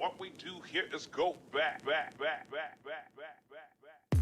What we do here is go back, back, back, back, back, back, back, back.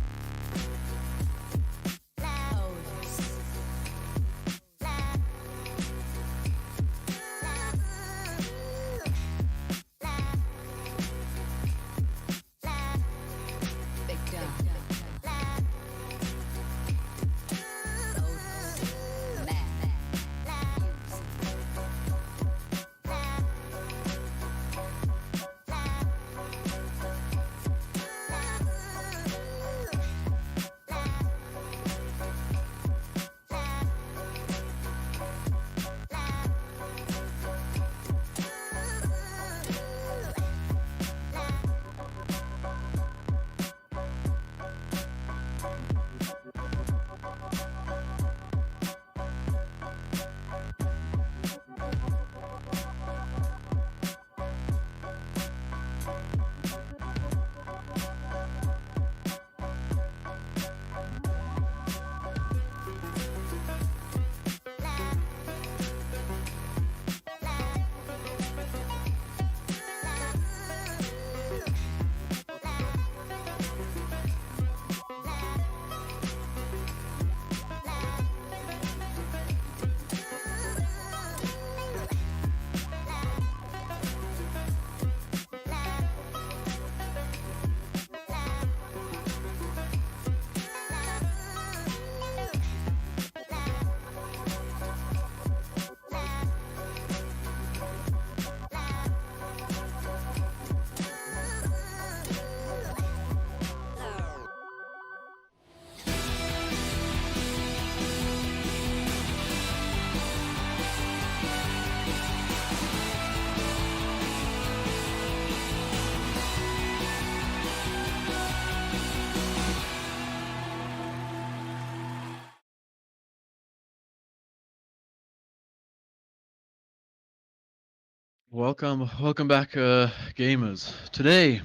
Welcome back, gamers. Today,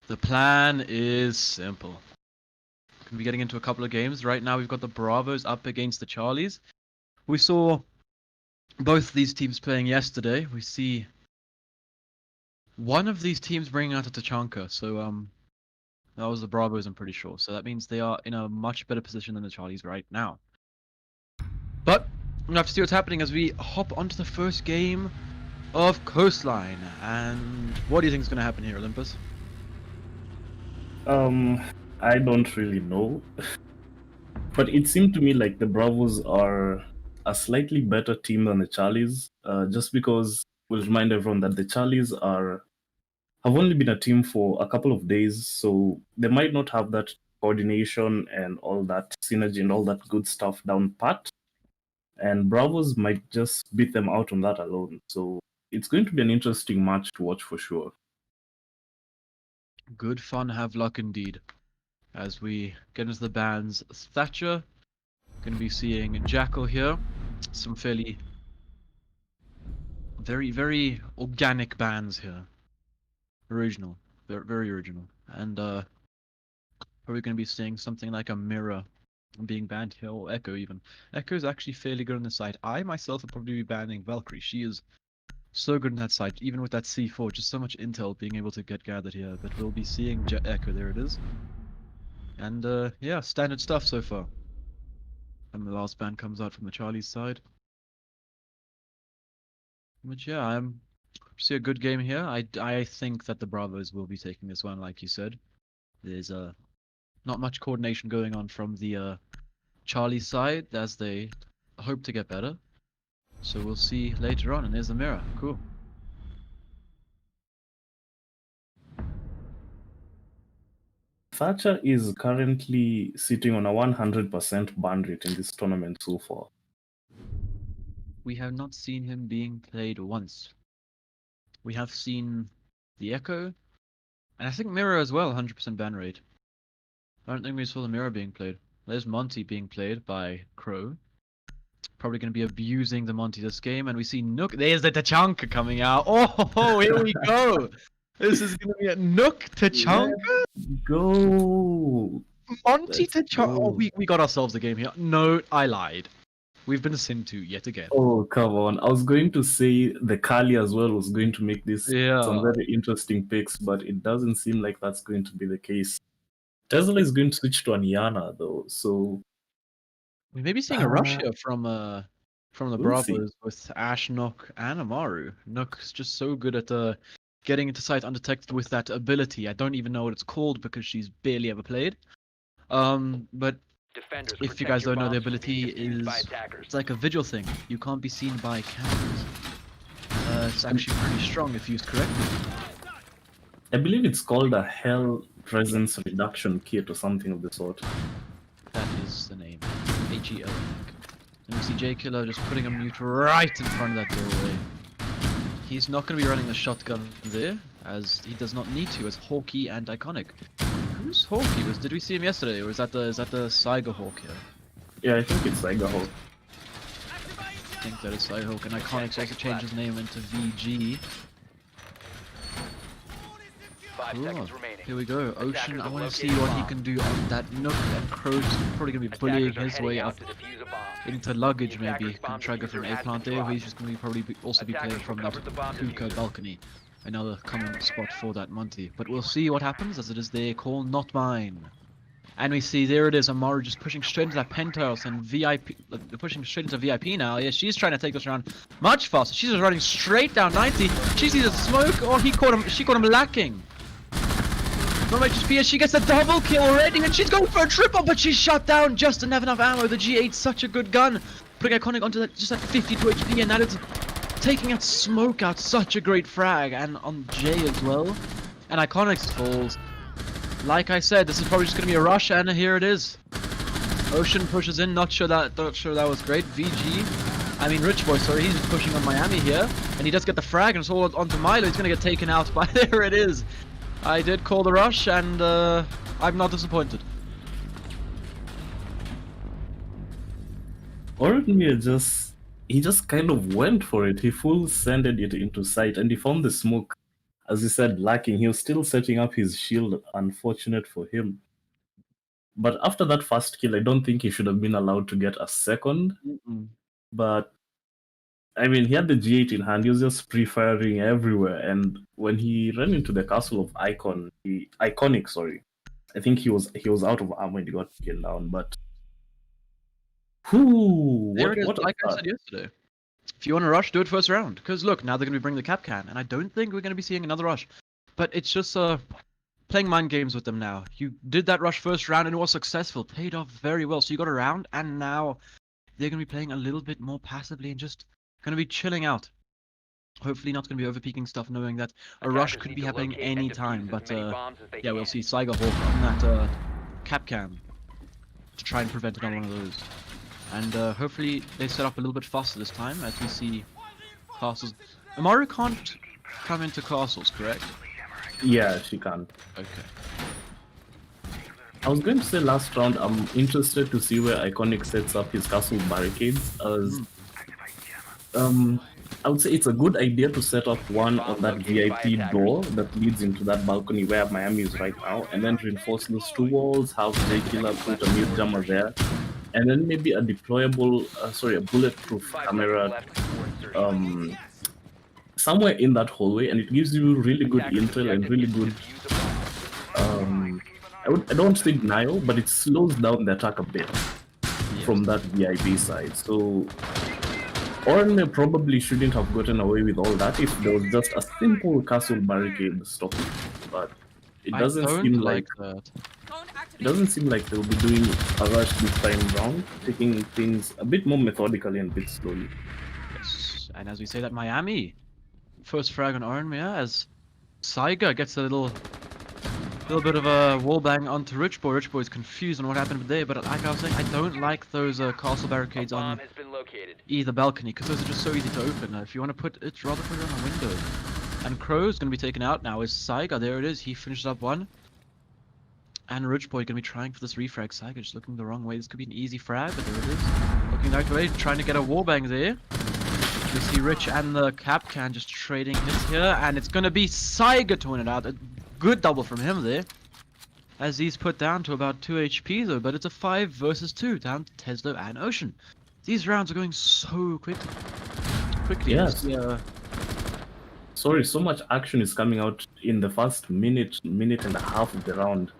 the plan is simple. We're gonna be getting into a couple of games. Right now, we've got the Bravos up against the Charlies. We saw both these teams playing yesterday. We see one of these teams bringing out a Tachanka, so that was the Bravos, I'm pretty sure. So that means they are in a much better position than the Charlies right now. But we'll have to see what's happening as we hop onto the first game of Coastline. And what do you think is going to happen here, Olympus? I don't really know. But it seemed to me like the Bravos are a slightly better team than the Charlies, just because we'll remind everyone that the Charlies have only been a team for a couple of days, so they might not have that coordination and all that synergy and all that good stuff down pat. And Bravos might just beat them out on that alone. So it's going to be an interesting match to watch for sure. Good fun, have luck indeed. As we get into the bands, Thatcher, going to be seeing Jackal here. Some fairly, very organic bands here. Original, very original. And probably going to be seeing something like a Mirror being banned here, or Echo even. Echo is actually fairly good on the side. I myself would probably be banning Valkyrie. She is so good on that side, even with that C4, just so much intel being able to get gathered here. But we'll be seeing Echo, there it is. And yeah, standard stuff so far. And the last ban comes out from the Charlie's side. But yeah, I'm see a good game here. I think that the Bravos will be taking this one, like you said. There's not much coordination going on from the Charlie's side as they hope to get better. So we'll see later on. And there's the Mirror. Cool. Thatcher is currently sitting on a 100% ban rate in this tournament so far. We have not seen him being played once. We have seen the Echo, and I think Mirror as well, 100% ban rate. I don't think we saw the Mirror being played. There's Monty being played by Crow. Probably going to be abusing the Monty this game, and we see Nook. There's the Tachanka coming out. Oh, here we go. This is going to be a Nook Tachanka. Go! Monty Tachanka. Oh, we got ourselves a game here. No, I lied. We've been sinned to yet again. Oh, come on. I was going to say the Kali as well was going to make this Yeah. some very interesting picks, but it doesn't seem like that's going to be the case. Tesla is going to switch to Aniana, though, so We may be seeing a rush Uh, here from the we'll see. Bravos with Ash, Nook, and Amaru. Nook's just so good at getting into sight undetected with that ability. I don't even know what it's called because she's barely ever played. But Defenders, if you protect guys your don't know, the bombs from being ability defused by is attackers. it's like a vigil thing. You can't be seen by cameras. It's actually pretty strong if used correctly. I believe it's called a Hell Presence Reduction Kit or something of the sort. That is the name. HEL. And we see J Killer just putting a mute right in front of that doorway. He's not going to be running the shotgun there, as he does not need to, as Hawkeye and Iconic. Who's Hawkeye? Did we see him yesterday, or is that the Saiga Hawk here? Yeah, I think it's Saiga Hawk. I think that is Saiga Hawk, and Iconic's also changed his name into VG. 5 Cool. seconds remaining. Here we go, Ocean. Attackers I have want to see located what he bomb. can do on that Nook, and Crow's probably going to be bullying Attackers are his heading way out up to defuse a bomb. into luggage, The attackers' maybe. bomb Can try to go for an diffuser has A-plant been there, or dropped. he's just going to probably also be playing Attackers from that recovered the bomb hookah diffuser. balcony. Another common spot for that Monty. But we'll see what happens, as it is their call, not mine. And we see there it is, Amaru just pushing straight into that penthouse, and VIP, pushing straight into VIP now. Yeah, she's trying to take this round much faster. She's just running straight down 90. She sees a smoke, or she caught him lacking. From HP, she gets a double kill already, and she's going for a triple, but she's shot down just to have enough ammo. The G8's such a good gun, putting Iconic onto that just at 52 HP, and that is taking that smoke out. Such a great frag, and on J as well. And Iconic's falls. Like I said, this is probably just gonna be a rush, and here it is. Ocean pushes in. Not sure that was great. Rich Boy, sorry, he's just pushing on Miami here, and he does get the frag, and it's all onto Milo. He's gonna get taken out by there it is. I did call the rush, and I'm not disappointed. Oranmir just kind of went for it. He full sended it into sight, and he found the smoke, as he said, lacking. He was still setting up his shield, unfortunate for him. But after that first kill, I don't think he should have been allowed to get a second. But I mean, he had the G8 in hand. He was just pre-firing everywhere. And when he ran into the castle of Iconic, sorry, I think he was out of ammo and he got killed down. But There it is, what a like I start. said yesterday. If you want to rush, do it first round. Because look, now they're going to be bringing the cap can, and I don't think we're going to be seeing another rush. But it's just playing mind games with them now. You did that rush first round and it was successful, paid off very well. So you got a round, and now they're going to be playing a little bit more passively and just going to be chilling out. Hopefully not going to be overpeaking stuff, knowing that a rush Attackers could need be to happening locate and any defuse time. as But many bombs as they yeah, we'll can. see Saiga Hawk on that cap cam to try and prevent another one of those. And hopefully they set up a little bit faster this time, as we see castles. Amaru can't come into castles, correct? Yeah, she can't. Okay. I was going to say last round, I'm interested to see where Iconic sets up his castle barricades. As I would say it's a good idea to set up one on that VIP door that leads into that balcony where Miami is right now, and then reinforce those two walls, have J Killer put a mute jammer there, and then maybe a deployable, a bulletproof 5 seconds camera left before insertion. somewhere in that hallway, and it gives you really good Attackers intel and objective really is to good. defuse a bomb. I don't say denial, but it slows down the attack a bit from that VIP side. So Oranmir probably shouldn't have gotten away with all that if there was just a simple castle barricade stopping. But it doesn't seem like that. it doesn't seem like they'll be doing a rush this time round, taking things a bit more methodically and a bit slowly. Yes, and as we say that, Miami first frag on Oranmir as Saiga gets a little bit of a wallbang onto Rich Boy. Rich Boy is confused on what happened there, but like I was saying, I don't like those castle barricades A bomb on has been located. either balcony, because those are just so easy to open. If you want to put it, rather put it on a window. And Crow's going to be taken out now. Is Saiga, there it is, he finishes up one. And Rich Boy going to be trying for this refrag. Saiga just looking the wrong way. This could be an easy frag, but there it is. Looking that way, trying to get a wallbang there. We see Rich and the cap can just trading hits here, and it's going to be Saiga to win it out. A good double from him there, as he's put down to about 2 HP though, but it's a 5 versus 2 down to Tesla and Ocean. These rounds are going so quickly. Yes. Yeah. Sorry, so much action is coming out in the first minute and a half of the round.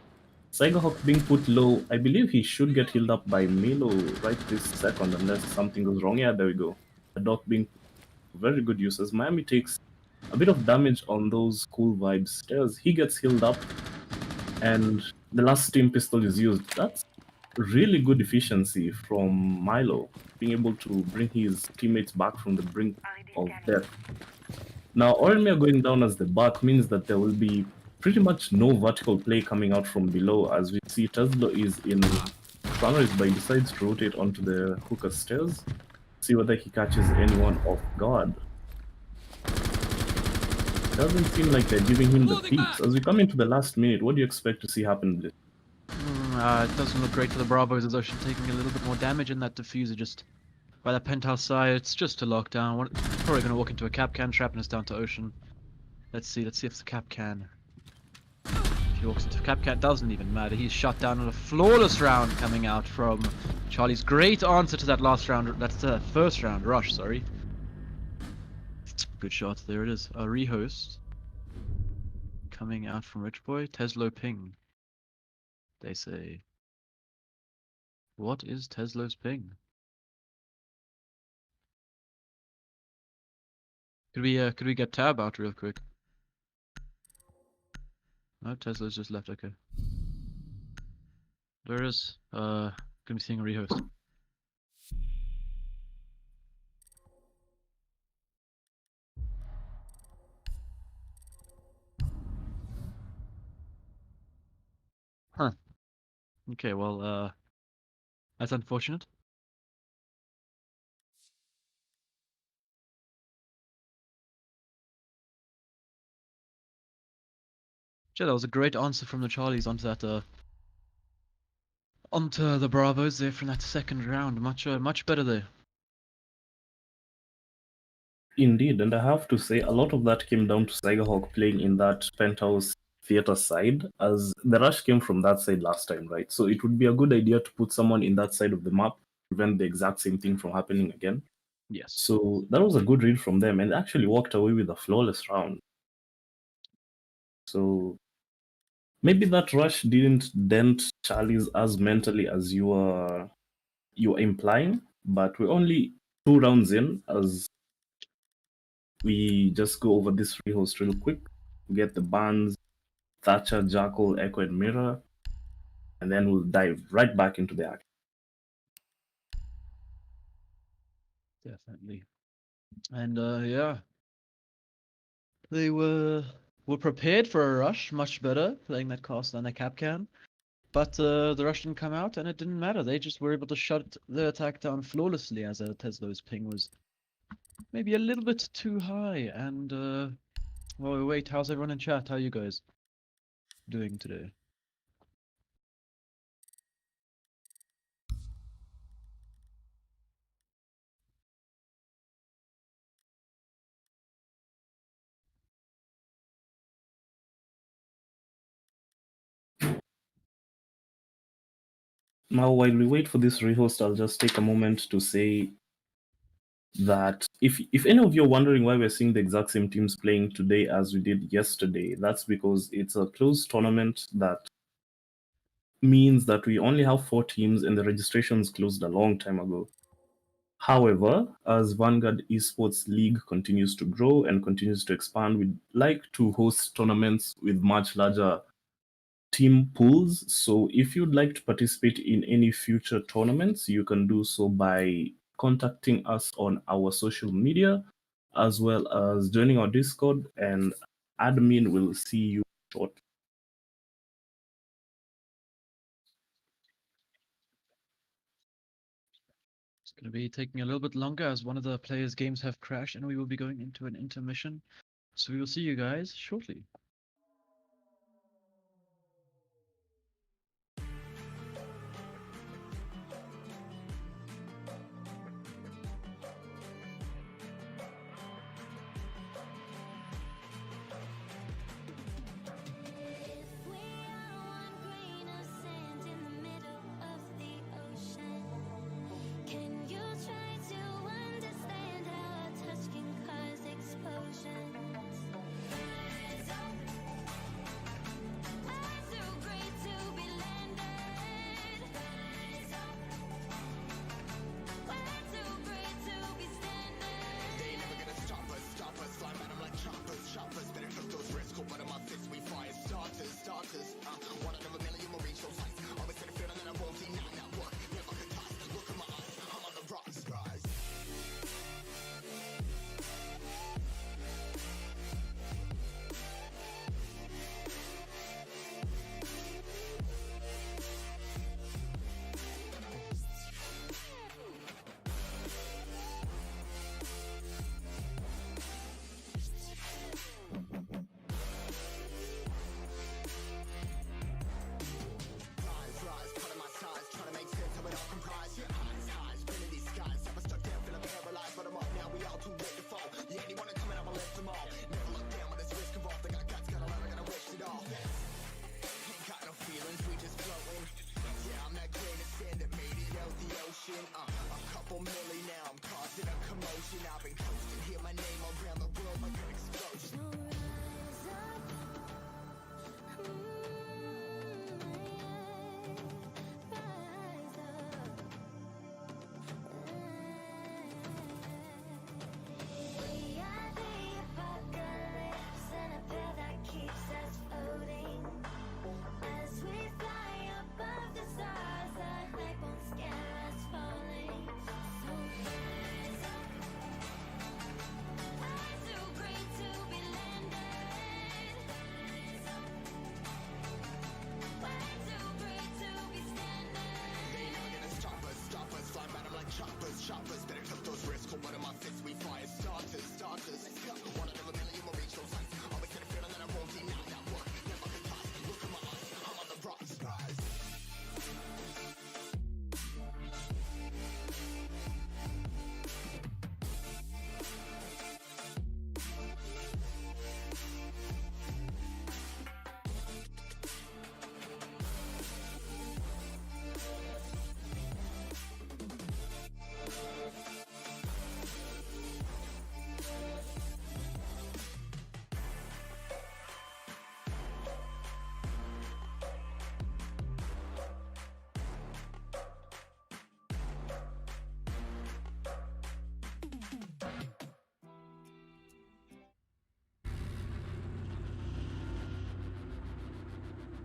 Cyberhawk being put low, I believe he should get healed up by Milo right this second unless something goes wrong. Yeah, there we go. The Doc being very good uses. Miami takes a bit of damage on those cool vibes stairs. He gets healed up and the last steam pistol is used. That's really good efficiency from Milo, being able to bring his teammates back from the brink of death. Now, Oremir going down as the back means that there will be pretty much no vertical play coming out from below, as we see Tesla is in Sunrise, but he decides to rotate onto the hookah stairs, see whether he catches anyone off guard. Doesn't seem like they're giving him the peaks. As we come into the last minute, what do you expect to see happen, Blitz? It doesn't look great for the Bravos, as Ocean taking a little bit more damage in that diffuser just by that penthouse side. It's just a lockdown. Probably going to walk into a Kapkan trap and it's down to Ocean. Let's see if it's a Kapkan. If he walks into Kapkan, doesn't even matter. He's shut down on a flawless round coming out from Charlie's. Great answer to that last round. That's the first round rush, sorry. Good shot. There it is. A rehost coming out from Rich Boy. Teslo ping. They say. What is Teslo's ping? Could we get Tab out real quick? No, Tesla's just left. Okay. There it is. Gonna be seeing a rehost. Huh. Okay, well, that's unfortunate. Sure, that was a great answer from the Charlies onto that, onto the Bravos there from that second round. Much better there. Indeed, and I have to say, a lot of that came down to Cyberhawk playing in that penthouse theater side, as the rush came from that side last time, right? So it would be a good idea to put someone in that side of the map, prevent the exact same thing from happening again. Yes. So that was a good read from them, and they actually walked away with a flawless round. So maybe that rush didn't dent Charlie's as mentally as you were implying, but we're only 2 rounds in, as we just go over this rehost real quick. Get the bans, Thatcher, Jackal, Echo, and Mirror, and then we'll dive right back into the action. Definitely. And yeah, they were prepared for a rush, much better playing that cast than a Kapkan. But the rush didn't come out, and it didn't matter. They just were able to shut the attack down flawlessly, as Teslo's ping was maybe a little bit too high. And well, wait, how's everyone in chat? How are you guys doing today? Now, while we wait for this rehost, I'll just take a moment to say that if any of you are wondering why we're seeing the exact same teams playing today as we did yesterday, that's because it's a closed tournament that means that we only have 4 teams and the registrations closed a long time ago. However, as Vanguard Esports League continues to grow and continues to expand, we'd like to host tournaments with much larger team pools. So if you'd like to participate in any future tournaments, you can do so by contacting us on our social media, as well as joining our Discord, and admin will see you shortly. It's going to be taking a little bit longer as one of the players' games have crashed, and we will be going into an intermission. So we will see you guys shortly. Can you try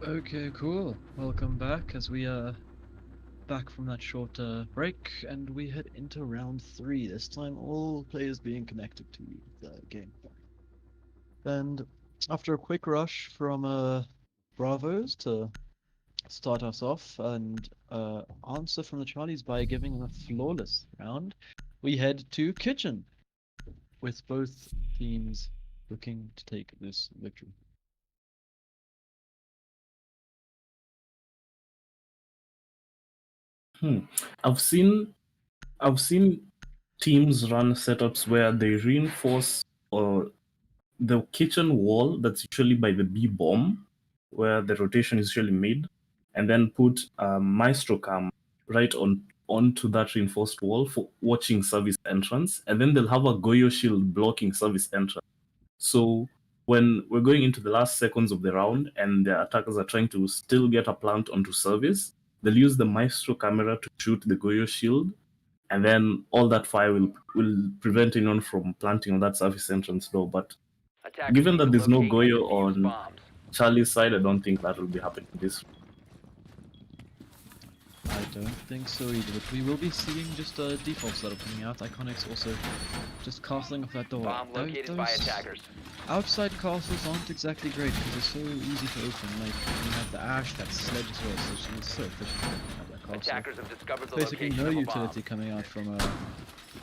Okay, cool. Welcome back as we are back from that short break, and we head into round 3. This time, all players being connected to the game. And after a quick rush from Bravos to start us off and answer from the Charlies by giving them a flawless round, we head to Kitchen with both teams looking to take this victory. I've seen teams run setups where they reinforce the kitchen wall that's usually by the B bomb, where the rotation is usually made, and then put a maestro cam right onto that reinforced wall for watching service entrance, and then they'll have a Goyo shield blocking service entrance. So when we're going into the last seconds of the round and the attackers are trying to still get a plant onto service, they'll use the maestro camera to shoot the Goyo shield, and then all that fire will prevent anyone from planting on that service entrance door. But Attackers given need that to there's no locate and Goyo defuse on bombs. Charlie's side, I don't think that will be happening this. I don't think so either, but we will be seeing just a default setup coming out. Iconics also just castling off that door. Bomb located by attackers. Outside castles aren't exactly great because they're so easy to open. Like, you have the Ash, that sledge as well, so it's so efficient to have that castle. Attackers have discovered the Basically location no of a utility bomb. coming out from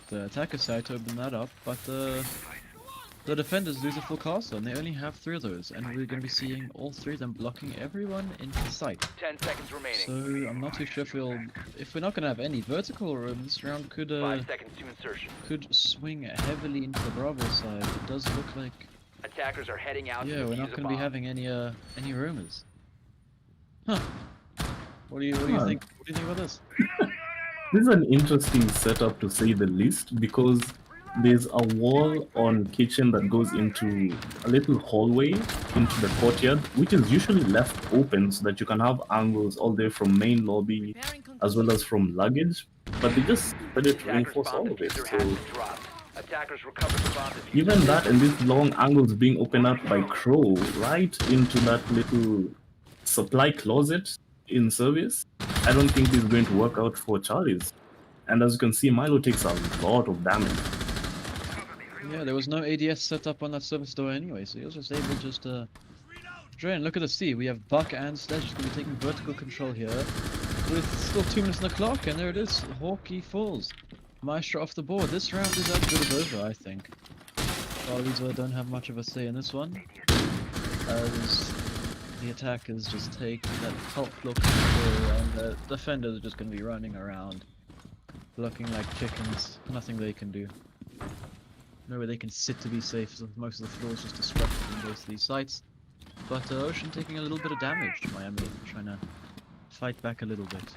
the attacker side to open that up, but the defenders lose a full castle, and they only have 3 of those, and we're going to be seeing all 3 of them blocking everyone into sight. 10 seconds remaining. So I'm not too sure if we're not going to have any vertical room. This round 5 seconds to insertion. could swing heavily into the Bravo side. It does look like Attackers are heading out to we're defuse not a going to be bomb. having any rumors. Huh? What do you think? What do you think about this? This is an interesting setup to say the least, because there's a wall on kitchen that goes into a little hallway into the courtyard, which is usually left open so that you can have angles all the way from main lobby as well as from luggage. But they just decided to Attackers reinforce bomb all of it. diffuser has So been dropped. Attackers recovered the bomb diffuser. even that and these long angles being opened up by Crow right into that little supply closet in service, I don't think this is going to work out for Charlie's. And as you can see, Milo takes a lot of damage. Yeah, there was no ADS set up on that service door anyway, so he was just able to drain. Look at the C. We have Buck and Sledge going to be taking vertical control here, with still 2 minutes on the clock, and there it is. Hawkeye falls. Maestro off the board. This round is as good as over, I think. Charlies don't have much of a say in this one, as the attackers just take that top floor control, and the defenders are just going to be running around, blocking like chickens. Nothing they can do. Nowhere they can sit to be safe, so most of the floor is just destructed in both these sites. But Ocean taking a little bit of damage. Miami trying to fight back a little bit.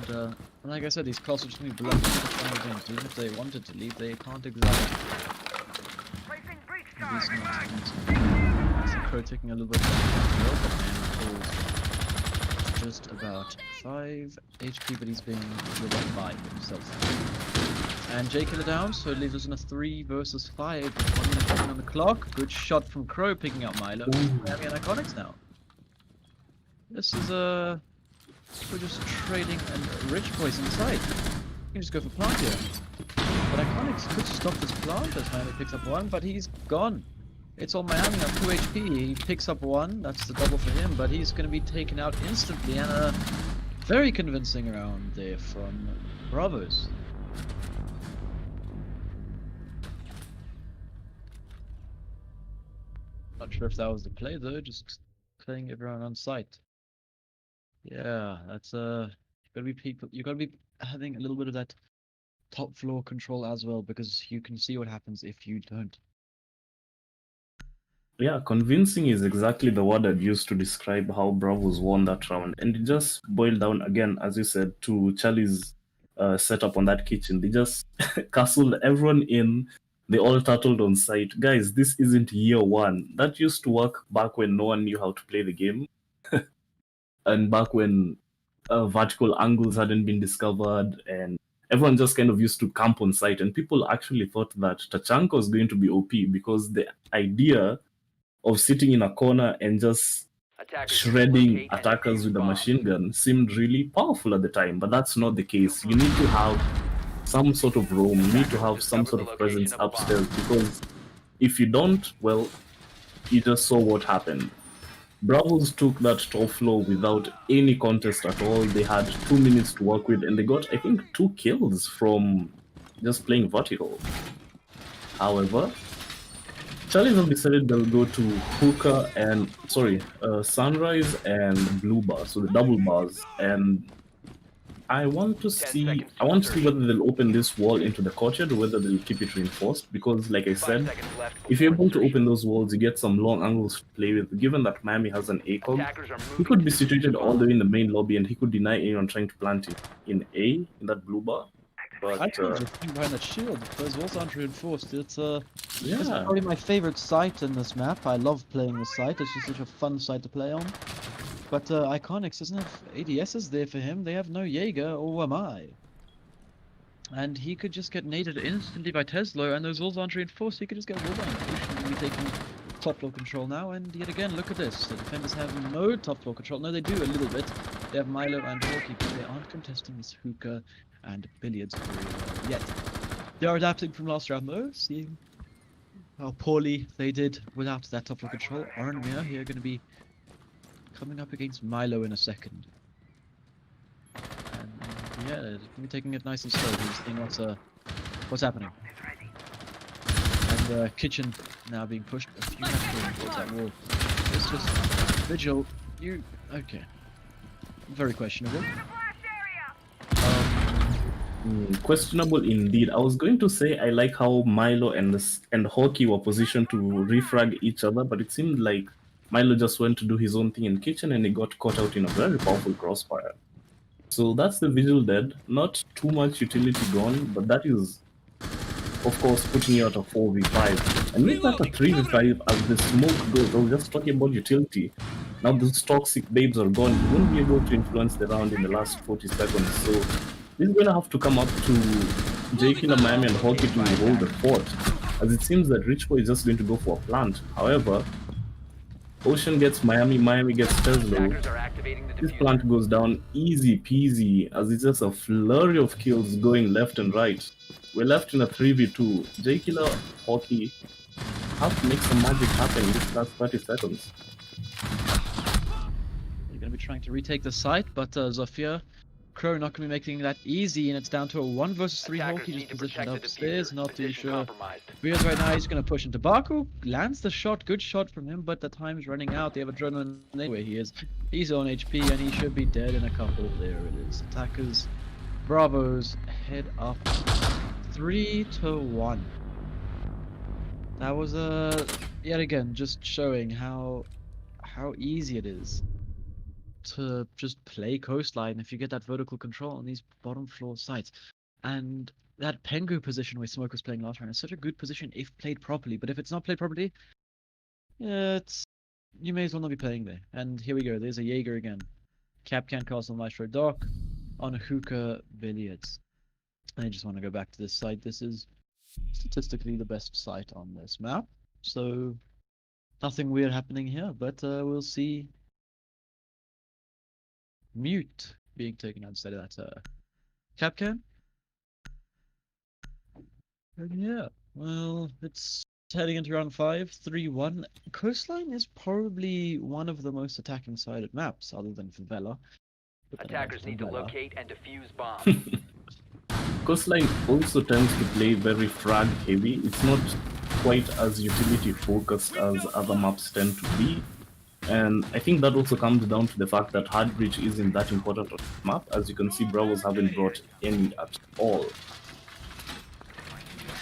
And like I said, these castles are just going to be blocking the final games. Even if they wanted to leave, they can't exactly. At least not tonight. So Crow taking a little bit of damage, and falls just about 5 HP, but he's being killed by 5 himself. And J Killer down, so it leaves us in a 3 versus 5 with 1 minute remaining on the clock. Good shot from Crow picking up Milo. Miami and Iconics now. This is we're just trading and rich boys inside. You can just go for plant here. But Iconics could stop this plant as Miami picks up 1, but he's gone. It's all Miami on 2 HP. He picks up 1, that's the double for him, but he's going to be taken out instantly, and a very convincing round there from Bravos. Not sure if that was the play though, just playing everyone on site. Yeah, that's you gotta be having a little bit of that top floor control as well, because you can see what happens if you don't. Yeah, convincing is exactly the word I'd use to describe how Bravos won that round. And it just boiled down, again, as you said, to Charlie's setup on that kitchen. They just castled everyone in. They all turtled on site. Guys, this isn't year 1. That used to work back when no one knew how to play the game. And back when vertical angles hadn't been discovered, and everyone just kind of used to camp on site. And people actually thought that Tachanka was going to be OP, because the idea of sitting in a corner and just Attackers shredding locate and attackers defuse with a bomb. machine gun seemed really powerful at the time, but that's not the case. You need to have some sort of roam, you need to have some sort of presence upstairs, because if you don't, well, you just saw what happened. Bravos took that top floor without any contest at all. They had 2 minutes to work with, and they got, I think, 2 kills from just playing vertical. However, Charlies have decided they'll go to Hookah and, Sunrise and Blue Bar, so the double bars. And I want to see whether they'll open this wall into the courtyard or whether they'll keep it reinforced, because like I 5 said, seconds left if you're before able to insertion. open those walls, you get some long angles to play with. Given that Miami has an ACOG, Attackers are he moving could be to the situated diffuse all the bomb. way in the main lobby and he could deny anyone trying to plant it in A, in that blue bar. I But told you, think behind that shield. Those walls aren't reinforced. It's It's yeah, probably my favorite site in this map. I love playing this site. It's just such a fun site to play on. But Iconics doesn't have ADSs there for him. They have no Jaeger, or am I? and he could just get naded instantly by Tesla, and those walls aren't reinforced. He could just get wallbang. He will be taking top floor control now, and yet again, look at this. The defenders have no top floor control. No, they do a little bit. They have Milo and Hawkeye, but they aren't contesting this Hookah and Billiards very well yet. They are adapting from last round though, seeing how poorly they did without that top floor control. Oren Mir here going to be coming up against Milo in a second. And yeah, they're gonna be taking it nice and slow. He's seeing what's happening. And Kitchen now being pushed a few meters towards that wall. It's just Vigil. Okay? Very questionable. questionable indeed. I was going to say I like how Milo and Hawkeye were positioned to refrag each other, but it seemed like Milo just went to do his own thing in Kitchen and he got caught out in a very powerful crossfire. So that's the Vigil dead. Not too much utility gone, but that is, of course, putting you at a 4v5. And make that a 3v5 as the smoke goes. I was just talking about utility. Now those toxic babes are gone. You won't be able to influence the round in the last 40 seconds. So this is going to have to come up to JKiller, Miami, and Hawkeye to hold the fort, as it seems that Rich Boy is just going to go for a plant. However, Ocean gets Miami, Miami gets Tesla. Attackers are activating the This diffuser. plant goes down easy peasy, as it's just a flurry of kills going left and right. We're left in a 3v2. JKiller, Hawkeye have to make some magic happen in this last 30 seconds. They're going to be trying to retake the site, but Zofia Crow not going to be making that easy, and it's down to a 1 versus 3 Attackers Hawkeye need just to positioned protect the upstairs, diffuser. not too Position sure. compromised. Rios right now, he's going to push into Baku, lands the shot, good shot from him, but the time's running out. They have adrenaline anyway. He's on HP, and he should be dead in a couple. There it is. Attackers, Bravos, head up 3-1. That was yet again just showing how easy it is to just play coastline if you get that vertical control on these bottom floor sites. And that Pengu position where Smoke was playing last round is such a good position if played properly, but if it's not played properly, yeah, you may as well not be playing there. And here we go, there's a Jaeger again. Capcan Castle Maestro Dock on Hookah Billiards. I just want to go back to this site. This is statistically the best site on this map, so nothing weird happening here, but we'll see Mute being taken out instead of that Capcan. And yeah, well, it's heading into round 5, 3-1. Coastline is probably one of the most attacking sided maps, other than Favela. But then again, Attackers need to Favela. locate and defuse bombs. Coastline also tends to play very frag heavy. It's not quite as utility focused as other maps tend to be. And I think that also comes down to the fact that Hard Breach isn't that important on the map. As you can see, Bravos haven't brought any at all.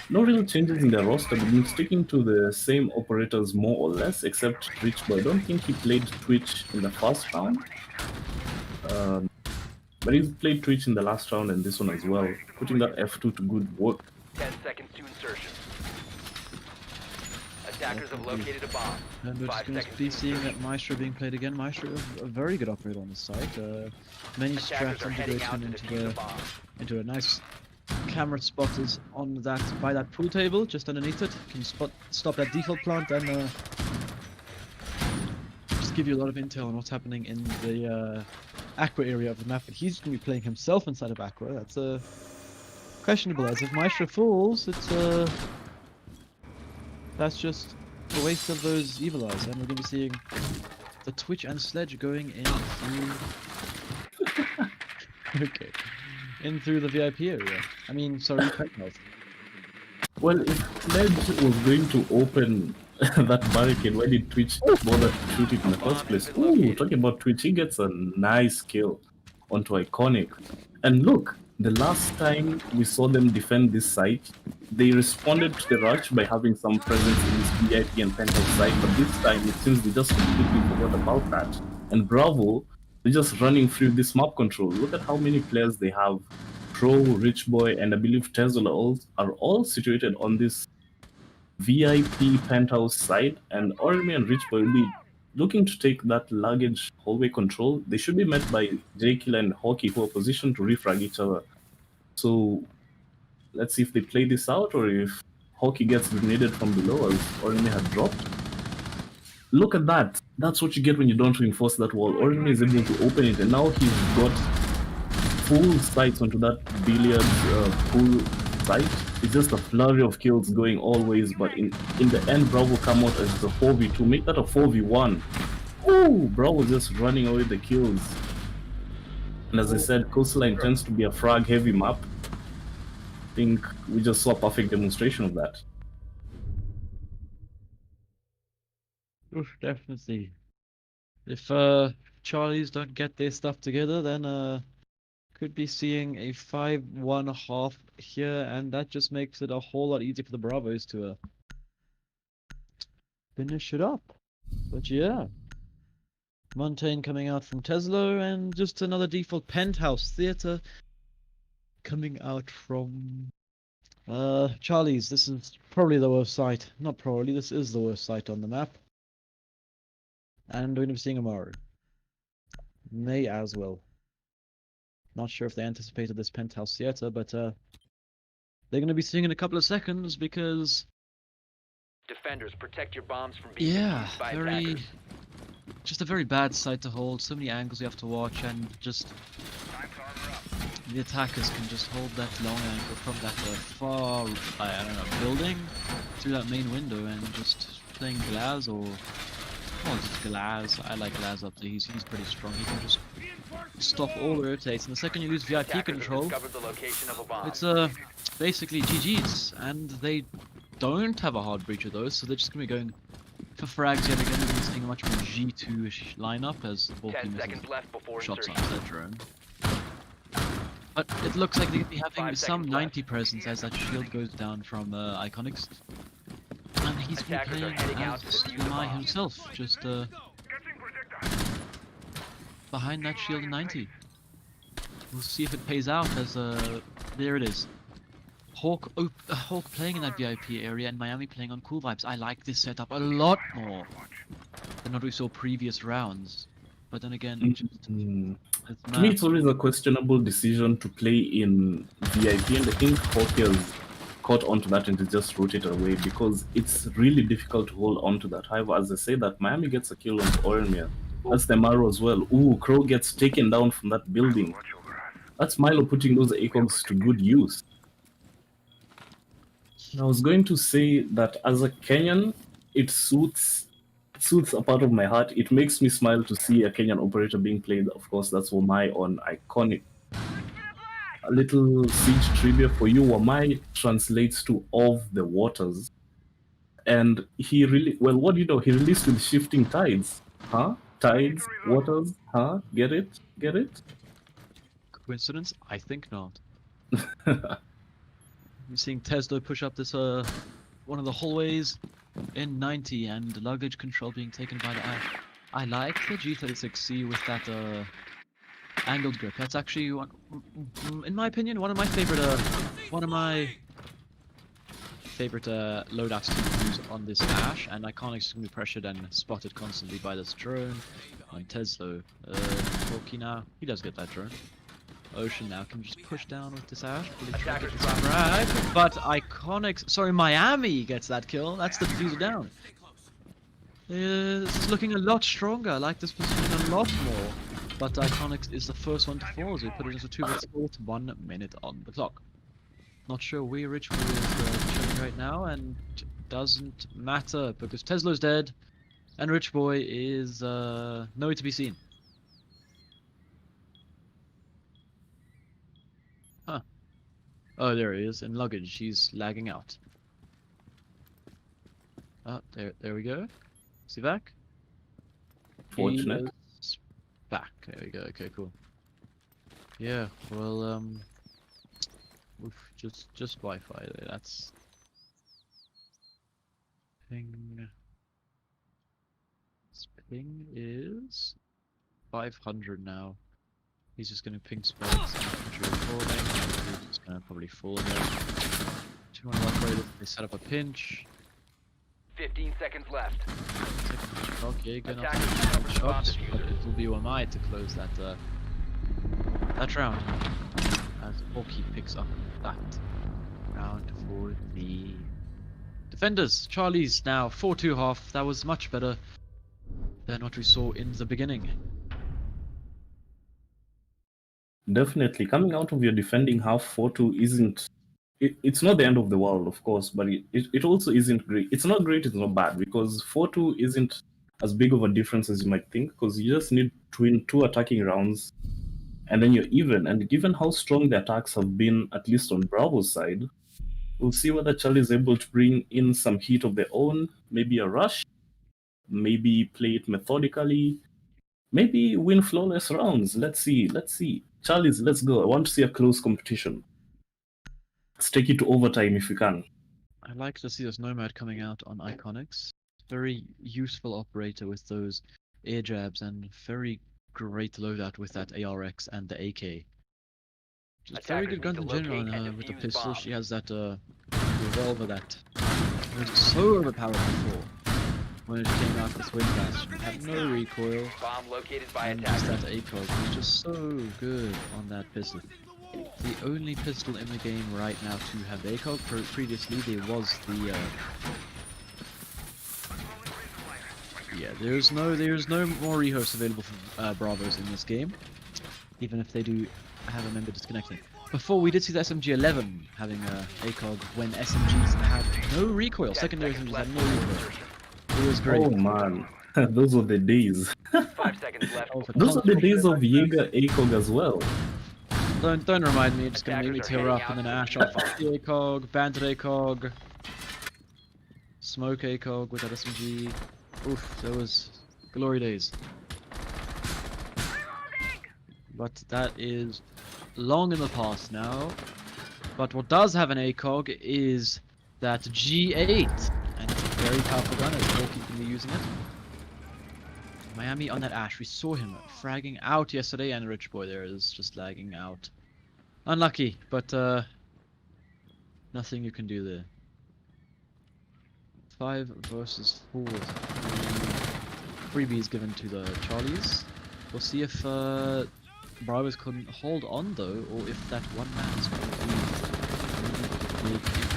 No real changes in their roster, but been sticking to the same operators more or less, except Rich Boy. I don't think he played Twitch in the first round. But he's played Twitch in the last round and this one as well, putting that F2 to good work. 10 seconds to insertion. Attackers have located a bomb. And we're 5 just going to seconds be to seeing insertion. that Maestro being played again. Maestro, a very good operator on the site. Many Attackers strats are heading out integrating to defuse a bomb. into a nice camera spotters on that by that pool table just underneath it. Can stop that default plant and just give you a lot of intel on what's happening in the Aqua area of the map, but he's going to be playing himself inside of Aqua. That's questionable. As if Maestro falls, it's that's just a waste of those evil eyes, and we're going to be seeing the Twitch and Sledge going in through. Okay, in through the VIP area. I mean, sorry, penthouse. Well, if Sledge was going to open that barricade, why did Twitch bother to shoot it in the first place? Ooh, talking about Twitch, he gets a nice kill onto Iconic. And look, the last time we saw them defend this site, they responded to the rush by having some presence in this VIP and penthouse site, but this time it seems they just completely forgot about that. And Bravo, they're just running through this map control. Look at how many players they have. Pro, Rich Boy, and I believe Tesla are all situated on this VIP penthouse site, and Ormi and Rich Boy will be looking to take that luggage hallway control. They should be met by J-Killer and Hockey, who are positioned to refrag each other. So let's see if they play this out, or if Hockey gets grenaded from below as Ormi had dropped. Look at that. That's what you get when you don't reinforce that wall. Ormi is able to open it, and now he's got full sights onto that billiard pool site. It's just a flurry of kills going all ways, but in the end, Bravo come out as a 4v2. Make that a 4v1. Ooh, Bravo just running away the kills. And as I said, Coastline tends to be a frag-heavy map. I think we just saw a perfect demonstration of that. Oof, definitely. If Charlies don't get their stuff together, then could be seeing a 5-1-1/2 here, and that just makes it a whole lot easier for the Bravos to finish it up. But yeah, Montaigne coming out from Tesla, and just another default penthouse theater coming out from Charlie's. This is probably the worst site. Not probably, this is the worst site on the map. And we're going to be seeing Amaru. May as well. Not sure if they anticipated this penthouse theater, but they're going to be seeing in a couple of seconds because Defenders, protect your bombs from being used by attackers. Just a very bad site to hold. So many angles you have to watch, and just the attackers can just hold that long angle from that far, I don't know, building through that main window, and just playing Glaz or just Glaz. I like Glaz up there. He's pretty strong. He can just stop all the rotates, and the second you lose VIP Attackers control, have discovered the location of a bomb. it's basically GG's, and they don't have a hard breach of those, so they're just gonna be going for frags yet again. We're gonna be seeing a much more G2-ish lineup as the ball 10 team seconds misses left before shots on insertion. their drone. But it looks like they'll be having 5 some seconds 90 presence as that shield goes down from Iconics. And he's been Attackers are playing heading out as to defuse the Mai bomb. himself, just behind that shield in 90. We'll see if it pays out as there it is. Hawk playing in that VIP area and Miami playing on Cool Vibes. I like this setup a lot more than what we saw previous rounds. But then again, just, Mm. it's To me, mad. it's always a questionable decision to play in VIP, and I think Hockey has caught onto that and they just rotated away because it's really difficult to hold on to that. However, as I say that, Miami gets a kill on Ormia. That's the Maro as well. Ooh, Crow gets taken down from that building. That's Milo putting those ACOGs to good use. I was going to say that as a Kenyan, it suits a part of my heart. It makes me smile to see a Kenyan operator being played. Of course, that's Wamai on Iconic. A little siege trivia for you. Wamai translates to of the waters. And he really, well, what do you know? He released with shifting tides. Huh? Tides, waters, huh? Get it? Get it? Coincidence? I think not. You're seeing Tesla push up this one of the hallways in 90 and luggage control being taken by the Ash. I like the G36C with that angled grip. That's actually one, in my opinion, one of my favorite loadouts to use on this Ash, and Iconic's is gonna be pressured and spotted constantly by this drone. And Tesla, Corky now, he does get that drone. Ocean now can just push down with this Ash. Attackers But Iconics, sorry, Miami gets that kill. That's the diffuser down. This is looking a lot stronger. I like this position a lot more. But Iconics is the first one to fall, so we put it into 2 minutes with 1 minute on the clock. Not sure where Rich Boy is chilling right now, and doesn't matter because Tesla's dead, and Rich Boy is nowhere to be seen. Huh. Oh, there he is in luggage. He's lagging out. Oh, there we go. Is he back? Fortunate. He is back. There we go. Okay, cool. Yeah. Well, oof, just Wi-Fi there. That's ping. His ping is 500 now. He's just gonna ping spikes and infantry falling. He's just gonna probably fall again. 200 upgraded. They set up a pinch. 15 seconds left. Okay, gonna Attackers have recover the bomb shots, but diffuser. it will be UMI to close that round. As Orky picks up that round for the defenders. Charlie's now 4-2 half. That was much better than what we saw in the beginning. Definitely. Coming out of your defending half 4-2 isn't. It's not the end of the world, of course, but it also isn't great. It's not great, it's not bad, because 4-2 isn't as big of a difference as you might think, because you just need to win 2 attacking rounds, and then you're even. And given how strong the attacks have been, at least on Bravo's side, we'll see whether Charlie is able to bring in some heat of their own, maybe a rush, maybe play it methodically, maybe win flawless rounds. Let's see. Charlie's, let's go. I want to see a close competition. Let's take it to overtime if we can. I like to see this Nomad coming out on Iconics. Very useful operator with those air jabs, and very great loadout with that ARX and the AK. Just very Attackers good guns need in to general, locate and and with the defuse pistol bombs. she has that revolver that was so overpowered before when it came out with Wind Bastion. It had no recoil, Bomb located by and just attackers. that ACOG was just so good on that pistol. The only pistol in the game right now to have ACOG. Previously there was the yeah, there's no more rehosts available for Bravos in this game, even if they do have a member disconnecting. Before we did see the SMG-11 having ACOG when SMGs had no recoil. 10 Secondary seconds SMGs left had no for recoil. insertion. It was great. Oh man, those were the days. 5 seconds left. Also, Those are the console- days of Jaeger ACOG as well. Don't remind me. It's just gonna make me Attackers are tear up, heading and then out Ash to off the the ACOG, Bandit ACOG, Smoke ACOG with that SMG. Oof, that was glory days. But that is long in the past now. But what does have an ACOG is that G8, and it's a very powerful gun, as Orky can be using it. Miami on that Ash, we saw him fragging out yesterday, and Rich Boy there is just lagging out. Unlucky, but nothing you can do there. 5 versus 4. Freebies given to the Charlies. We'll see if Bravos can hold on though, or if that one man is going to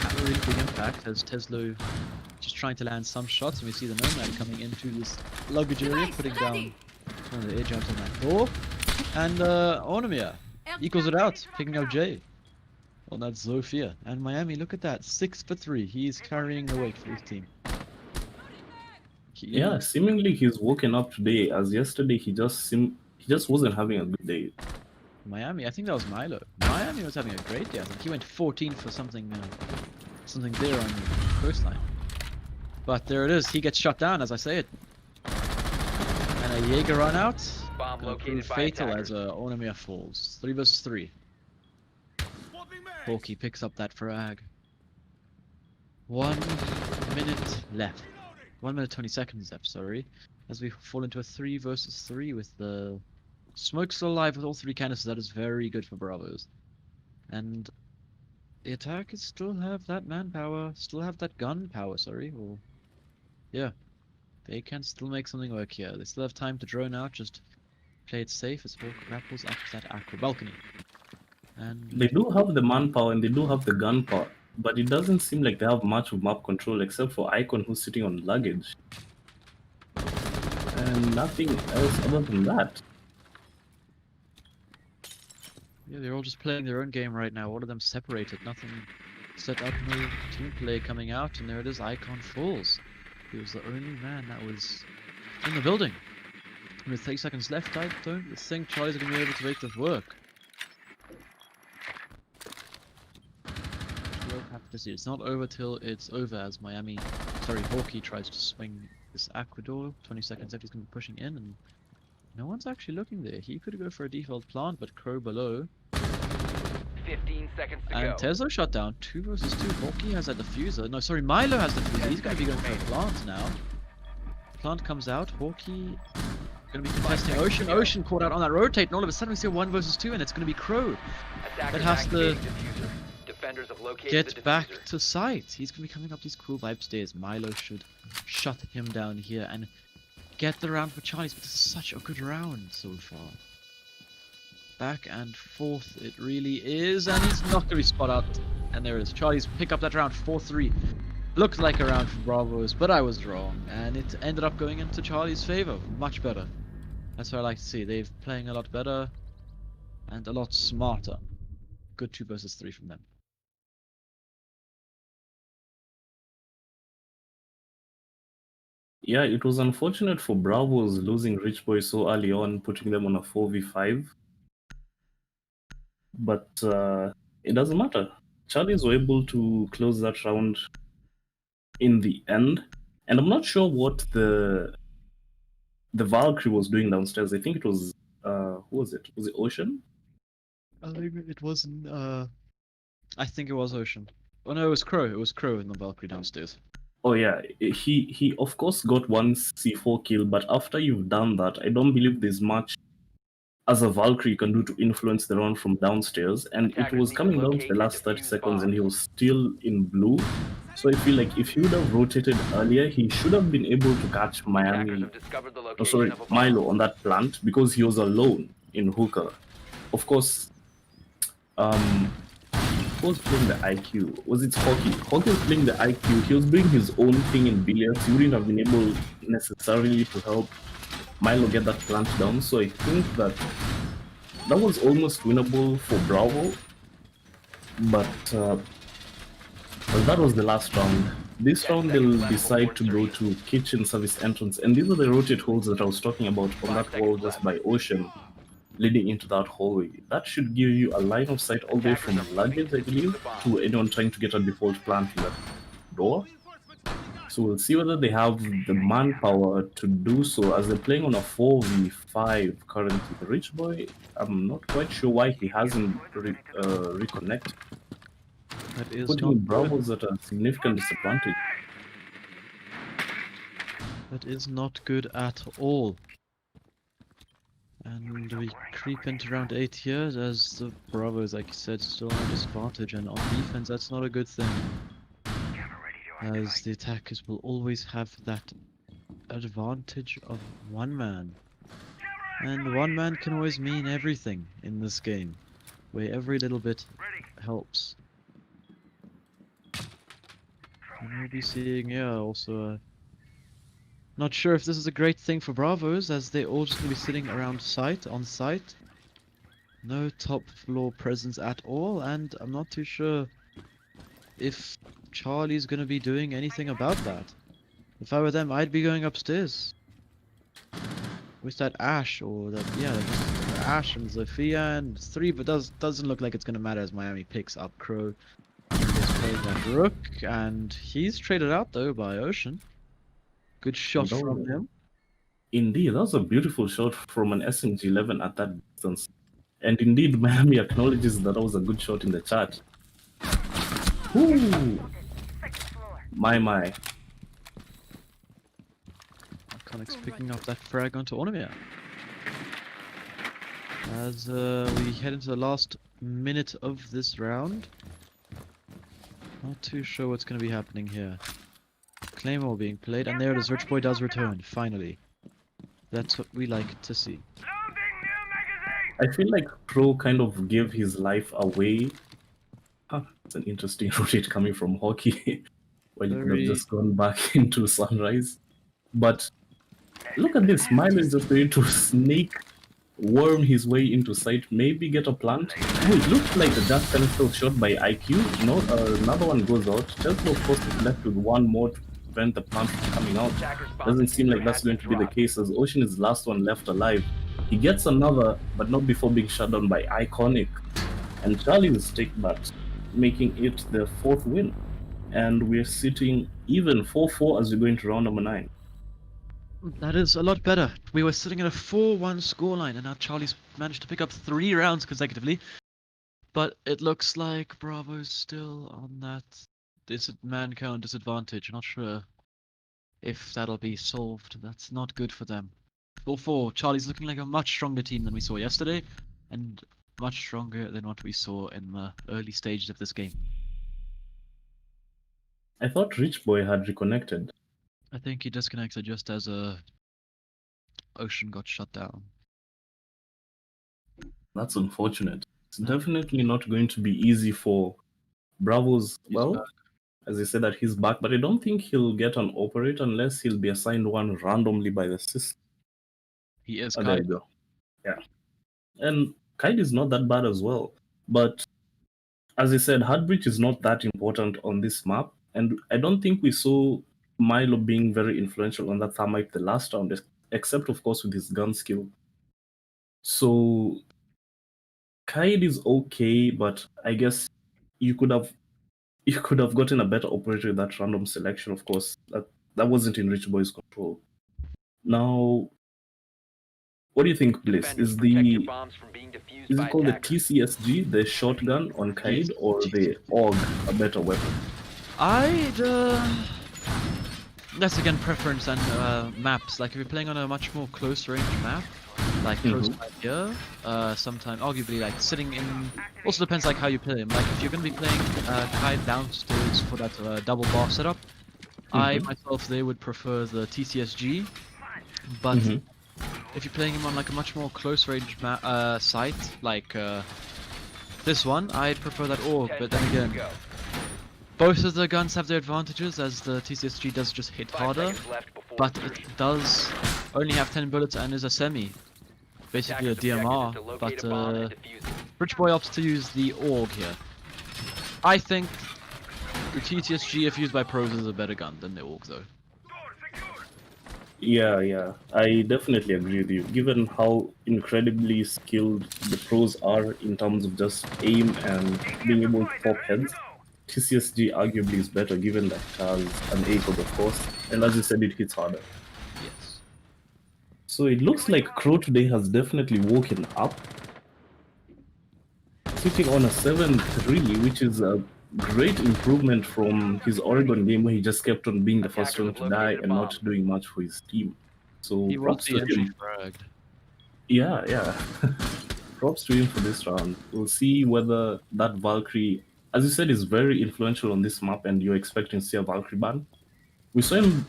have a really big impact, as Teslo just trying to land some shots, and we see the Nomad coming into this luggage area, putting down one of the air jabs on that door, and Ornamir equals it out, picking up Jay. Well, that's Zofia. And Miami, look at that, 6 for 3. He's carrying the weight for his team. Yeah, seemingly he's woken up today, as yesterday he just wasn't having a good day. Miami, I think that was Milo. Miami was having a great day. I think he went 14 for something there on the coastline. But there it is. He gets shut down, as I say it. And a Jaeger run out. Bomb Gonna located prove by fatal attackers. as Ornamir falls. 3 versus 3. Porky picks up that frag. 1 minute left. 1 minute 20 seconds left, sorry. As we fall into a 3 versus 3 with the Smoke still alive with all 3 canisters. That is very good for Bravos. And the attackers still have that manpower, still have that gun power, sorry. Or, yeah. They can still make something work here. They still have time to drone out, just play it safe as Hawk grapples up that aqua balcony. And They do have the manpower and they do have the gunpowder, but it doesn't seem like they have much of map control except for Icon, who's sitting on luggage. nothing else other than that. Yeah, they're all just playing their own game right now. All of them separated, nothing set up, no team play coming out, and there it is, Icon falls. He was the only man that was in the building. With 30 seconds left, I don't think Charlie's going to be able to make this work. We'll have to see. It's not over till it's over, as Hawkeye tries to swing this Aquador. 20 seconds left, he's going to be pushing in, and no one's actually looking there. He could go for a default plant, but Crow below. 15 seconds to And go. Tesla shut down. 2 versus 2. Hawkeye has that diffuser. No, sorry, Milo has the diffuser. He's going to be going for a plant now. Plant comes out. Hawkeye going to be contesting Ocean. Ocean caught out on that rotate, and all of a sudden we see a 1 versus 2, and it's going to be Crow Attackers that has to activating diffuser. Defenders have located the get back diffuser. to site. He's going to be coming up these cool vibe stairs. Milo should shut him down here and get the round for Charlie's, but this is such a good round so far. Back and forth it really is, and he's not going to be spot out. And there it is. Charlie's pick up that round 4-3. Looked like a round for Bravos, but I was wrong, and it ended up going into Charlie's favor. Much better. That's what I like to see. They're playing a lot better and a lot smarter. Good 2 versus 3 from them. Yeah, it was unfortunate for Bravos losing Rich Boy so early on, putting them on a 4v5. But it doesn't matter. Charlies were able to close that round in the end. And I'm not sure what the Valkyrie was doing downstairs. I think it was who was it? Was it Ocean? It wasn't, I think it was Ocean. Oh no, it was Crow. It was Crow in the Valkyrie downstairs. Oh yeah, he of course got one C4 kill, but after you've done that, I don't believe there's much as a Valkyrie you can do to influence the round from downstairs. And it was coming down to the last 30 seconds and he was still in blue. So I feel like if he would have rotated earlier, he should have been able to catch Attackers have discovered the location sorry, of a bomb. Milo on that plant because he was alone in hookah. Of course, who was playing the IQ? Was it Hawkeye? Hawkeye was playing the IQ. He was doing his own thing in billiards. He wouldn't have been able necessarily to help Milo get that plant down. So I think that was almost winnable for Bravo. But that was the last round. This round they'll decide to go to kitchen service entrance. And these are the rotate holes that I was talking about on that wall just by Ocean, leading into that hallway. That should give you a line of sight all the way from luggage, I believe, to anyone trying to get a default plant in that door. So we'll see whether they have the manpower to do so, as they're playing on a 4v5 currently. The Rich Boy, I'm not quite sure why he hasn't reconnected. That is Putting not Bravos at a significant disadvantage. That is not good at all. And we creep into round 8 here as the Bravos, like you said, still on a disadvantage, and on defense that's not a good thing. As the attackers will always have that advantage of one man. And one man can always mean everything in this game, where every little bit helps. And we'll be seeing, yeah, also not sure if this is a great thing for Bravos, as they're all just going to be sitting around on site. No top floor presence at all, and I'm not too sure if Charlie's going to be doing anything about that. If I were them, I'd be going upstairs with that Ash, or that, yeah, Ash and Zofia and 3, but doesn't look like it's going to matter as Miami picks up Crow. He's playing that Rook, and he's traded out though by Ocean. Good shot from him. Indeed, that was a beautiful shot from an SMG-11 at that distance. And indeed, Miami acknowledges that was a good shot in the chat. Ooh. My. Iconics picking up that frag onto Ornamir. As we head into the last minute of this round. Not too sure what's going to be happening here. Claymore being played, and there it is. Rich Boy does return, finally. That's what we like to see. I feel like Pro kind of gave his life away. It's an interesting rotate coming from Hawkeye. Well, he could have just gone back into Sunrise. But Look at this. Milo is just going to snake worm his way into sight, maybe get a plant. Oh, it looks like the Dark Celestial shot by IQ. No, another one goes out. Tesla, of course, is left with one more to prevent the plant from coming out. Doesn't seem like that's going to be the case, as Ocean is the last one left alive. He gets another, but not before being shut down by Iconic. And Charlie's take back, making it the 4th win. And we're sitting even 4-4 as we go into round number 9. That is a lot better. We were sitting at a 4-1 scoreline, and now Charlie's managed to pick up 3 rounds consecutively. But it looks like Bravo's still on that man count disadvantage. Not sure if that'll be solved. That's not good for them. 4-4. Charlie's looking like a much stronger team than we saw yesterday, and much stronger than what we saw in the early stages of this game. I thought Rich Boy had reconnected. I think he disconnected just as Ocean got shut down. That's unfortunate. It's definitely not going to be easy for Bravos. Well, as I said that he's back, but I don't think he'll get an operator unless he'll be assigned one randomly by the system. He is There you go. Yeah. And Kite is not that bad as well. But as I said, Heartbreach is not that important on this map. And I don't think we saw Milo being very influential on that Thermite the last round, except of course with his gun skill. So Kaid is okay, but I guess you could have gotten a better operator with that random selection, of course. That wasn't in Rich Boy's control. Now, what do you think, Bliss? Is it called the TCSG, the shotgun on Kaid, or the AUG a better weapon? That's again preference and maps. Like if you're playing on a much more close range map, like close by here, sometimes arguably like sitting in. Also depends like how you play him. Like if you're gonna be playing Kaid downstairs for that double bar setup, I myself they would prefer the TCSG, but if you're playing him on like a much more close range site, like this one, I prefer that AUG. But then again, both of the guns have their advantages, as the TCSG does just hit harder, but it does only have 10 bullets and is a semi, basically a DMR, but Rich Boy opts to use the AUG here. I think the TCSG, if used by pros, is a better gun than the AUG though. Yeah, I definitely agree with you. Given how incredibly skilled the pros are in terms of just aim and being able to pop heads, TCSG arguably is better, given that it has an ACOG, of course, and as you said, it hits harder. Yes. So it looks like Crow today has definitely woken up, sitting on a 7-3, which is a great improvement from his Oregon game where he just kept on being the first one to die and not doing much for his team. So He props to him. fragged. Yeah. Props to him for this round. We'll see whether that Valkyrie, as you said, is very influential on this map and you're expecting to see a Valkyrie ban. We saw him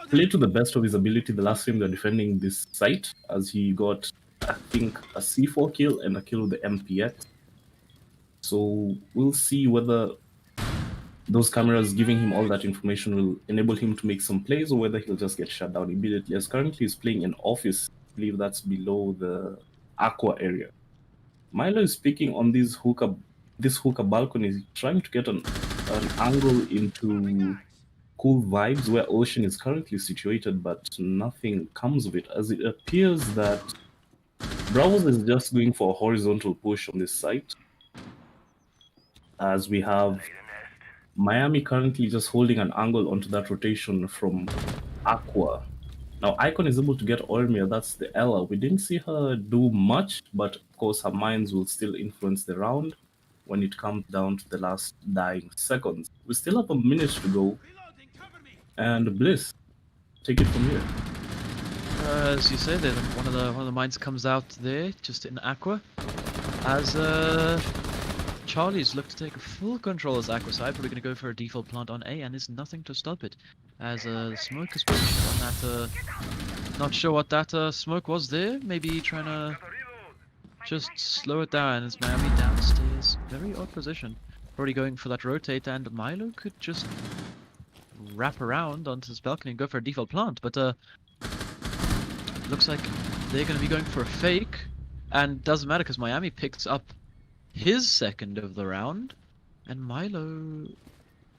play to the best of his ability the last time they're defending this site, as he got, I think, a C4 kill and a kill with the MPX. So we'll see whether those cameras giving him all that information will enable him to make some plays or whether he'll just get shut down immediately, as currently he's playing in Office. I believe that's below the Aqua area. Milo is speaking on this hookah balcony, trying to get an angle into Cool Vibes where Ocean is currently situated, but nothing comes of it, as it appears that Bravos is just going for a horizontal push on this site, as we have Miami currently just holding an angle onto that rotation from Aqua. Now Icon is able to get Ormia, that's the Ella. We didn't see her do much, but of course her mines will still influence the round when it comes down to the last dying seconds. We still have a minute to go. And Bliss, take it from here. As you say, one of the mines comes out there, just in Aqua, as Charlie's look to take full control as Aqua side, probably going to go for a default plant on A, and there's nothing to stop it, as the smoke is positioned on that, not sure what that smoke was there, maybe trying to just slow it down, as Miami downstairs, very odd position, already going for that rotate, and Milo could just wrap around onto his balcony and go for a default plant, but Looks like they're going to be going for a fake, and doesn't matter because Miami picks up his second of the round, and Milo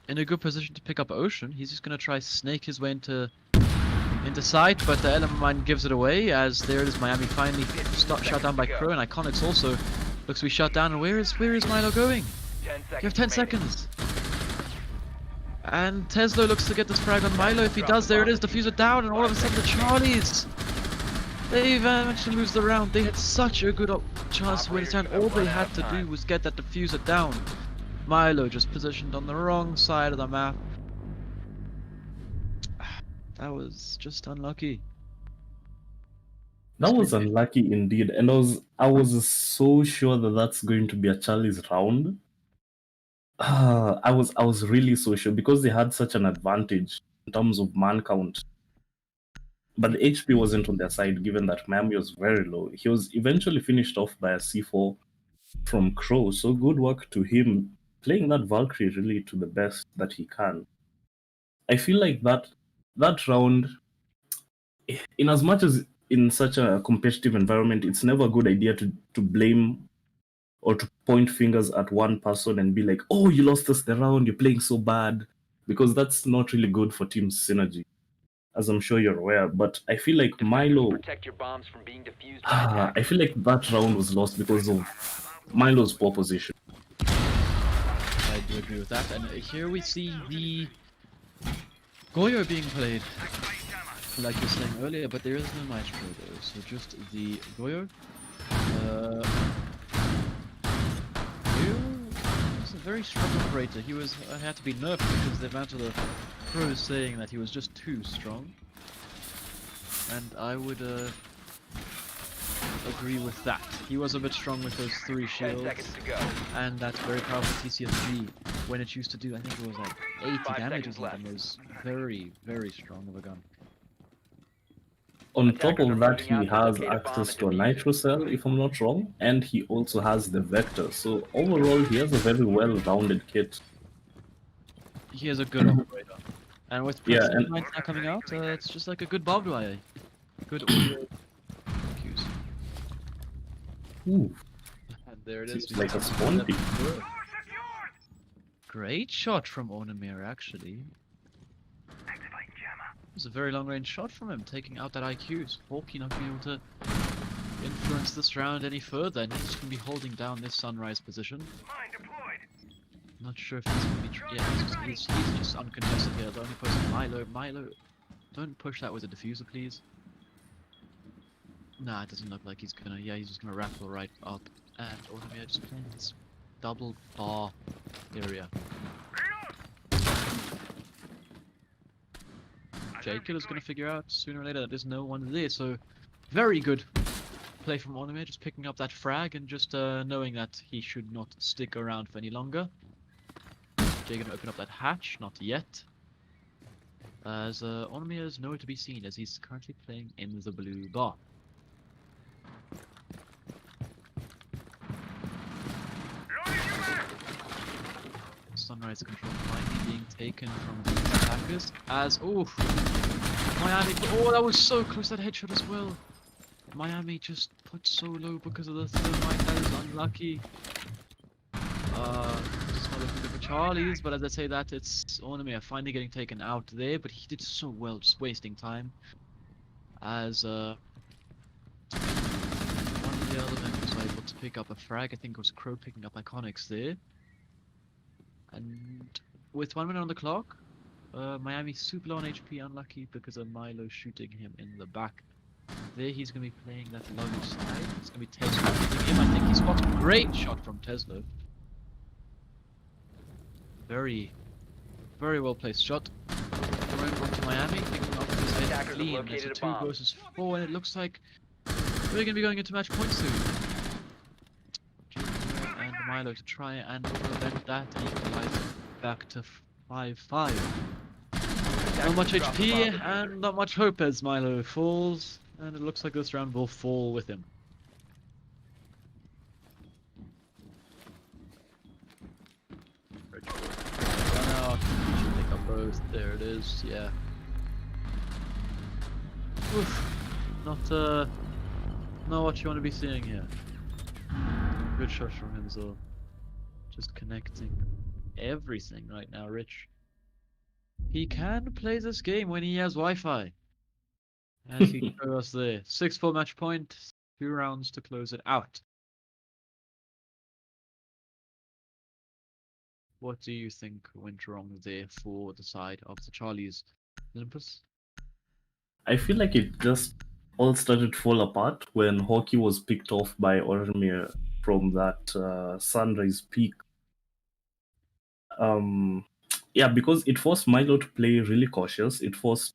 in a good position to pick up Ocean. He's just going to try snake his way into sight, but the Element Mine gives it away, as there it is. Miami finally shut down by Crow, and Iconics also looks to be shut down. And where is Milo going? 10 seconds. You have 10 seconds. And Tesla looks to get this frag on Milo. If he does, there it is, diffuser down, and all of a sudden the Charlies, they've managed to lose the round. They had such a good chance to win it, and all they had to do was get that diffuser down. Milo just positioned on the wrong side of the map. That was just unlucky. That was unlucky indeed, and I was so sure that that's going to be a Charlie's round. I was really so sure because they had such an advantage in terms of man count. But the HP wasn't on their side, given that Miami was very low. He was eventually finished off by a C4 from Crow, so good work to him playing that Valkyrie really to the best that he can. I feel like that round, in as much as in such a competitive environment, it's never a good idea to blame or to point fingers at one person and be like, oh, you lost us the round, you're playing so bad, because that's not really good for team synergy, as I'm sure you're aware. But I feel like Milo, Protect your bombs from being defused by attackers. I feel like that round was lost because of Milo's poor position. I do agree with that. And here we see the Goyo being played, like you were saying earlier, but there is no Maestro though, so just the Goyo. Goyo was a very strong operator. He had to be nerfed because the amount of the pros saying that he was just too strong. And I would agree with that. He was a bit strong with those 3 10 shields, seconds to go. and that's very powerful TCSG. When it used to do, I think it was like 80 5 damage or seconds left. something. It was very, very strong of a gun. On top Attackers are of that, moving out he to has locate a bomb access and to a defuse it. nitro cell, if I'm not wrong, and he also has the vector. So overall, he has a very well-rounded kit. He is a good operator. And with Yeah, Princeton and- Mines now coming out, it's just like a good barbed wire. Good audio cues. Ooh, And there it seems is. like a spawn peak. Great shot from Onamir, actually. It was a very long-range shot from him, taking out that IQ. Hawkey not being able to influence this round any further, and he's just going to be holding down this Sunrise position. Not sure if he's going to be... Yeah, he's just uncontested here. The only person, Milo, don't push that with a diffuser, please. Nah, it doesn't look like he's gonna... Yeah, he's just gonna raffle right up. And Onamir just playing this double bar area. J-Killer's gonna figure out sooner or later that there's no one there, so very good play from Onamir, just picking up that frag and just knowing that he should not stick around for any longer. Jay gonna open up that hatch, not yet. As Onamir is nowhere to be seen as he's currently playing in the blue bar. Sunrise control finally being taken from the attackers as Miami, that was so close, that headshot as well. Miami just put so low because of the thermite. That is unlucky. Just not looking good for Charlie's, but as I say that, it's Onamir finally getting taken out there, but he did so well, just wasting time. As one of the other members was able to pick up a frag. I think it was Crow picking up Iconics there. And with 1 minute on the clock, Miami super low on HP, unlucky because of Milo shooting him in the back. There he's going to be playing that low side. It's going to be Tesla hitting him. I think he spotted a great shot from Tesla. Very, very well placed shot. Going on to Miami, picking up his head Attackers have clean. located It's a a 2 bomb. versus 4, and it looks like we're going to be going into match point soon. And Milo to try and prevent that and equalize back to 5-5. Not much HP and not much hope as Milo falls, and it looks like this round will fall with him. Run out, should pick up both. There it is, yeah. Oof. not what you want to be seeing here. Good shot from him as well. Just connecting everything right now, Rich. He can play this game when he has Wi-Fi. As he showed us there. 6-4 match point, 2 rounds to close it out. What do you think went wrong there for the side of the Charlies, Olympus? I feel like it just all started to fall apart when Hockey was picked off by Ormir from that Sunrise Peak. Yeah, because it forced Milo to play really cautious. It forced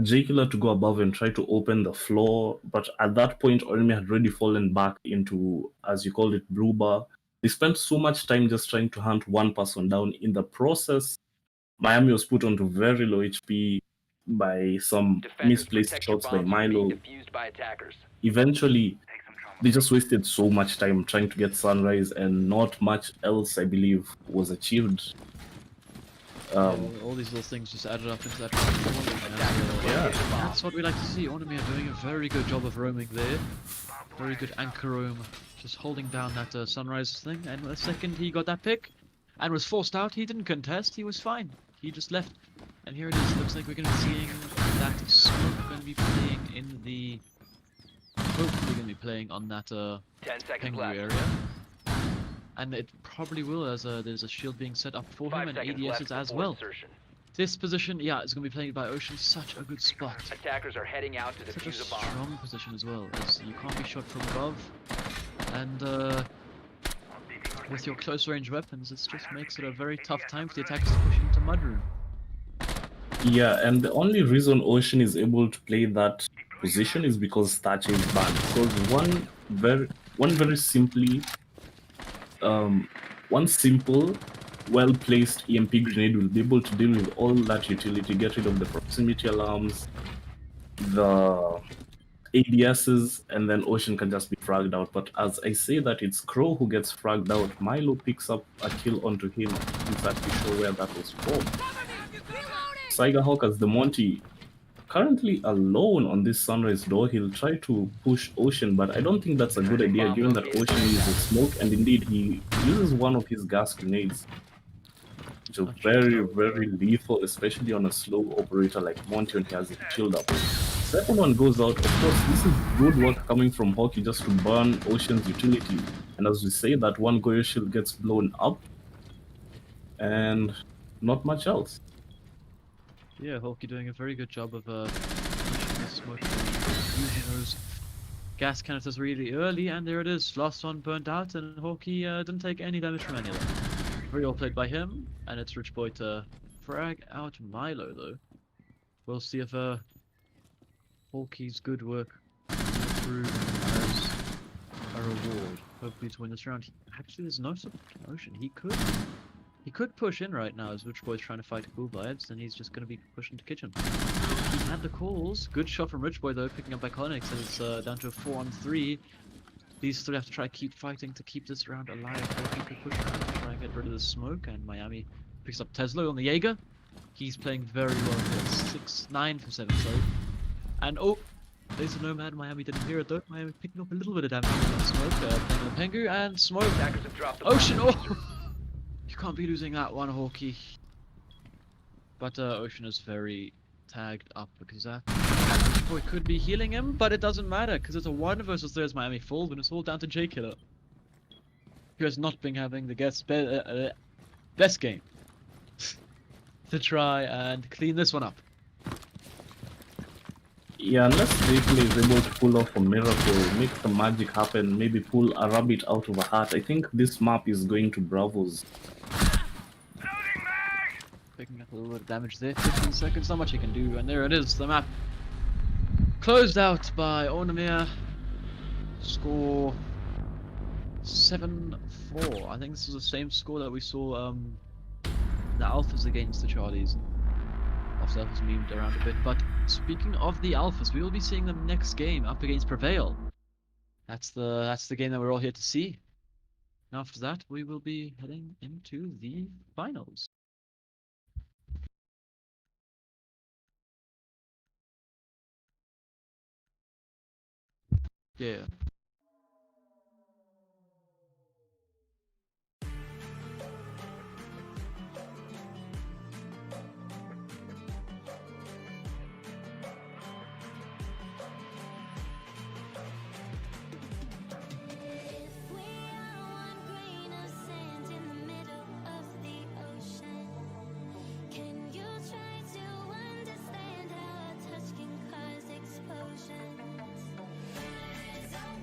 J Killer to go above and try to open the floor. But at that point, Ormir had already fallen back into, as you called it, blue bar. They spent so much time just trying to hunt one person down. In the process, Miami was put onto very low HP by some Defenders, misplaced protect your shots by bombs from being Milo. defused by attackers. Eventually, they just wasted so much time trying to get Sunrise, and not much else, I believe, was achieved. All these little things just added up into that round. Yeah. That's what we like to see. Onomia doing a very good job of roaming there. Very good anchor roam, just holding down that Sunrise thing. And the second he got that pick and was forced out, he didn't contest. He was fine. He just left. And here it is. Looks like we're going to be seeing that Smoke going to be playing in the. Hopefully, going to be playing on that 10 seconds Pengu left. area. And it probably will, as there's a shield being set up for 5 him and seconds ADSs left as before well. insertion. This position, yeah, is going to be played by Ocean. Such a good spot. Attackers are heading out to Such a defuse a bomb. strong position as well, as you can't be shot from above. And with your close range weapons, it just makes it a very tough time for the attackers to push into Mudroom. Yeah, and the only reason Ocean is able to play that position is because Thatcher is banned. Because one simple, well-placed EMP grenade will be able to deal with all that utility, get rid of the proximity alarms, the ADSs, and then Ocean can just be fragged out. But as I say that, it's Crow who gets fragged out. Milo picks up a kill onto him. I'm exactly sure where that was from. Cyberhawk as the Monty, currently alone on this Sunrise door. He'll try to push Ocean, but I don't think that's a good idea given that Ocean uses smoke, and indeed he uses one of his gas grenades, which are very, very lethal, especially on a slow operator like Monty when he has it chilled up. Second one goes out. Of course, this is good work coming from Hockey just to burn Ocean's utility. And as we say, that one Goyo shield gets blown up, and not much else. Yeah, Hulky doing a very good job of pushing the smoke, using those gas canisters really early, and there it is. Last one burnt out, and Hulky didn't take any damage from any of them. Very well played by him, and it's Rich Boy to frag out Milo though. We'll see if Hulky's good work through as a reward, hopefully to win this round. Actually, there's no promotion. He could push in right now as Rich Boy's trying to fight Cool Vibes, and he's just going to be pushing to Kitchen. He had the calls. Good shot from Rich Boy though, picking up Iconics, and it's down to a 4-on-3. These three have to try to keep fighting to keep this round alive. They could push around to try and get rid of the smoke, and Miami picks up Tesla on the Jaeger. He's playing very well here. 6-9 for 7, sorry. And oh, there's a Nomad. Miami didn't hear it though. Miami picking up a little bit of damage from smoke. Playing on Pengu, and smoke. Attackers have dropped the bomb. Ocean, oh! You can't be losing that one, Hawkey. But Ocean is very tagged up because that boy could be healing him, but it doesn't matter because it's a 1 versus 3 as Miami falls, and it's all down to J Killer, who has not been having the best game to try and clean this one up. Yeah, unless J-Killer is able to pull off a miracle, make the magic happen, maybe pull a rabbit out of a hat, I think this map is going to Bravos. Picking up a little bit of damage there, 15 seconds, not much he can do, and there it is, the map closed out by Onomia. Score 7-4. I think this is the same score that we saw the Alphas against the Charlies. After that was memed around a bit, but speaking of the Alphas, we will be seeing them next game up against Prevail. That's the game that we're all here to see. And after that, we will be heading into the finals. Yeah. If we are one grain of sand in the middle of the ocean, can you try to understand how a touch can cause explosions? Eyes open.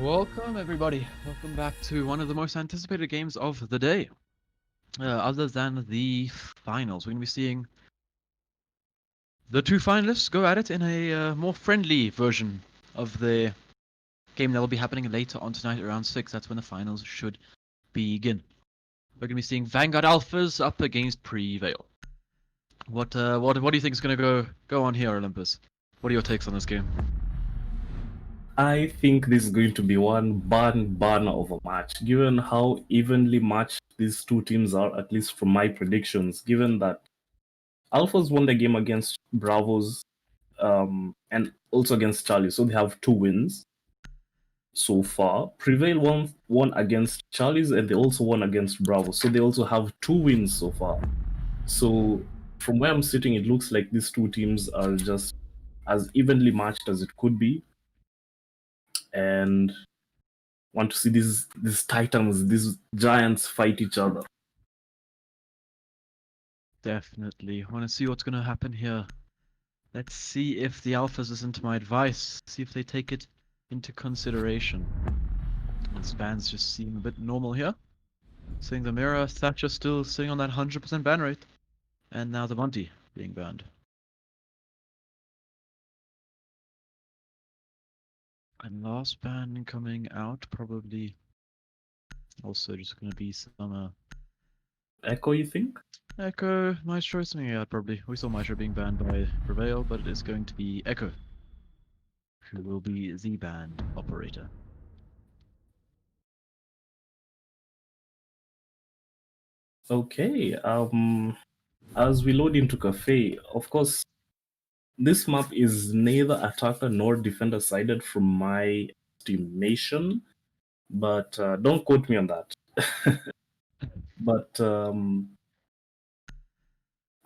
Welcome, everybody. Welcome back to one of the most anticipated games of the day. Other than the finals, we're going to be seeing the two finalists go at it in a more friendly version of the game that will be happening later on tonight around 6. That's when the finals should begin. We're going to be seeing Vanguard Alphas up against Prevail. What do you think is going to go on here, Olympus? What are your takes on this game? I think this is going to be one barn of a match, given how evenly matched these two teams are, at least from my predictions, given that Alphas won the game against Bravos and also against Charlie, so they have 2 wins so far. Prevail won against Charlie's and they also won against Bravos, so they also have 2 wins so far. So from where I'm sitting, it looks like these two teams are just as evenly matched as it could be. And want to see these titans, these giants fight each other. Definitely. Want to see what's going to happen here. Let's see if the Alphas listen to my advice. See if they take it into consideration. This band's just seem a bit normal here. Seeing the Mirror, Thatcher still sitting on that 100% ban rate. And now the Monty being banned. And last ban coming out, probably also just going to be some Echo, you think? Echo, Maestro, something like that probably. We saw Maestro being banned by Prevail, but it is going to be Echo, who will be the banned operator. Okay, as we load into Cafe, of course, this map is neither attacker nor defender sided from my estimation, but don't quote me on that. But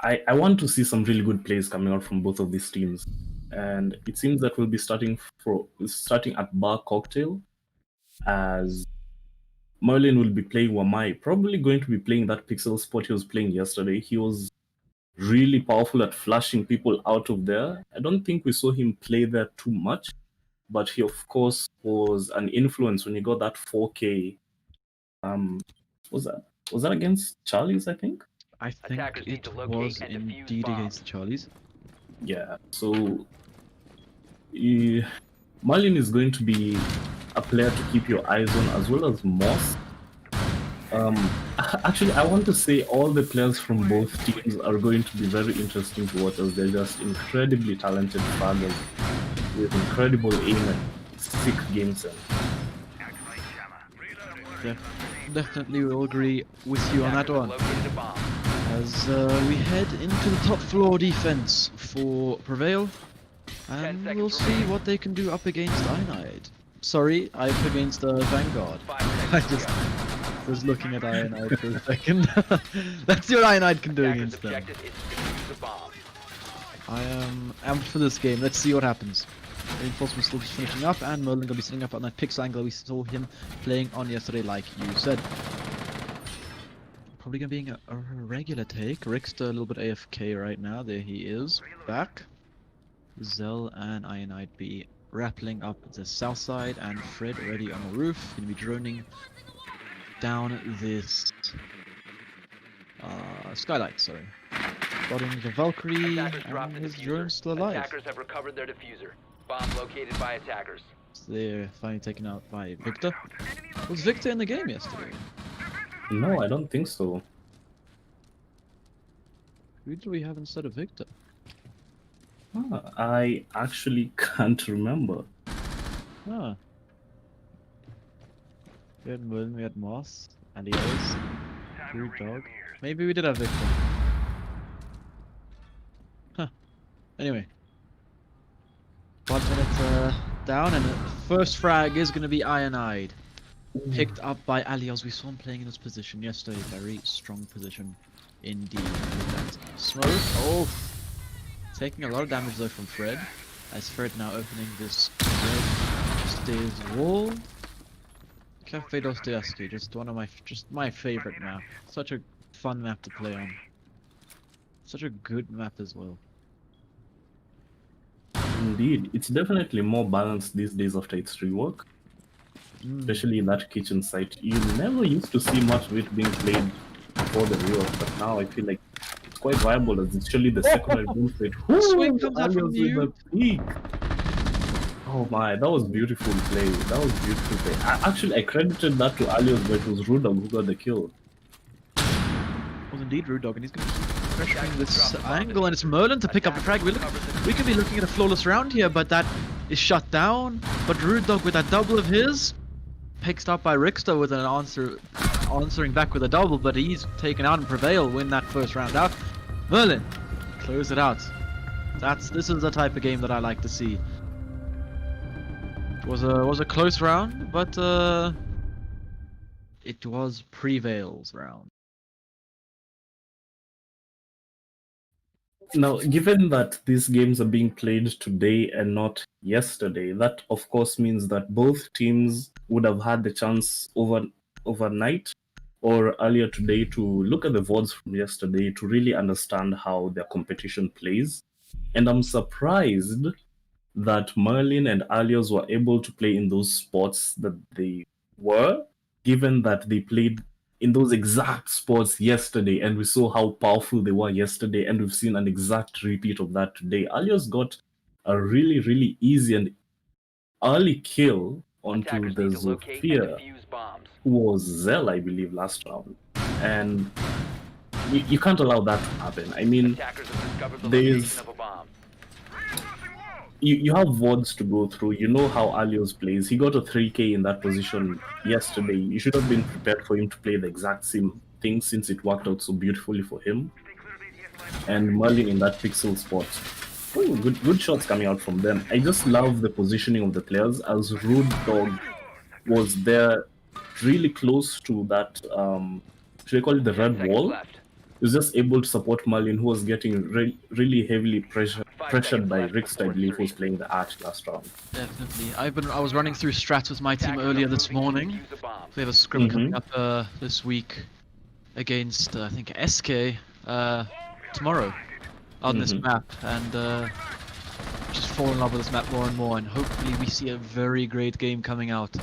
I want to see some really good plays coming out from both of these teams, and it seems that we'll be starting at Bar Cocktail, as Merlin will be playing Wamai, probably going to be playing that pixel spot he was playing yesterday. He was really powerful at flashing people out of there. I don't think we saw him play there too much, but he of course was an influence when he got that 4K. Was that against Charlie's, I think? I think Attackers need it to locate was and defuse indeed bombs. against the Charlies. Yeah, so Marlin is going to be a player to keep your eyes on, as well as Moss. Actually, I want to say all the players from both teams are going to be very interesting to watch, as they're just incredibly talented fraggers with incredible aim and sick game sense. Definitely will agree with you on that Attackers have one. located a bomb. As we head into the top floor defense for Prevail, and 10 we'll seconds see remaining. what they can do up against Ionide. Sorry, I'm against Vanguard. 5 I seconds to just go. was looking at Ionide for a second. That's what Ionide can do Attackers' against them. objective is to defuse the bomb. I am amped for this game. Let's see what happens. Reinforcements still just finishing up, and Merlin gonna be sitting up on that pixel angle we saw him playing on yesterday, like you said. Probably gonna be a regular take. Rickster a little bit AFK right now. There he is, back. Zell and Ionide be rappelling up the south side, and Fred already on the roof. Gonna be droning down this skylight. Sorry, spotting the Valkyrie, Attackers dropped and the his drone diffuser. still alive. Attackers have recovered their diffuser. Bomb located by attackers. They're finally taken out by Victor. Was Victor in the game yesterday? No, I don't think so. Who do we have instead of Victor? I actually can't remember. Ah. We had Merlin, we had Moss, Alios, Rude Dog. Maybe we did have Victor. Huh. Anyway. 1 minute down, and the first frag is going to be Ionide. Picked up by Alios. We saw him playing in this position yesterday. Very strong position indeed. With that smoke. Oh! Taking a lot of damage though from Fred. As Fred now opening this red stairs wall. Cafe Dostoevsky, just my favorite map. Such a fun map to play on. Such a good map as well. Indeed, it's definitely more balanced these days after its rework. especially in that kitchen site. You never used to see much of it being played before the rework, but now I feel like it's quite viable as it's surely the secondary boom site. Swing comes out from Alios with you. a peak. Oh my, that was beautiful play. That was beautiful play. Actually, I credited that to Alios, but it was Rudog who got the kill. Was indeed Rude Dog, and he's going to keep pressuring this angle, and it's Merlin to pick up the frag. We could be looking at a flawless round here, but that is shut down. But Rude Dog with that double of his, picked up by Rixter with an answering back with a double, but he's taken out and Prevail win that first round out. Merlin, close it out. This is the type of game that I like to see. It was a close round, but it was Prevail's round. Now, given that these games are being played today and not yesterday, that of course means that both teams would have had the chance overnight or earlier today to look at the VODs from yesterday to really understand how their competition plays. And I'm surprised that Merlin and Alios were able to play in those spots that they were, given that they played in those exact spots yesterday, and we saw how powerful they were yesterday, and we've seen an exact repeat of that today. Alios got a really, really easy and early kill onto Attackers the need to locate and Zofia, defuse bombs. who was Zell, I believe, last round. And you can't allow that to happen. I mean, Attackers have discovered the there's- location of a bomb. you have VODs to go through. You know how Alios plays. He got a 3K in that position yesterday. You should have been prepared for him to play the exact same thing since it worked out so beautifully for him. And Merlin in that pixel spot. Oh, good shots coming out from them. I just love the positioning of the players as Rude Dog was there really close to that, should I call it the red Seconds wall? left. He was just able to support Merlin, who was getting really heavily pressured seconds by left Rixter, I before believe, who was insertion. playing the Arch last round. Definitely. I was running through strats with my team Attackers earlier are this moving to morning. defuse a bomb. We have a scrim coming Mhm. up this week against I think SK tomorrow on this Mhm. map, and just fall in love with this map more and more, and hopefully we see a very great game coming out.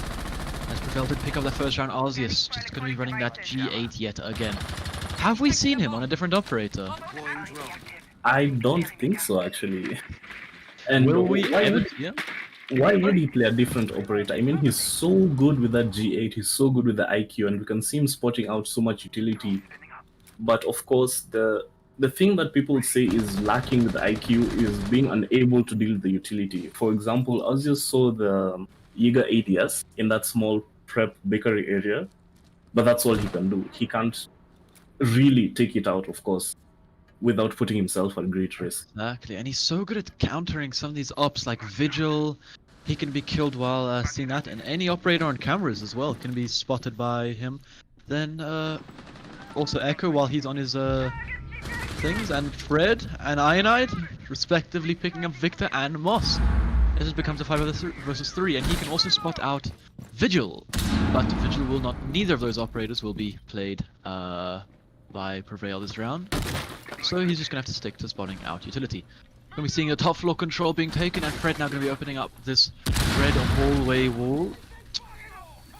As Prevail did pick up the first round, Arceus just going to be running that G8 yet again. Have we seen him on a different operator? I don't think so, actually. And Will we why ever would- see him? Why would he play a different operator? I mean, he's so good with that G8, he's so good with the IQ, and we can see him spotting out so much utility. But of course, the thing that people say is lacking with the IQ is being unable to deal with the utility. For example, Azure saw the Yiga ADS in that small prep bakery area, but that's all he can do. He can't really take it out, of course, without putting himself at great risk. Exactly, and he's so good at countering some of these ops like Vigil. He can be killed while seeing that, and any operator on cameras as well can be spotted by him. Then also Echo while he's on his things, and Fred and Ionide respectively picking up Victor and Moss. This just becomes a 5 versus 3, and he can also spot out Vigil, but Vigil will not. Neither of those operators will be played by Prevail this round. So he's just gonna have to stick to spotting out utility. Gonna be seeing a top floor control being taken, and Fred now gonna be opening up this red hallway wall.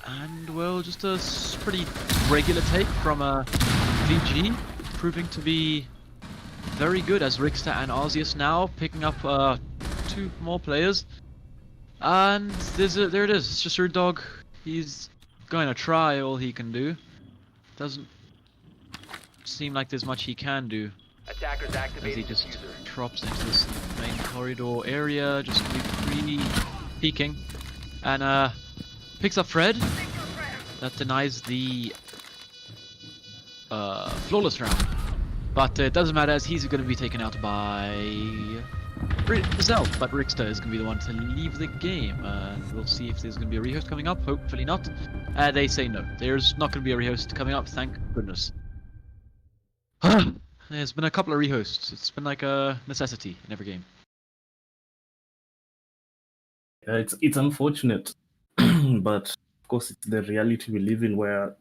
And well, just a pretty regular take from VG, proving to be very good as Rixter and Arceus now picking up 2 more players. And there it is. It's just Rude Dog. He's going to try all he can do. Doesn't seem like there's much he can do. Attackers As he activating just diffuser. drops into this main corridor area, just gonna be peeking, and picks up Fred. That denies the flawless round, but it doesn't matter as he's going to be taken out by Zell. But Rixter is going to be the one to leave the game. We'll see if there's going to be a rehost coming up. Hopefully not. They say no. There's not going to be a rehost coming up. Thank goodness. There's been a couple of rehosts. It's been like a necessity in every game. It's unfortunate, but of course it's the reality we live in where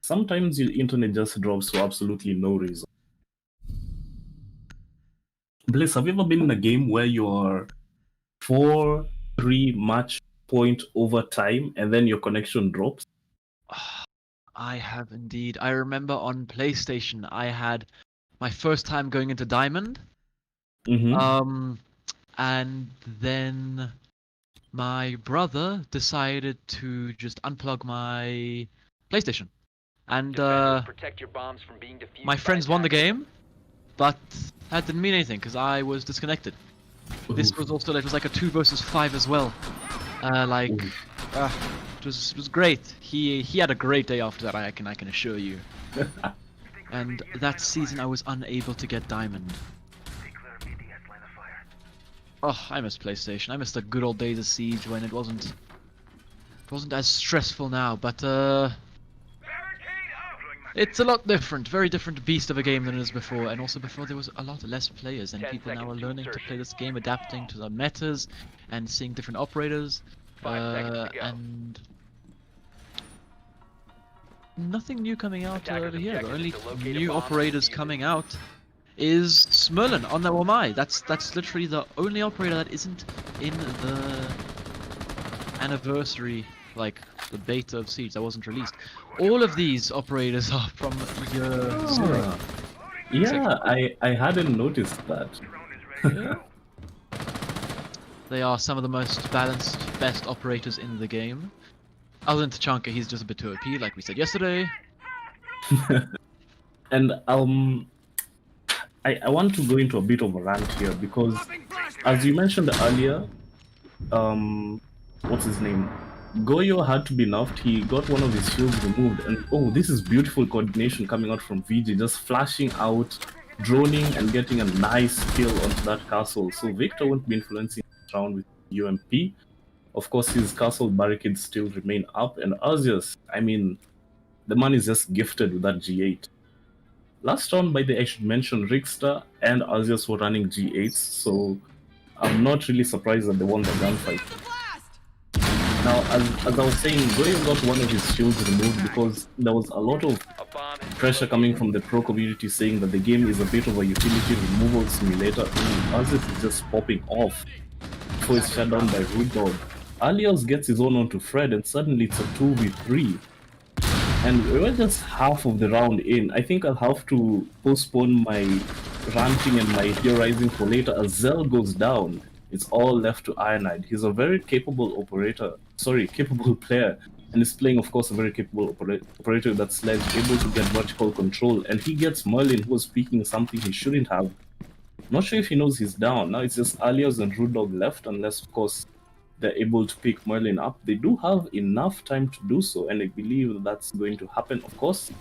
sometimes your internet just drops for absolutely no reason. Bliss, have you ever been in a game where you're 4-3 match point over time and then your connection drops? I have indeed. I remember on PlayStation, I had my first time going into Diamond. Mm-hmm. And then my brother decided to just unplug my PlayStation. And Defenders, protect your bombs from being defused my by friends won the attackers. game, but that didn't mean anything because I was disconnected. This was also, it was like a 2 versus 5 as well. It was great. He had a great day after that. I can assure you. And that season I was unable to get Diamond. Oh, I miss PlayStation. I miss the good old days of Siege when it wasn't as stressful now. But it's a lot different. Very different beast of a game than it was before. And also before there was a lot less players, and 10 people now are seconds to learning to insertion. play this game, adapting to the metas, and seeing different operators. 5 seconds to go. And nothing new coming out Attackers' over here. The objective only is to locate a new bomb and operators defuse it. coming out is Smerlin on the Wamai. That's literally the only operator that isn't in the anniversary, like the beta of Siege that wasn't released. All of these operators are from year 0. Ah. Yeah, I hadn't noticed that. Yeah. They are some of the most balanced, best operators in the game. Other than Tachanka, he's just a bit too OP, like we said yesterday. And I want to go into a bit of a rant here because, as you mentioned earlier, what's his name? Goyo had to be nerfed. He got one of his shields removed, and oh, this is beautiful coordination coming out from VG, just flashing out, droning, and getting a nice kill onto that castle. So Victor won't be influencing this round with UMP. Of course, his castle barricades still remain up, and Arceus, I mean, the man is just gifted with that G8. Last round, by the way, I should mention Rickster and Arceus were running G8s, so I'm not really surprised that they won the gunfight. Now, as I was saying, Goyo got one of his shields removed because there was a lot of A bomb has been pressure coming from the pro community saying that the game is a bit of a utility removal simulator. Arceus is just popping off before it's shut down by Rude Dog. Alios gets his own onto Fred, and suddenly it's a 2v3. And we were just half of the round in. I think I'll have to postpone my ranting and my theorizing for later as Zell goes down. It's all left to Ironide. He's a very capable capable player. And he's playing, of course, a very capable operator that's able to get vertical control. And he gets Merlin, who was speaking something he shouldn't have. Not sure if he knows he's down. Now it's just Alios and Rude Dog left, unless, of course, they're able to pick Merlin up. They do have enough time to do so, and I believe that's going to happen. Of course,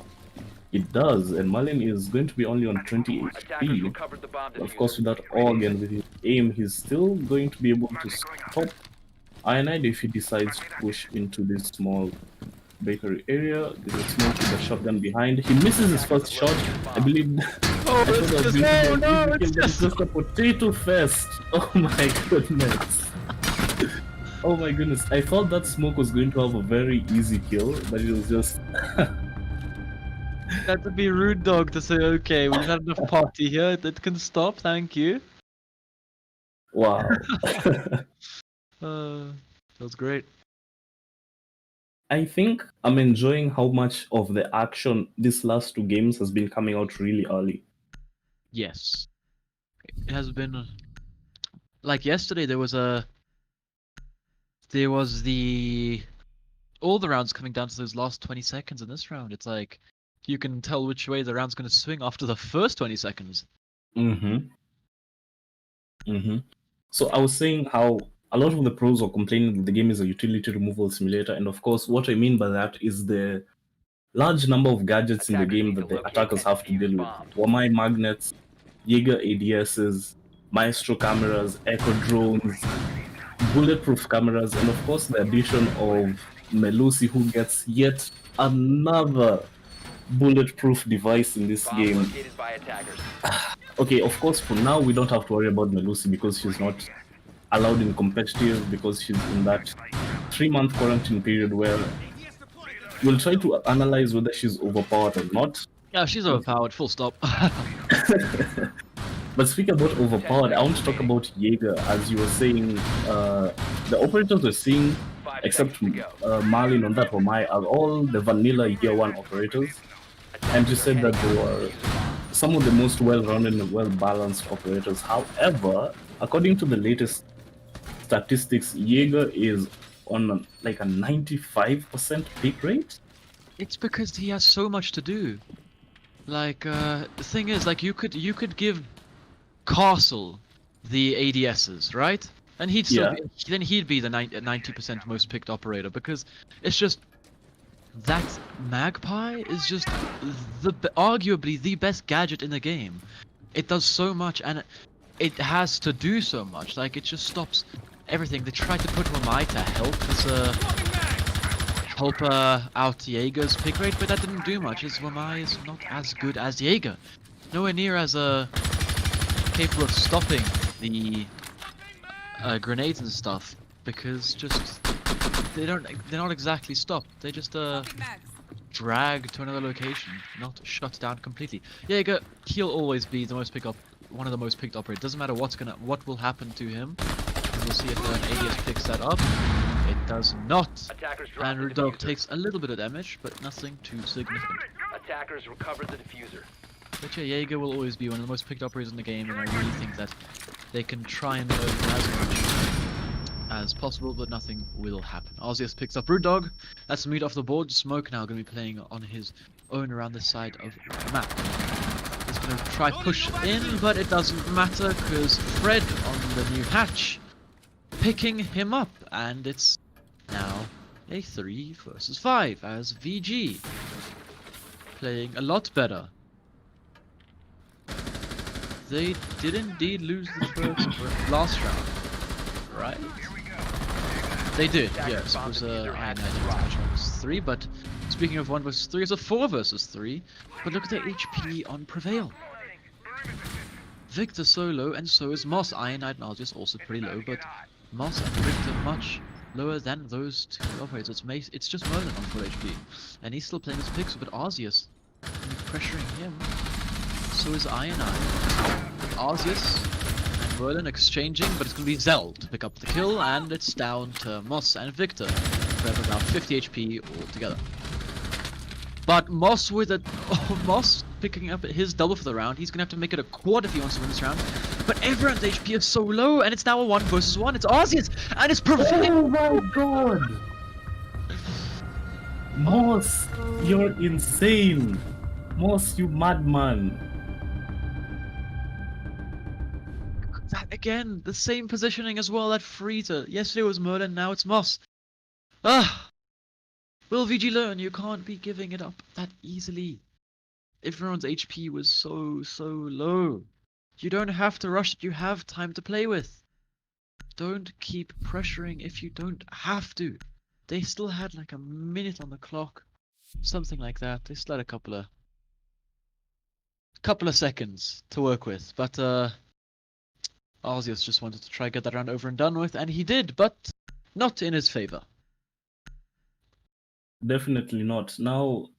it does, and Merlin is going to be only on 20 attackers HP. recovered the bomb Of course, with that AUG and with his aim, he's still going to be able to stop Ironide if he decides to push into this small bakery area. There's a smoke with a shotgun behind. He misses his first shot. I believe. Oh, I thought it's that was just, going to be no, a it's beautiful kill, but just. it's just a potato fest. Oh my goodness. Oh my goodness. I thought that smoke was going to have a very easy kill, but it was just. That would be Rude Dog to say, okay, we've had enough party here, it can stop, thank you. Wow. That was great. I think I'm enjoying how much of the action these last 2 games has been coming out really early. Yes. It has been like yesterday there was all the rounds coming down to those last 20 seconds in this round. It's like you can tell which way the round's going to swing after the first 20 seconds. So I was saying how a lot of the pros are complaining that the game is a utility removal simulator, and of course what I mean by that is the large number of gadgets in the Attackers game need that to the locate attackers and have to defuse deal with. bombs. Wamai magnets, Jaeger ADSs, Maestro cameras, Echo drones, bulletproof cameras, and of course the addition of Melusi, who gets yet another bulletproof device in this Bomb game. located by attackers. Okay, of course, for now we don't have to worry about Melusi because she's not allowed in competitive, because she's in that 3-month quarantine period where we'll try to analyze whether she's overpowered or not. Yeah, she's overpowered, full stop. But speaking about overpowered, I want to talk about Jaeger. As you were saying, the operators were seeing except seconds to go. Marlin on that Homai are all the vanilla year one operators. And you said that they were some of the most well-rounded and well-balanced operators. However, according to the latest statistics, Jaeger is on like a 95% pick rate. It's because he has so much to do. Like, the thing is, like, you could give Castle the ADSs, right? And he'd still Yeah. then he'd be the 90% most picked operator, because it's just that Magpie is just arguably the best gadget in the game. It does so much, and it has to do so much. Like, it just stops everything. They tried to put Wamai to help out Jaeger's pick rate, but that didn't do much, as Wamai is not as good as Jaeger. Nowhere near as capable of stopping the grenades and stuff, because just they're not exactly stopped. They just drag to another location, not shut down completely. Jaeger, he'll always be the most one of the most picked operators. Doesn't matter what will happen to him. We'll see if an ADS picks that up. It does not. Attackers drop And the Rudolph diffuser. takes a little bit of damage, but nothing too significant. Attackers recovered the diffuser. But yeah, Jaeger will always be one of the most picked operators in the game, and I really think that they can try and nerf him as much as possible, but nothing will happen. Arceus picks up Brewdog. That's Meat off the board. Smoke now going to be playing on his own around this side of the map. He's going to try push in, but it doesn't matter because Fred on the new hatch picking him up, and it's now a 3 versus 5 as VG playing a lot better. They did indeed lose the last round, right? They did, yes. It was Iron Knight versus 3, but speaking of 1 versus 3, it's a 4 versus 3. But look at the HP on Prevail. Victor so low, and so is Moss. Iron Knight and Arceus also pretty low, but Moss and Victor much lower than those two operators. It's just Merlin on full HP, and he's still playing his picks, but Arceus pressuring him. So is Iron Knight. Arceus and Merlin exchanging, but it's going to be Zell to pick up the kill, and it's down to Moss and Victor. Forever now 50 HP altogether. But Moss with Moss picking up his double for the round. He's going to have to make it a quad if he wants to win this round. But everyone's HP is so low, and it's now a 1 versus 1. It's Arceus, and it's Oh my god! Moss, you're insane! Moss, you madman! That again, the same positioning as well that Frieza. Yesterday was Merlin, now it's Moss. Ah! Will VG learn? You can't be giving it up that easily. Everyone's HP was so low. You don't have to rush it, you have time to play with. Don't keep pressuring if you don't have to. They still had like a minute on the clock. Something like that. They still had a couple of seconds to work with. But Arceus just wanted to try get that round over and done with, and he did, but not in his favor. Definitely not. Now,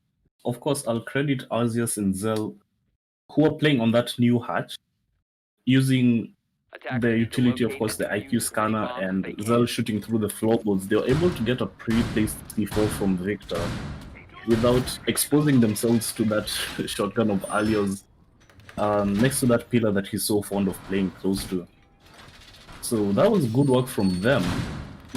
of course, I'll credit Arceus and Zell, who are playing on that new hatch, using the utility, of course, the IQ scanner, and Zell shooting through the floorboards. They were able to get a pre-placed C4 from Victor without exposing themselves to that shotgun of Alio's next to that pillar that he's so fond of playing close to. So that was good work from them.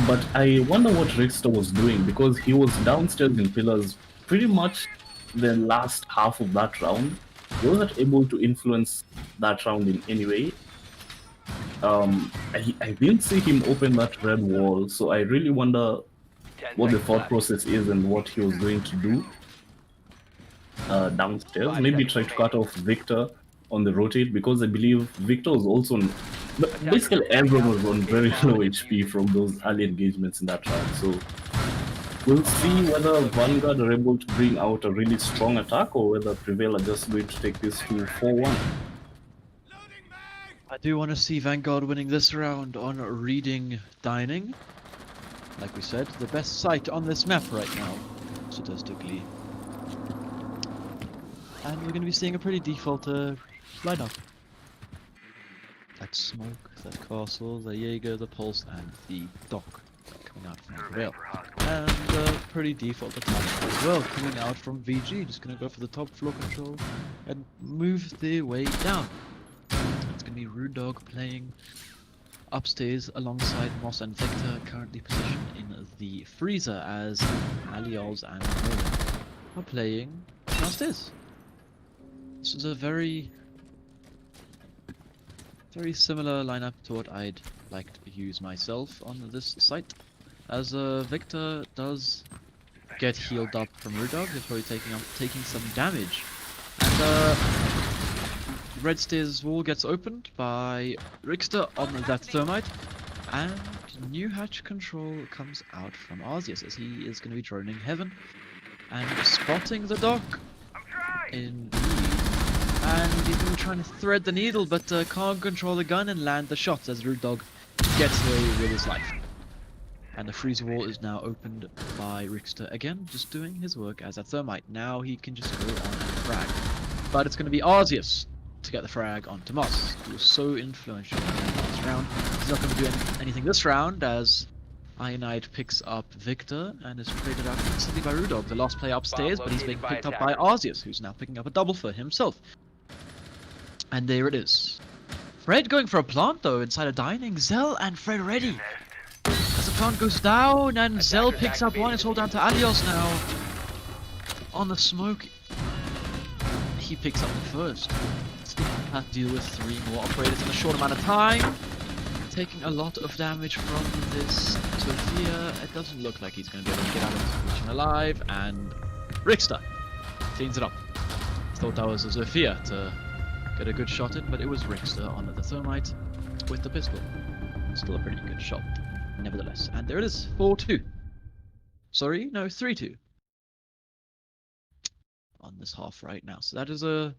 But I wonder what Rickster was doing, because he was downstairs in pillars pretty much the last half of that round. He wasn't able to influence that round in any way. I didn't see him open that red wall, so I really wonder what the thought process is and what he was going to do downstairs. Maybe try to cut off Victor on the rotate, because I believe Victor was also on... Basically everyone was on very low HP from those early engagements in that round, so we'll see whether Vanguard are able to bring out a really strong attack, or whether Prevail are just going to take this to 4-1. I do want to see Vanguard winning this round on Reading Dining. Like we said, the best site on this map right now, statistically. And we're going to be seeing a pretty default lineup. That Smoke, that Castle, the Jaeger, the Pulse, and the Doc coming out from the prevail. And pretty default attack as well, coming out from VG. Just gonna go for the top floor control and move their way down. It's gonna be Rude Dog playing upstairs alongside Moss and Victor, currently positioned in the freezer as Aliols and Nolan are playing downstairs. This is a very similar lineup to what I'd like to use myself on this site, as Victor does get healed up from Rude Dog. He's probably taking some damage, and Red Stairs wall gets opened by Rixter on that thermite, and new hatch control comes out from Arceus as he is going to be droning heaven and spotting the dock in and he's going to be trying to thread the needle, but can't control the gun and land the shots as Rude Dog gets away with his life. And the freezer wall is now opened by Rixter again, just doing his work as a thermite. Now he can just go on and frag. But it's going to be Arceus to get the frag onto Moss, who was so influential in this round. He's not going to do anything this round as Ionite picks up Victor and is traded out instantly by Rude Dog, the last player upstairs, but he's being picked up by Arceus, who's now picking up a double for himself. And there it is. Fred going for a plant though inside a dining. Zell and Fred ready. As the plant goes down and Zell picks up one, it's all down to Alios now. On the smoke, he picks up the first. Has to deal with 3 more operators in a short amount of time. Taking a lot of damage from this Sophia. It doesn't look like he's going to be able to get out of this position alive. And Rixter cleans it up. Thought that was a Sophia to get a good shot in, but it was Rixter on the thermite with the pistol. Still a pretty good shot, nevertheless. And there it is, 4-2. Sorry, no, 3-2. On this half right now. So that is a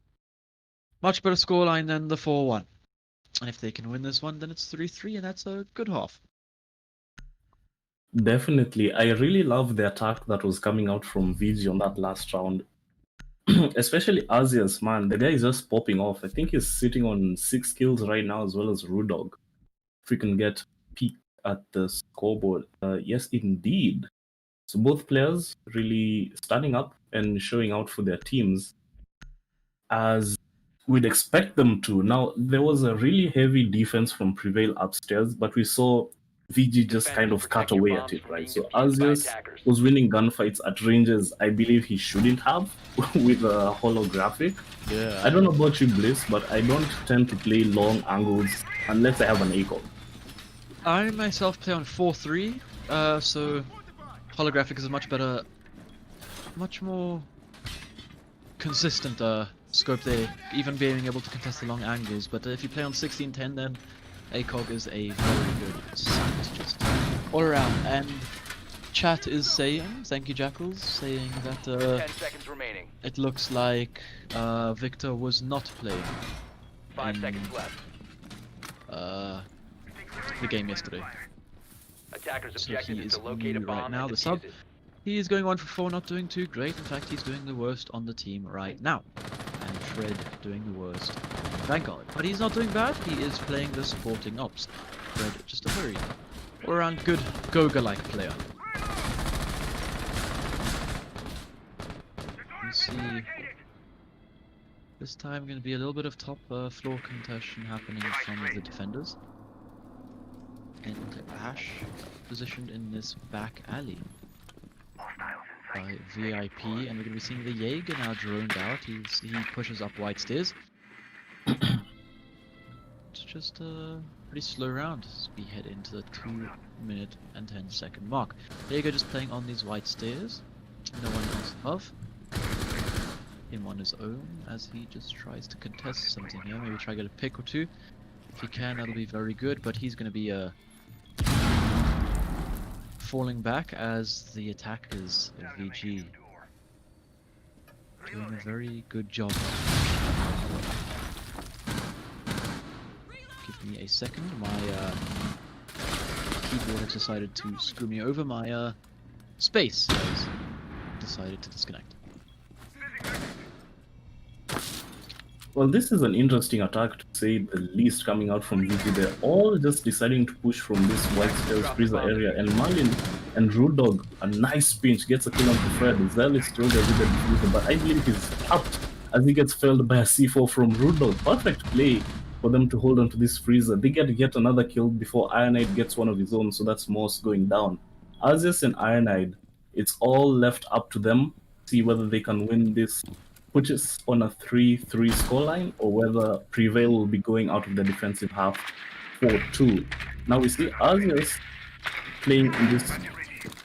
much better scoreline than the 4-1. And if they can win this one, then it's 3-3, and that's a good half. Definitely. I really love the attack that was coming out from VG on that last round. Especially Arceus, man. The guy is just popping off. I think he's sitting on 6 kills right now, as well as Rude Dog. If we can get peek at the scoreboard. Yes, indeed. So both players really standing up and showing out for their teams as we'd expect them to. Now, there was a really heavy defense from Prevail upstairs, but we saw VG just kind of cut away at it, right? So Arceus was winning gunfights at ranges I believe he shouldn't have with a holographic. Yeah. I don't know about you, Bliss, but I don't tend to play long angles unless I have an ACOG. I myself play on 4-3, so holographic is a much better, much more consistent scope there, even being able to contest the long angles. But if you play on 16-10, then ACOG is a very good sight, just all around. And chat is saying, thank you Jackals, saying that 10 seconds remaining. it looks like Victor was not playing 5 seconds left. the game yesterday. Attackers' So objective he is is to locate a new bomb right now. and The sub, defuse it. he is going 1-for-4, not doing too great. In fact, he's doing the worst on the team right now. And Fred doing the worst on Vanguard. But he's not doing bad. He is playing the supporting ops. Fred, just a very all-around good Goga-like player. You see, this time going to be a little bit of top floor contention happening from the defenders. And Ash positioned in this back alley by VIP, and we're going to be seeing the Jaeger now droned out. He pushes up white stairs. It's just a pretty slow round as we head into the 2-minute and 10-second mark. Jaeger just playing on these white stairs. No one else above. Him on his own as he just tries to contest something here. Maybe try to get a pick or two. If he can, that'll be very good, but he's going to be falling back as the attackers of VG doing a very good job. Give me a second, my keyboard has decided to screw me over. My space has decided to disconnect. Well, this is an interesting attack to say the least coming out from VG. They're all just deciding to push from this white stairs freezer area, and Marlin And Rude Dog, a nice pinch, gets a kill onto Fred. Zell is still there with the diffuser, but I believe he's tapped as he gets felled by a C4 from Rude Dog. Perfect play for them to hold on to this freezer. They get yet another kill before Ironide gets one of his own, so that's Moss going down. Azius and Ironide, it's all left up to them. See whether they can win this, put us on a 3-3 scoreline, or whether Prevail will be going out of the defensive half 4-2. Now we see Azius playing in this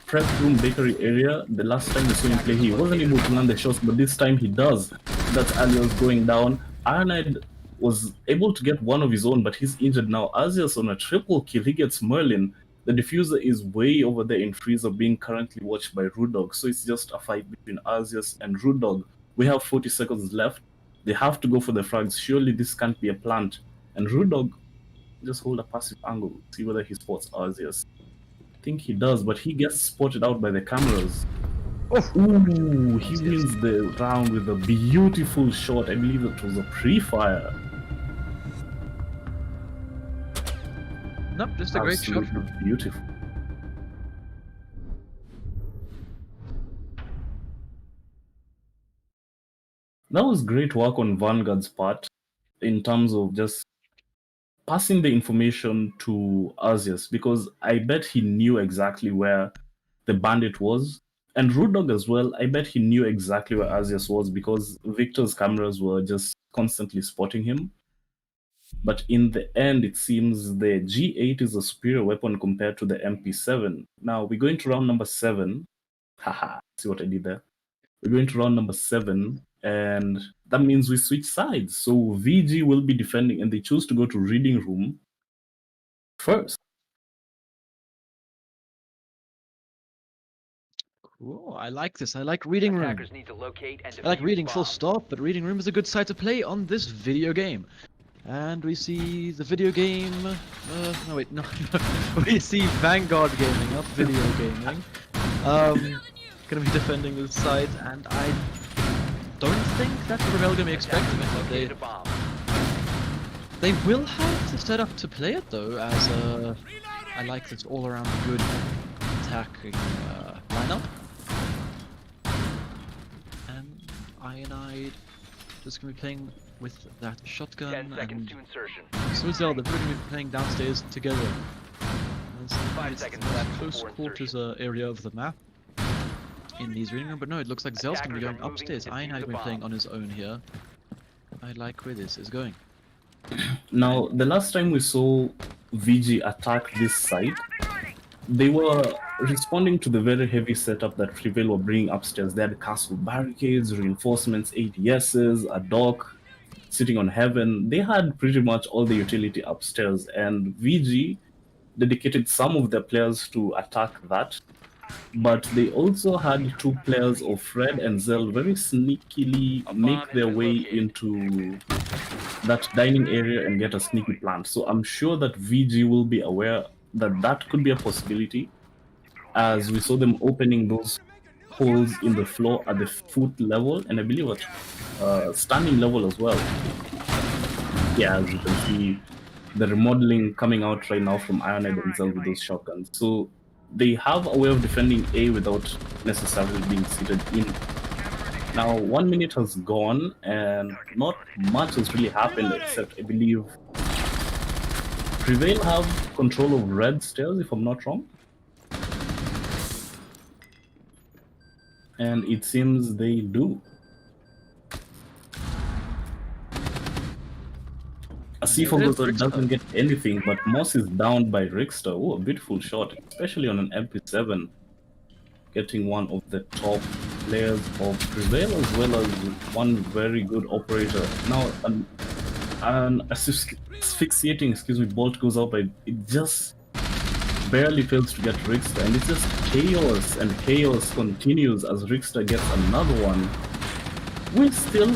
prep room bakery area. The last time we saw him play, he wasn't able to land the shots, but this time he does. That's Alios going down. Ironide was able to get one of his own, but he's injured now. Azius on a triple kill, he gets Merlin. The diffuser is way over there in freezer, being currently watched by Rude Dog, so it's just a fight between Azius and Rude Dog. We have 40 seconds left. They have to go for the frags. Surely this can't be a plant. And Rude Dog just hold a passive angle, see whether he spots Azius. I think he does, but he gets spotted out by the cameras. Ooh, he wins the round with a beautiful shot. I believe it was a pre-fire. Nope, just a great shot. Absolutely beautiful. That was great work on Vanguard's part in terms of just passing the information to Azius, because I bet he knew exactly where the bandit was. And Rude Dog as well, I bet he knew exactly where Azius was because Victor's cameras were just constantly spotting him. But in the end, it seems the G8 is a superior weapon compared to the MP7. Now, we're going to round number 7. Haha, see what I did there? We're going to round number 7, and that means we switch sides. So VG will be defending, and they choose to go to reading room first. Cool. I like this. I like reading room. Attackers need to locate and I like defuse reading full bombs. stop, but reading room is a good side to play on this video game. And we see the video game. No wait, no. We see Vanguard Gaming, not video gaming. Gonna be defending this side, and I don't think that Prevail gonna be expecting it. But Located a bomb. they will have to set up to play it though, as I like this all-around good attacking lineup. And Ironide just gonna be playing with that 10 shotgun, seconds and to insertion. so is Zelda. They're gonna be playing downstairs together. It's 5 seconds left close before quarters area of the map in these reading room, but no, it looks like Zell's gonna be Attackers going are moving upstairs. to defuse Ironide the will be playing bomb. on his own here. I like where this is going. Now, the last time we saw VG attack this site, they were responding to the very heavy setup that Prevail were bringing upstairs. They had castle barricades, reinforcements, ADSs, a dock, sitting on heaven. They had pretty much all the utility upstairs, and VG dedicated some of their players to attack that. But they also had 2 players of Fred and Zell very sneakily make their way into that dining area and get a sneaky plant. So I'm sure that VG will be aware that that could be a possibility, as we saw them opening those holes in the floor at the foot level, and I believe at standing level as well. Yeah, as you can see, the remodeling coming out right now from Ironide and Zell with those shotguns. So they have a way of defending A without necessarily being seated in. Now, 1 minute has gone, and not much has really happened, except I believe Prevail have control of red stairs, if I'm not wrong. And it seems they do. A C4 goes doesn't get anything, but Moss is downed by Rickster. Oh, a beautiful shot, especially on an MP7. Getting one of the top players of Prevail, as well as one very good operator. Now, an asphyxiating, bolt goes out, but it just barely fails to get Rickster, and it's just chaos, and chaos continues as Rickster gets another one. We're still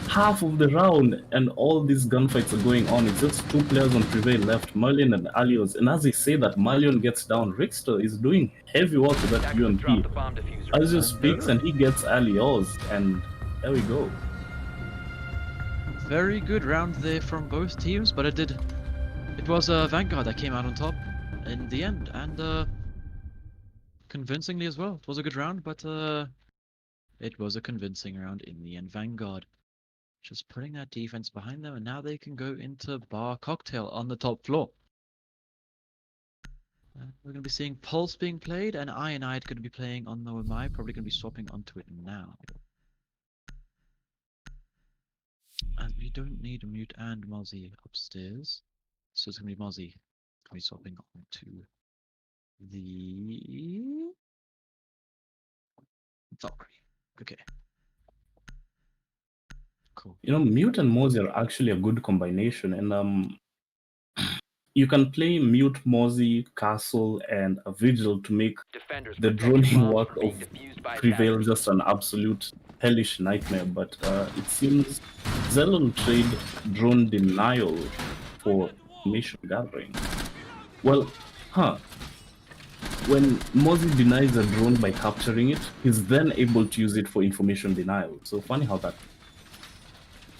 half of the round, and all these gunfights are going on. It's just 2 players on Prevail left, Merlin and Alios. And as they say that Merlin gets down, Rickster is doing heavy work with that Attackers drop UMP. the bomb diffuser. Alios speaks and he gets Alios, and there we go. Very good round there from both teams, but it was Vanguard that came out on top in the end, and convincingly as well. It was a good round, but it was a convincing round in the end. Vanguard just putting that defense behind them, and now they can go into Bar Cocktail on the top floor. We're going to be seeing Pulse being played, and Ionide going to be playing on the Wamai, probably going to be swapping onto it now. And we don't need Mute and Mozzie upstairs, so it's going to be Mozzie going to be swapping onto the Valkyrie. Okay. Cool. You know, Mute and Mozzie are actually a good combination, and you can play Mute, Mozzie, Castle, and a Vigil to make Defenders the protect your droning bombs work from being of defused by Prevail attackers. just an absolute hellish nightmare. But it seems Zell will trade drone denial for information gathering. Well, when Mozzie denies a drone by capturing it, he's then able to use it for information denial. So funny how that.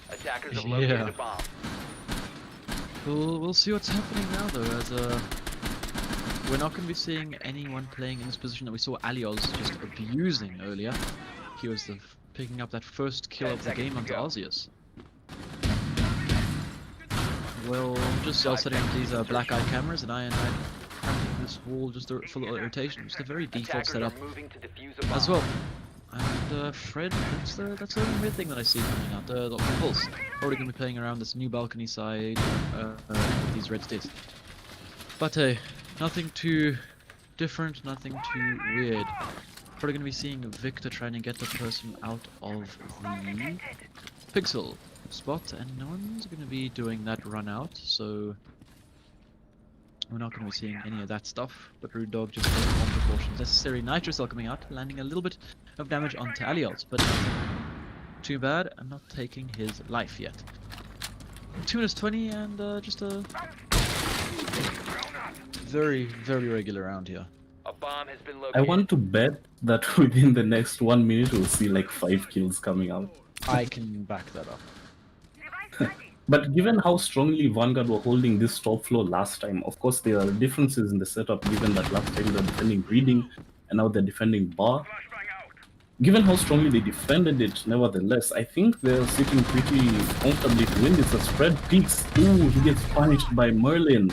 Attackers have located Yeah. a bomb. We'll see what's happening now though, as we're not going to be seeing anyone playing in this position that we saw Alios just abusing earlier. He was picking up that first kill 10 of the game seconds to onto go. Arceus. Well, just setting up these black eye cameras, and I this wall just full of irritation. Just a very default Attackers setup are moving to defuse a bomb. as well. And Fred, that's the only weird thing that I see coming out. The Pulse probably going to be playing around this new balcony side with these red sticks. But nothing too different, nothing too weird. Probably going to be seeing Victor trying to get the person out of the pixel spot, and no one's going to be doing that run out, so we're not going to be seeing any of that stuff. But Rude Dog just taking all precautions necessary. Nitro Cell coming out, landing a little bit of damage onto Alios, but nothing too bad, and not taking his life yet. 2 minutes 20, and just a very, very regular round here. A bomb has been I located. want to bet that within the next 1 minute we'll see like 5 kills coming out. I can back that up. But given how strongly Vanguard were holding this top floor last time, of course there are differences in the setup given that last time they're defending Reading and now they're defending Bar. Given how strongly they defended it, nevertheless, I think they're sitting pretty comfortably to win this. A spread peaks. Ooh, he gets punished by Merlin.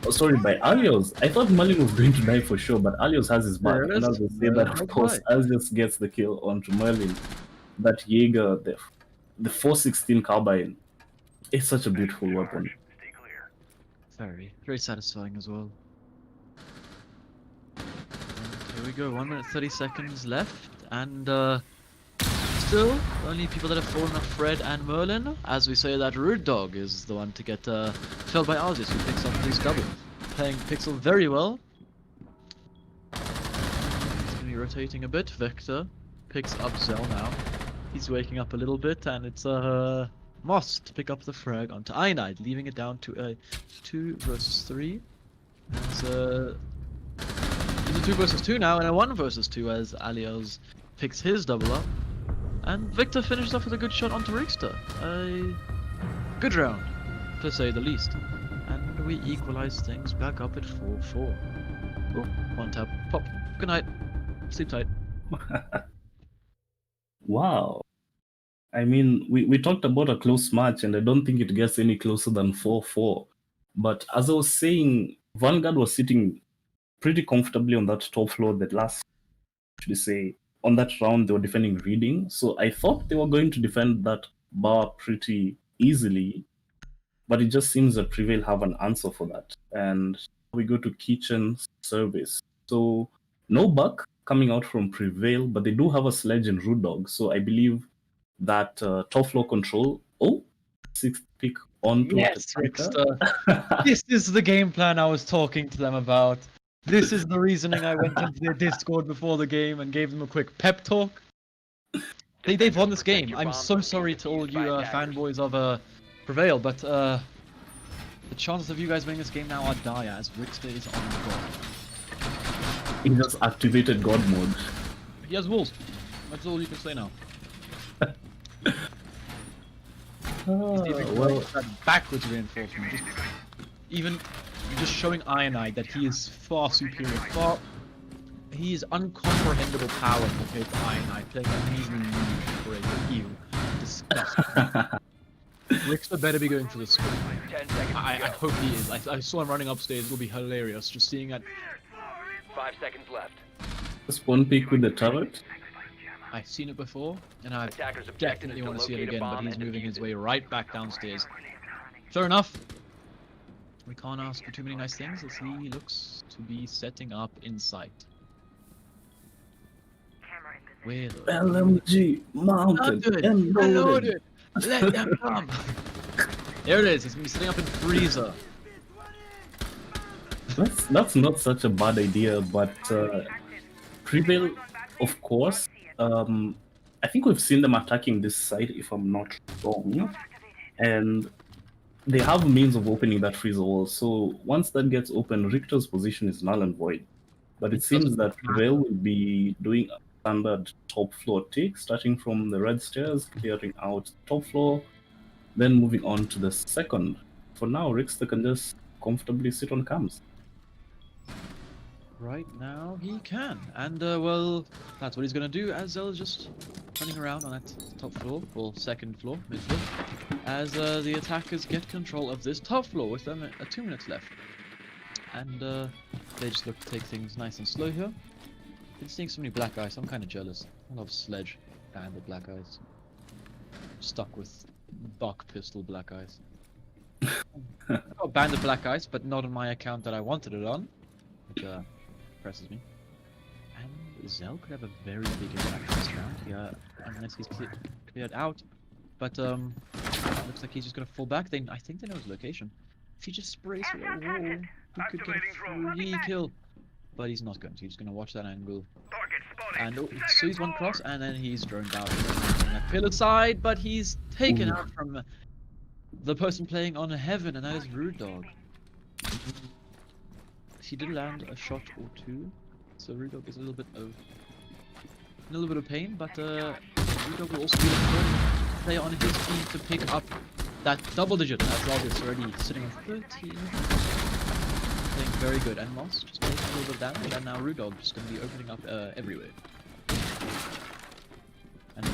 Oh, sorry, by Alios. I thought Merlin was going to die for sure, but Alios has his back. There it And is. as they say that, Merlin of course, Alios gets the kill onto Merlin. That Jaeger, the 416 carbine, it's such a beautiful weapon. Very, very satisfying as well. And here we go, 1 minute 30 seconds left, and still only people that have fallen are Fred and Merlin. As we say, that Rude Dog is the one to get felled by Arceus, who picks up these double, playing Pixel very well. He's going to be rotating a bit. Vector picks up Zell now. He's waking up a little bit, and it's Moss to pick up the frag onto Ionide, leaving it down to a 2 versus 3. It's a 2 versus 2 now, and a 1 versus 2 as Alios picks his double up. And Victor finishes off with a good shot onto Rickster. A good round, to say the least. And we equalize things back up at 4-4. Oh, 1 tap, pop. Good night. Sleep tight. Wow. I mean, we talked about a close match, and I don't think it gets any closer than 4-4. But as I was saying, Vanguard was sitting pretty comfortably on that top floor that last, should we say, on that round they were defending Reading. So I thought they were going to defend that bar pretty easily, but it just seems that Prevail have an answer for that. And we go to Kitchen Service. So no buck coming out from Prevail, but they do have a sledge and Rude Dog. So I believe that top floor control. Oh, 6th pick onto Yes, Rickster. This is the game plan I was talking to them about. This is the reasoning I went into their Discord before the game and gave them a quick pep talk. They've won this game. I'm so sorry to all you fanboys of Prevail, but the chances of you guys winning this game now are dire as Rickster is on the God. He just activated God mode. He has walls. That's all you can say now. Well, That backwards reinforcement. Even just showing Ionide that he is far superior, far he's uncomprehendable power compared to Iron Knight playing a measly move for a heal. Disgusting. Rickster better be going for the sprint. 10 seconds I to go. hope he is. I saw him running upstairs. It'll be hilarious just seeing that. 5 seconds left. Spawn peek with the turret. I've seen it before, and I Attackers objective definitely is to want to see it locate a again, but bomb he's and moving defuse his it. way right back downstairs. Fair enough. We can't ask for too many nice things as he looks to be setting up in sight. Where the LMG mounted Loaded and and loaded. loaded. Let them come. There it is. He's gonna be setting up in freezer. That's not such a bad idea, but Prevail, of course. I think we've seen them attacking this side, if I'm not wrong, and they have means of opening that freezer wall. So once that gets open, Richter's position is null and void. But it seems doesn't that Prevail will be doing a standard top floor take, starting from the red stairs, clearing out top floor, then moving on to the second. For now, Richter can just comfortably sit on cams. Right now he can, and well, that's what he's gonna do. As Zell is just running around on that top floor, or second floor, mid floor, as the attackers get control of this top floor with them 2 minutes left, and they just look to take things nice and slow here. Been seeing so many black eyes. I'm kind of jealous. I love Sledge and the black eyes. Stuck with Buck pistol black eyes. I got banned the black eyes, but not on my account that I wanted it on, which impresses me. And Zell could have a very big impact this round, yeah, unless he's cleared out. But looks like he's just gonna fall back. I think they know his location. If he just sprays through a wall, he could get a free kill. But he's not going to. He's just gonna watch that angle. And oh, so he's one cross, and then he's droned out on that pillar side. But he's taken out from the person playing on Heaven, and that is Rude Dog. He did land a shot or two, so Rude Dog is a little bit of pain. But Rude Dog will also be the first player on his team to pick up that double digit. As Largus already sitting on 13. Playing very good, and Moss just taking a little bit of damage, and now Rude Dog just going to be opening up everywhere. And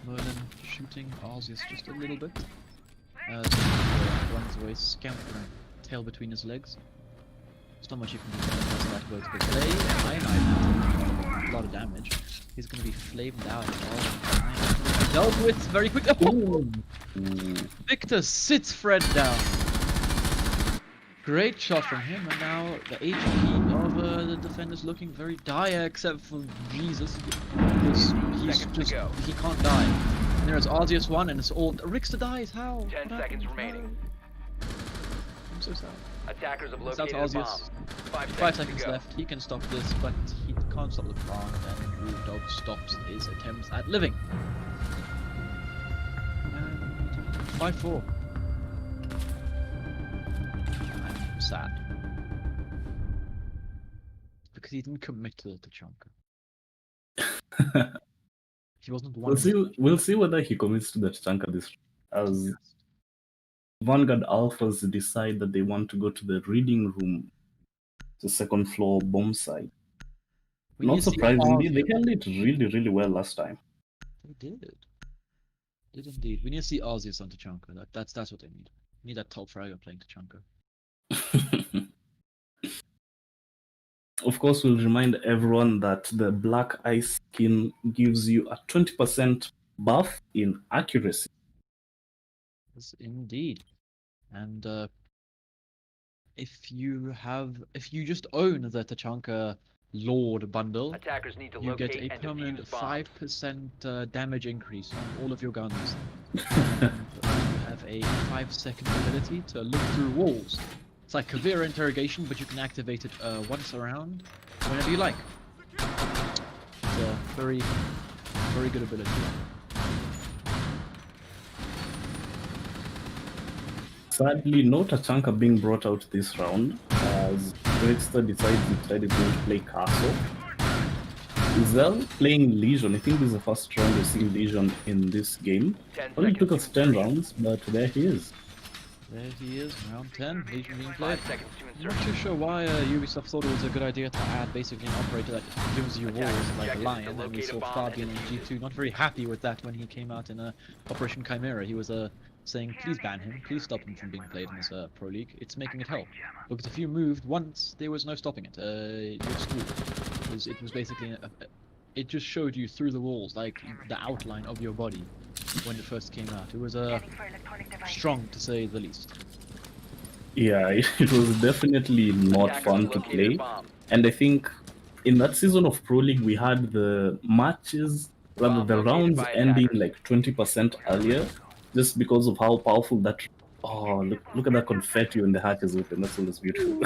Merlin shooting Arceus just a little bit. Runs away, scampering, tail between his legs. There's not much you can do against that vertical play. Iron a lot of damage. He's going to be flamed out. Dealt with very quick. Oh! Victor sits Fred down. Great shot from him, and now the HP of the defender's looking very dire, except for Jesus. He can't die. And there's Arceus 1, and it's all Rickster dies. How? 10 seconds remaining. I'm so sad. Attackers have That's located a bomb. Arceus. 5 5 seconds seconds to go. left. He can stop this, but he can't stop the plant, and Rude Dog stops his attempts at living. And 5-4. I'm sad. Because he didn't commit to the Tachanka. He wasn't one. We'll see whether he commits to the Tachanka this as Vanguard Alphas decide that they want to go to the reading room, the second floor bomb site. We need Not to see surprisingly, Arceus. they handled it really, really well last time. They did. Did indeed. We need to see Arceus on Tachanka. That's what they need. We need that top fragger playing Tachanka. Of course, we'll remind everyone that the black ice skin gives you a 20% buff in accuracy. Yes, indeed. And if you just own the Tachanka Lord bundle, Attackers need to you locate get a and permanent defuse bombs. 5% damage increase on all of your guns. And you have a 5-second ability to look through walls. It's like Kavira interrogation, but you can activate it once around, whenever you like. It's a very, very good ability. Sadly, no Tachanka being brought out this round, as Rickster decided to play Castle. Zell playing Legion. I think this is the first round we're seeing Legion in this game. 10 Only seconds. took us 10 rounds, but there he is. There he is, round 10, Legion being played. 5 seconds to I'm insert. not too sure why Ubisoft thought it was a good idea to add basically an operator that gives you walls like a lion, and we saw Fabian in G2 not very happy with that when he came out in Operation Chimera. He was saying, please ban him, please stop him from being played in this Pro League. It's making it hell. Because if you moved once, there was no stopping it. You're screwed. It was basically, it just showed you through the walls, like the outline of your body when it first came out. It was strong to say the least. Yeah, it was definitely not Attackers fun to located a play. bomb. And I think in that season of Pro League, we had the matches, rather Bomb the located rounds by ending attackers. like 20% earlier, just because of how powerful that. Oh, look at that confetti when the hack is open. That's always beautiful.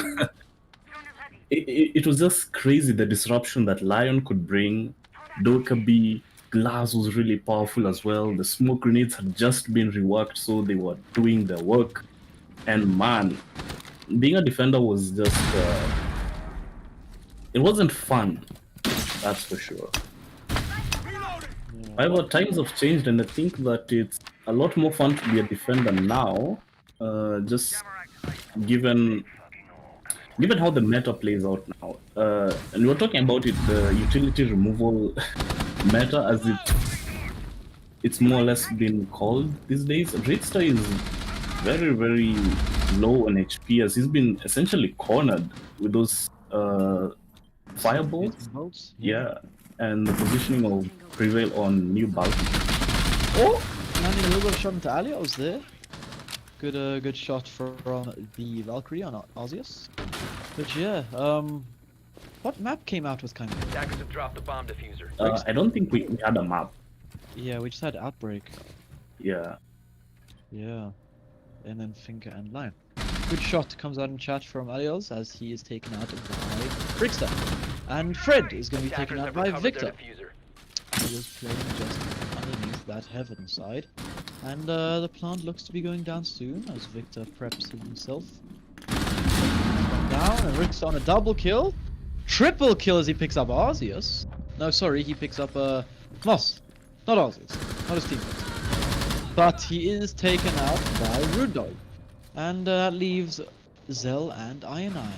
It was just crazy the disruption that Lion could bring. Dokkaebi, Glass was really powerful as well. The smoke grenades had just been reworked, so they were doing their work. And man, being a defender was just. It wasn't fun, that's for sure. However, times have changed, and I think that it's a lot more fun to be a defender now, just given how the meta plays out now. And we were talking about it, the utility removal meta, as it's more or less been called these days. Richter is very, very low on HP, as he's been essentially cornered with those fireballs. Bolts? Yeah, and the positioning of Prevail on new balcony. Oh! Landing a little bit of shot into Alios there. Good shot from the Valkyrie on Arceus. But yeah, what map came out with kind of? Attackers have dropped the bomb diffuser. I don't think we had a map. Yeah, we just had Outbreak. Yeah. Yeah. And then Finger and Lion. Good shot comes out in chat from Alios as he is taken out by Brickster. And Fred is going to be Attackers taken out have by recovered their Victor. diffuser. He was playing just underneath that heaven side. And the plant looks to be going down soon as Victor preps himself. Down, and Rick's on a double kill. Triple kill as he picks up Arceus. No, sorry, he picks up Moss. Not Arceus. Not his teammate. But he is taken out by Rude Dog. And that leaves Zell and Ionai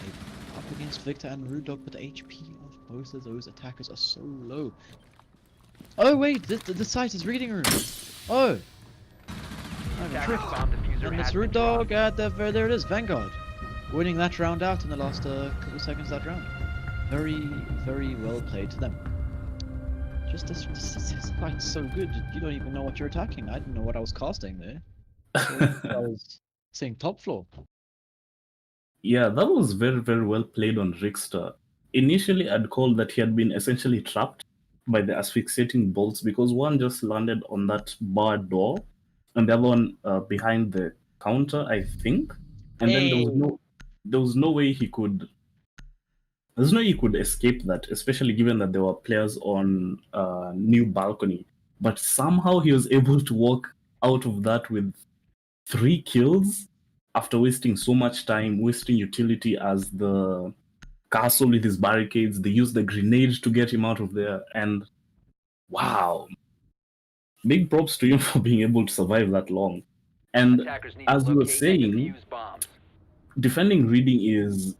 up against Victor and Rude Dog, but the HP of both of those attackers are so low. Oh wait, the site is reading room. Oh. I'm Attackers tricked. bomb diffuser And has it's been Rude dropped. Dog at the there it is, Vanguard. Winning that round out in the last couple of seconds of that round. Very, very well played to them. Just this fight's so good, you don't even know what you're attacking. I didn't know what I was casting there. I was saying top floor. Yeah, that was very, very well played on Rickster. Initially, I'd called that he had been essentially trapped by the asphyxiating bolts because one just landed on that bar door and the other one behind the counter, I think. And then there was no way he could. There's no way he could escape that, especially given that there were players on new balcony. But somehow he was able to walk out of that with 3 kills after wasting so much time, wasting utility as the castle with his barricades. They used the grenade to get him out of there, and wow, big props to him for being able to survive that long. And Attackers need as to you were locate and saying, defuse bombs. defending reading is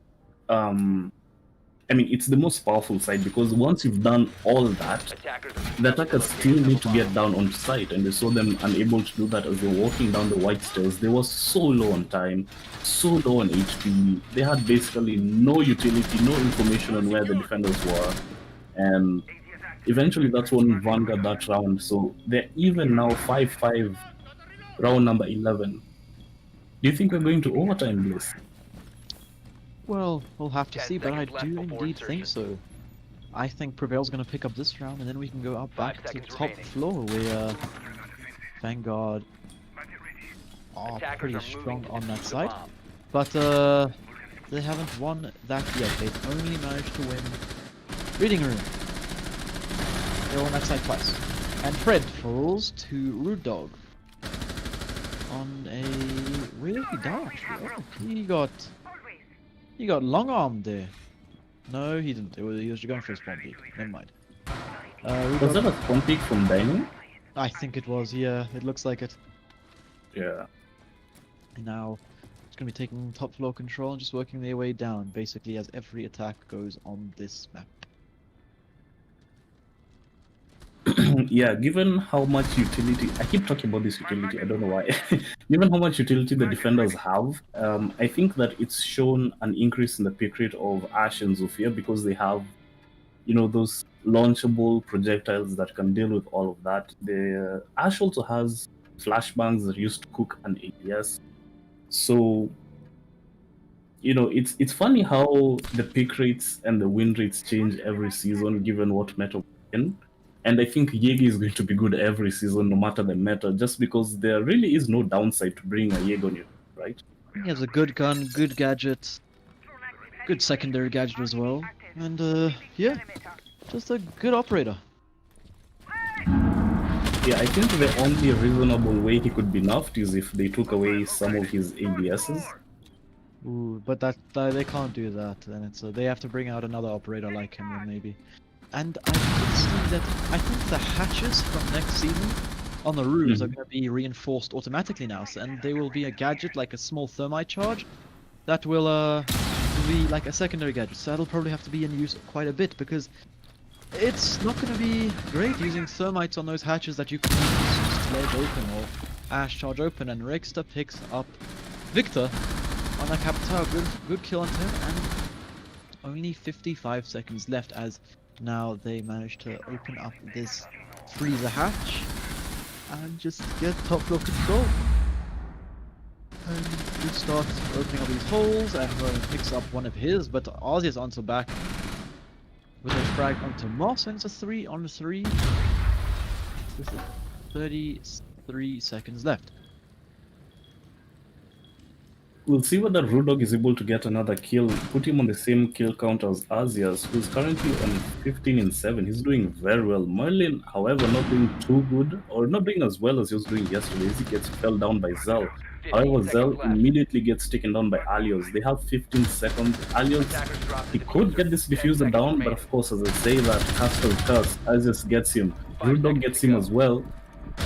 it's the most powerful side because once you've done all that, Attackers the attackers still need to get down on site, and they saw them unable to do that as they were walking down the white stairs. They were so low on time, so low on HP. They had basically no utility, no information on where the defenders were, and eventually that's when Vanguard that round. So they're even now 5-5, round number 11. Do you think we're going to overtime, Bliss? Well, we'll have to 10 see, but I seconds left do before indeed think insertion. so. I think Prevail's going to pick up this round, and then we can go up 5 back to the seconds top remaining. floor where Vanguard are Attackers pretty are moving strong to on that defuse the side. bomb. But they haven't won that yet. They've only managed to win Reading Room. They won that side twice. And Fred falls to Rude Dog on a really dark. Oh, he got long armed there. No, he didn't. He was going for a spawn peak. Never mind. Rude Was Dog- that a spawn peek from Dining? I think it was. Yeah, it looks like it. Yeah. And now it's going to be taking top floor control and just working their way down, basically as every attack goes on this map. Yeah, given how much utility, I keep talking about this utility, I don't know why. Given how much utility the defenders have, I think that it's shown an increase in the pick rate of Ash and Zofia because they have, those launchable projectiles that can deal with all of that. The Ash also has flashbangs that used to cook an ADS. So, it's funny how the pick rates and the win rates change every season given what meta we're in. And I think Yegi is going to be good every season, no matter the meta, just because there really is no downside to bringing a Yegi on you, right? He has a good gun, good gadget, good secondary gadget as well, and yeah, just a good operator. Yeah, I think the only reasonable way he could be nerfed is if they took away some of his ADSs. Ooh, but they can't do that, and it's they have to bring out another operator like him then maybe. And I could see that I think the hatches from next season on the roofs are going to be reinforced automatically now, and there will be a gadget like a small thermite charge that will be like a secondary gadget. So that'll probably have to be in use quite a bit because it's not going to be great using thermites on those hatches that you can use Sledge open or Ash charge open, and Regsta picks up Victor on that Capitao. Good kill on him, and only 55 seconds left as now they manage to open up this freezer hatch and just get top floor control. And he starts opening up these holes and picks up one of his, but Arceus answers back with a frag onto Moss, and it's a 3 on 3. This is 33 seconds left. We'll see whether Rudog is able to get another kill, put him on the same kill count as Azias, who's currently on 15 and 7. He's doing very well. Merlin, however, not doing too good, or not doing as well as he was doing yesterday, as he gets fell down by Zell. However, Zell immediately gets taken down by Alios. They have 15 seconds. Alios, he could get this diffuser down, but of course, as I say that, Castle Curse, Azias gets him. Rudog gets him as well.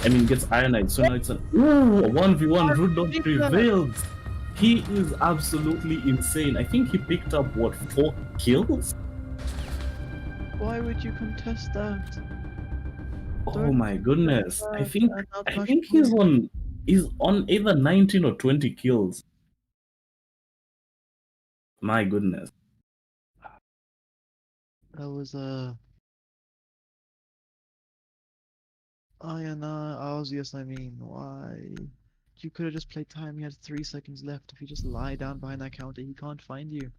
I mean, gets Ionite. So now it's a 1v1. Rudog prevails. He is absolutely insane. I think he picked up, 4 kills? Why would you contest that? Oh my goodness. I think he's on either 19 or 20 kills. My goodness. That was Arceus, I mean, why? You could have just played time. He had 3 seconds left. If you just lie down behind that counter, he can't find you.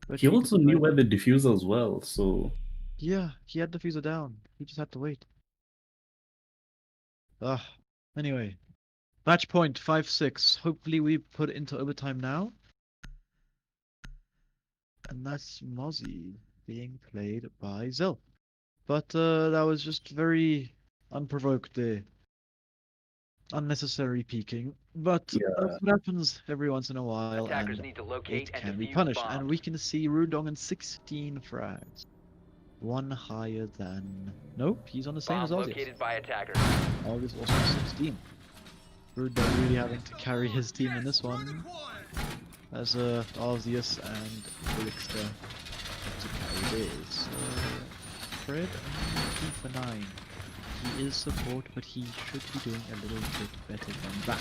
But He also knew where the diffuser as well, so... Yeah, he had the diffuser down. He just had to wait. Anyway. Match point, 5-6. Hopefully we put it into overtime now. And that's Mozzie being played by Zell. But that was just very unprovoked there. Unnecessary peeking, but that's what happens every once in a while, Attackers and need to locate it and can be defuse punished. bombs. And we can see Rudong in 16 frags, 1 higher than. Nope, he's on the same Bomb as Arceus. located by attackers. Arceus also 16. Rudong really having to carry his team in this one, as Arceus and Elixir have to carry this. Fred only for 9. He is support, but he should be doing a little bit better than that.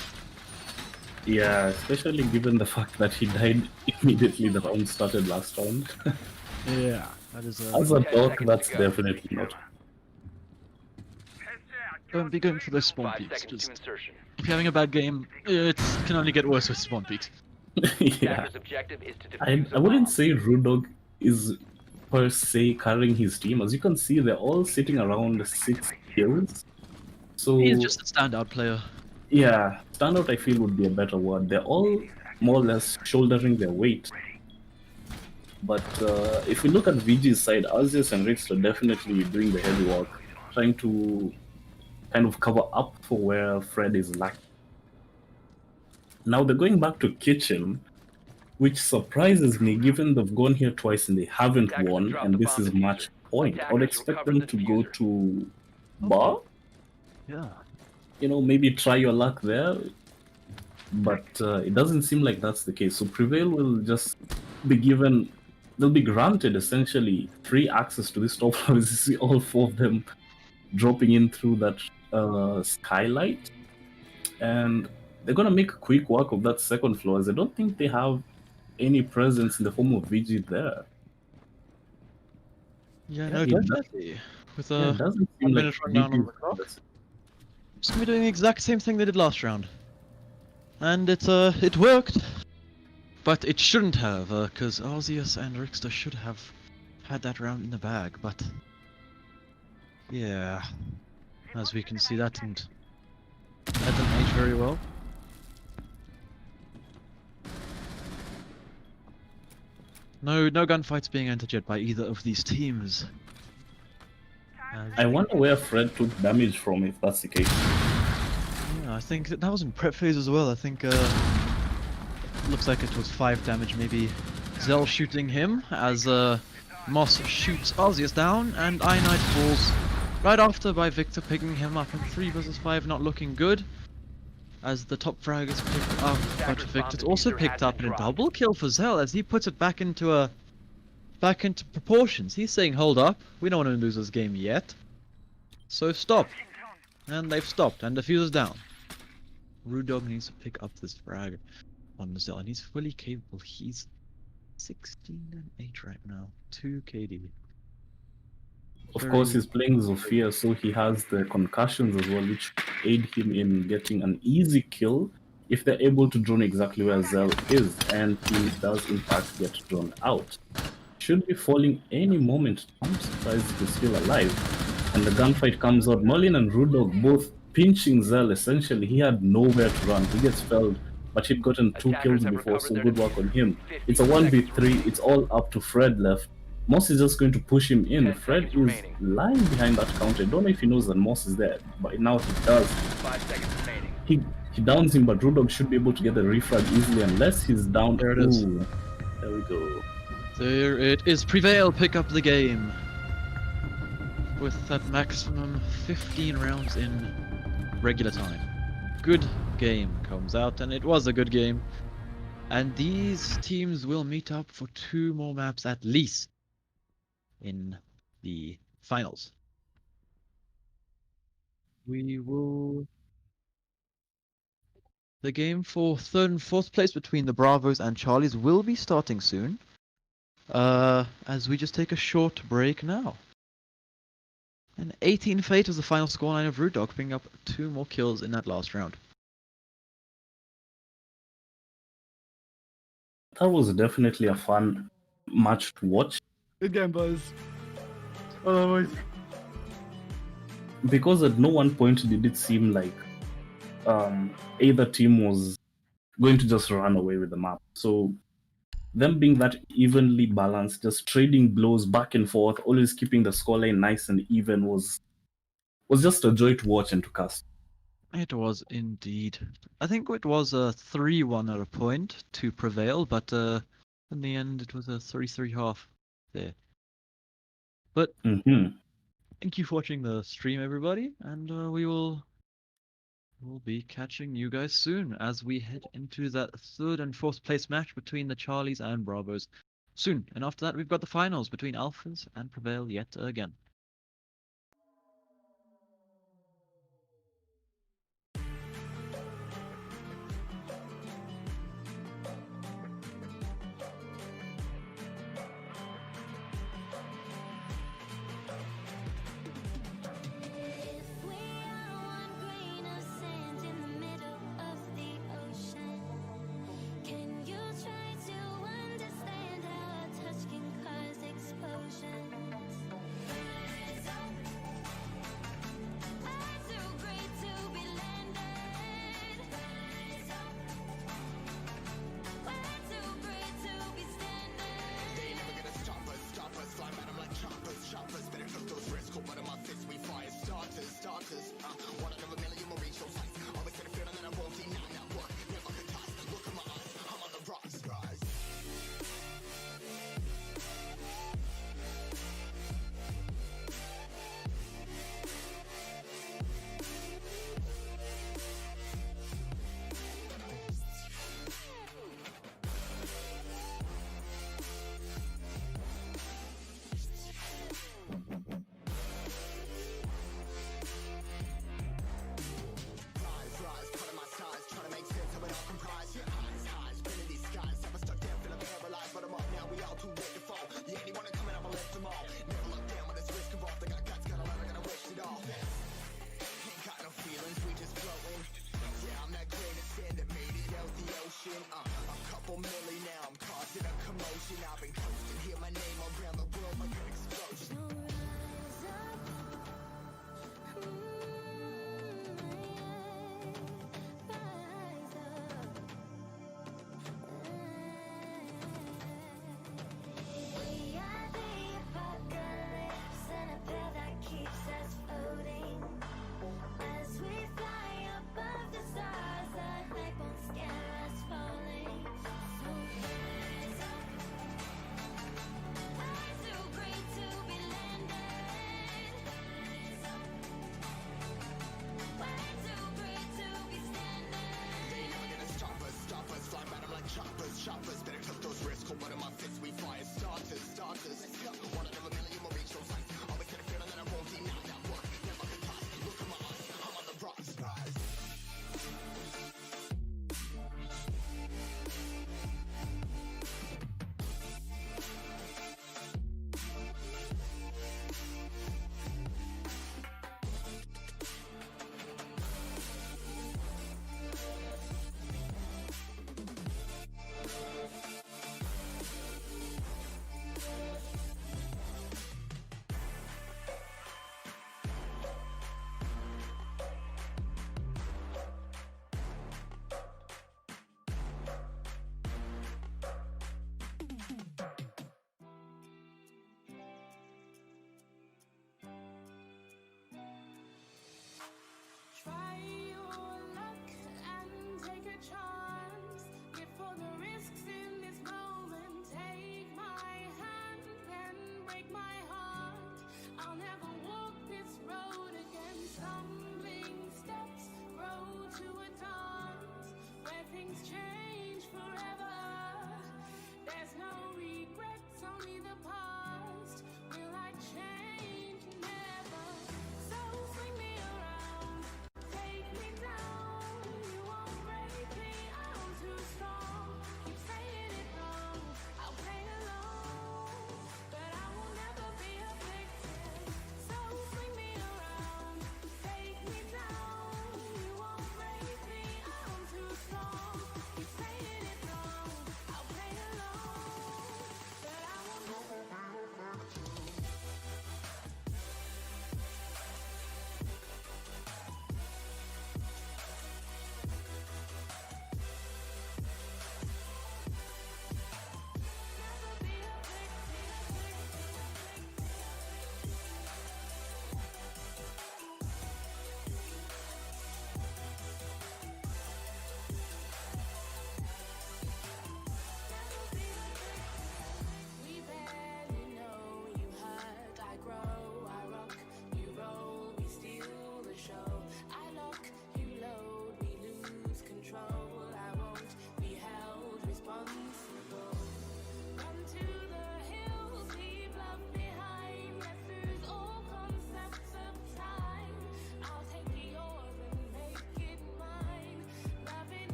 Yeah, especially given the fact that he died immediately the round started last round. Yeah, that is As a dog, that's definitely not. Don't be going for those spawn 5 peaks. seconds to Just insertion. if you're having a bad game, it can only get worse with spawn peaks. Yeah. Attackers' objective is to I defuse a wouldn't bomb. say Rudog is per se carrying his team. As you can see, they're all sitting around 6 kills. So He's just a standout player. yeah, standout I feel would be a better word. They're all more or less shouldering their weight. But if we look at VG's side, Arceus and Rix are definitely doing the heavy work, trying to kind of cover up for where Fred is lacking. Now they're going back to Kitchen, which surprises me given they've gone here twice and they haven't Attackers won, dropped and the this bomb is diffuser. match point. I would Attackers expect recovered them the to go diffuser. to Bar, Yeah. maybe try your luck there. but it doesn't seem like that's the case. So Prevail will just be given, they'll be granted essentially free access to this top floor. You see all four of them dropping in through that skylight, and they're gonna make quick work of that second floor, as I don't think they have any presence in the form of VG there. Yeah, Yeah, no, it does- definitely. With Yeah, it a doesn't seem 1 like minute rundown on VG the clock. Just gonna be doing the exact same thing they did last round. And it worked. But it shouldn't have, because Arceus and Rickster should have had that round in the bag, but... Yeah... As we can see, that didn't age very well. No gunfights being entered yet by either of these teams. I wonder where Fred took damage from, if that's the case. Yeah, I think that was in prep phase as well. I think looks like it was 5 damage, maybe Zell shooting him as Moss shoots Arceus down, and Ionite falls right after by Victor, picking him up in 3 versus 5, not looking good. As the top frag is picked up, but Victor's also picked up in a double kill for Zell as he puts it back into proportions. He's saying, hold up, we don't want to lose this game yet. So stop. And they've stopped, and Diffuser's down. Rude Dog needs to pick up this frag on Zell, and he's fully capable. He's 16 and 8 right now. 2 KD. Of course, he's playing Zofia, so he has the concussions as well, which aid him in getting an easy kill if they're able to drone exactly where Zell is, and he does in fact get drawn out. Should be falling any moment. I'm surprised he's still alive. And the gunfight comes out. Merlin and Rudog both pinching Zell. Essentially, he had nowhere to run. He gets felled, but he'd gotten 2 kills before, so good work on him. It's a 1v3. It's all up to Fred left. Moss is just going to push him in. Fred is lying behind that counter. I don't know if he knows that Moss is there, but now he does. 5 seconds remaining. He downs him, but Rudog should be able to get the refrag easily unless he's down. There it is. Ooh, there we go. There it is. Prevail pick up the game. With that maximum 15 rounds in regular time. Good game comes out, and it was a good game. And these teams will meet up for 2 more maps at least in the finals. We will... The game for 3rd and 4th place between the Bravos and Charlies will be starting soon. As we just take a short break now. And 18 Fate was the final scoreline of Rude Dog, picking up 2 more kills in that last round. That was definitely a fun match to watch. Good game, boys. Otherwise, Because at no one point did it seem like either team was going to just run away with the map. So them being that evenly balanced, just trading blows back and forth, always keeping the scoreline nice and even was just a joy to watch and to cast. It was indeed. I think it was a 3-1 at a point to Prevail, but in the end it was a 3-3 there. But thank you for watching the stream, everybody, and we'll be catching you guys soon as we head into that 3rd and 4th place match between the Charlies and Bravos soon. And after that, we've got the finals between Alphas and Prevail yet again. If we are one grain of sand in the middle of the ocean, can you try to understand how a touch can cause explosions? chance. Live for the risks in this moment. Take my hand and break my heart. I'll never walk this road again. Stumbling steps, road to a dance where things change forever. There's no regrets, only the past. Will I change? Never. So swing me around, take me down. You won't break me, I'm too strong. Keep saying it wrong, I'll play along, but I will never be a victim. So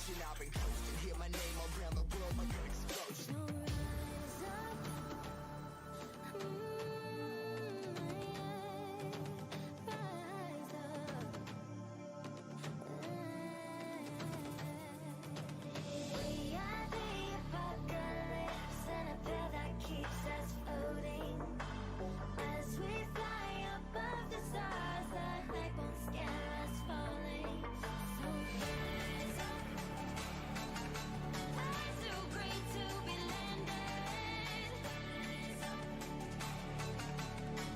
We are the apocalypse and a pill that keeps us floating. As we fly above the stars, the night won't scare us falling. So rise up. I'm too great to be landed.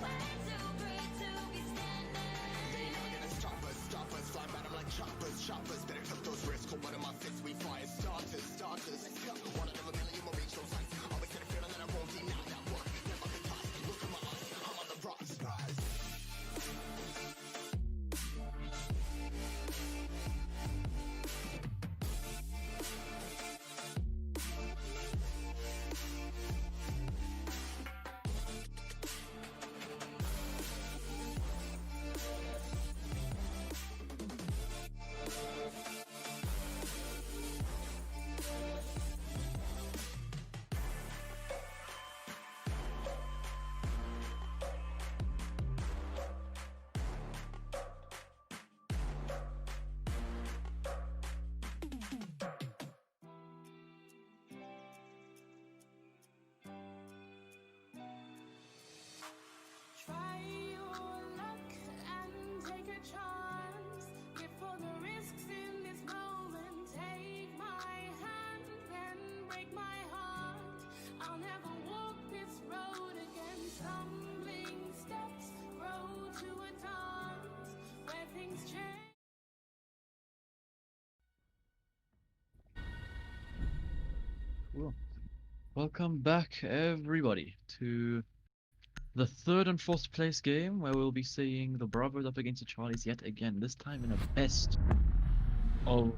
Way too great to be standing. Try your luck and take a chance. Before the risks in this moment, take my hand and break my heart. I'll never walk this road again. Stumbling steps grow to a dance where things change. Cool. Welcome back, everybody, to the third and fourth place game, where we'll be seeing the Bravos up against the Charlies yet again. This time in a best of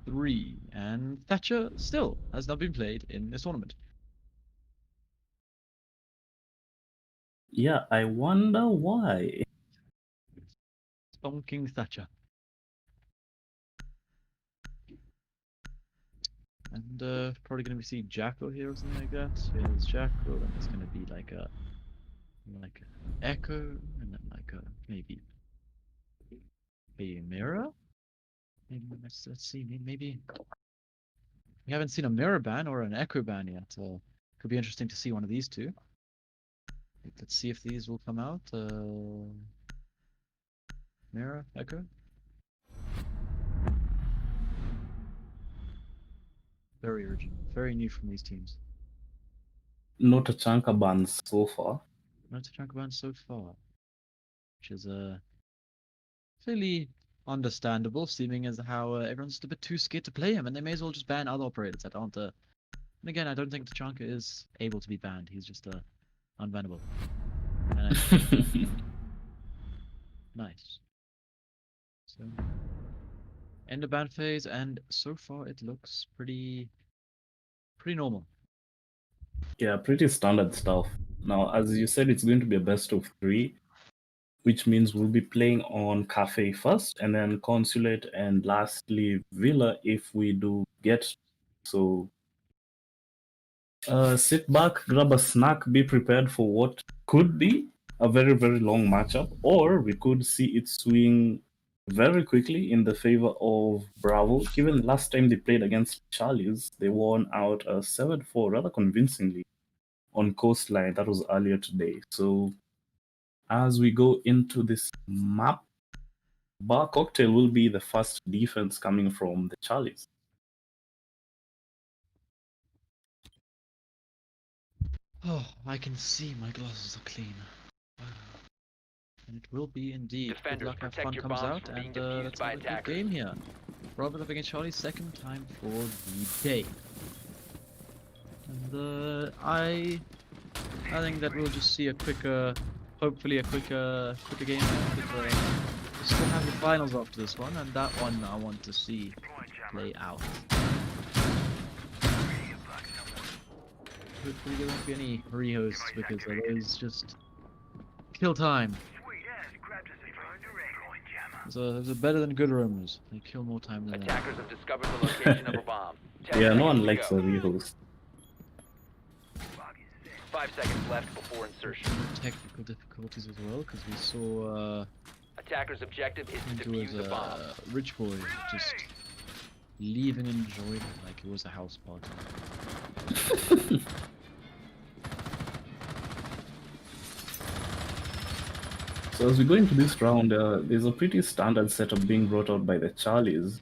3, and Thatcher still has not been played in this tournament. Yeah, I wonder why. Stonking Thatcher. And probably gonna be seeing Jacko here or something like that. Here's Jacko, and it's gonna be like a Echo, and then like a maybe a Mirror. Maybe let's see, maybe we haven't seen a Mirror ban or an Echo ban yet. Could be interesting to see one of these two. Let's see if these will come out. Mirror, Echo. Very original, very new from these teams. No Tachanka bans so far. Not a chunk ban so far, which is fairly understandable, seeming as how everyone's just a bit too scared to play him, and they may as well just ban other operators that aren't. And again, I don't think Tachanka is able to be banned. He's just unbannable. And nice. So end of ban phase, and so far it looks pretty normal. Yeah, pretty standard stuff. Now, as you said, it's going to be a best of 3, which means we'll be playing on Cafe first, and then Consulate, and lastly Villa if we do get. So sit back, grab a snack, be prepared for what could be a very, very long matchup, or we could see it swing very quickly in the favor of Bravo. Given last time they played against Charlies, they won out 7-4 rather convincingly on Coastline. That was earlier today. So as we go into this map, Bar Cocktail will be the first defense coming from the Charlies. Oh, I can see my glasses are clean. Wow. And it will be indeed. Good Defenders, luck, have protect fun your comes bombs out, from being and defused let's by have a good attackers. game here. Robert up against Charlie, second time for the day. And I think that we'll just see a quicker, hopefully a quicker game. We'll still have the finals after this one, and that one I want to see play out. Hopefully there won't be any rehosts, because those just kill time. Those are better than good rumors. They kill more time than that. Attackers have discovered the location of a bomb. 10 Yeah, no one seconds to likes a go. rehost. 5 seconds left before insertion. Technical difficulties as well, because we saw Attacker's objective is to into defuse his the bomb. rich boy just leaving and enjoying it like it was a house party. So as we go into this round, there's a pretty standard setup being brought out by the Charlies.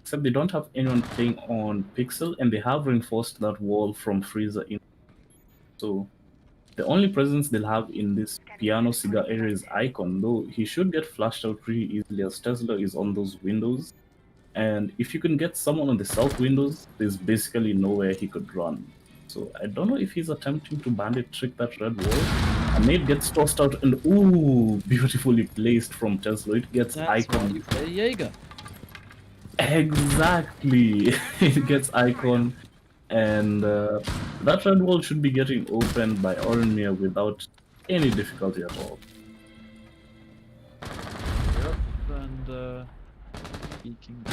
Except they don't have anyone playing on Pixel, and they have reinforced that wall from Freezer in. So the only presence they'll have in this piano cigar area is Icon, though he should get flashed out pretty easily as Tesla is on those windows. And if you can get someone on the south windows, there's basically nowhere he could run. So I don't know if he's attempting to bandit trick that red wall. A nade gets tossed out, and ooh, beautifully placed from Tesla. It gets That's why Icon. you play Jaeger. Exactly. It gets Icon, and that red wall should be getting opened by Orenmir without any difficulty at all. Yep, and peeking.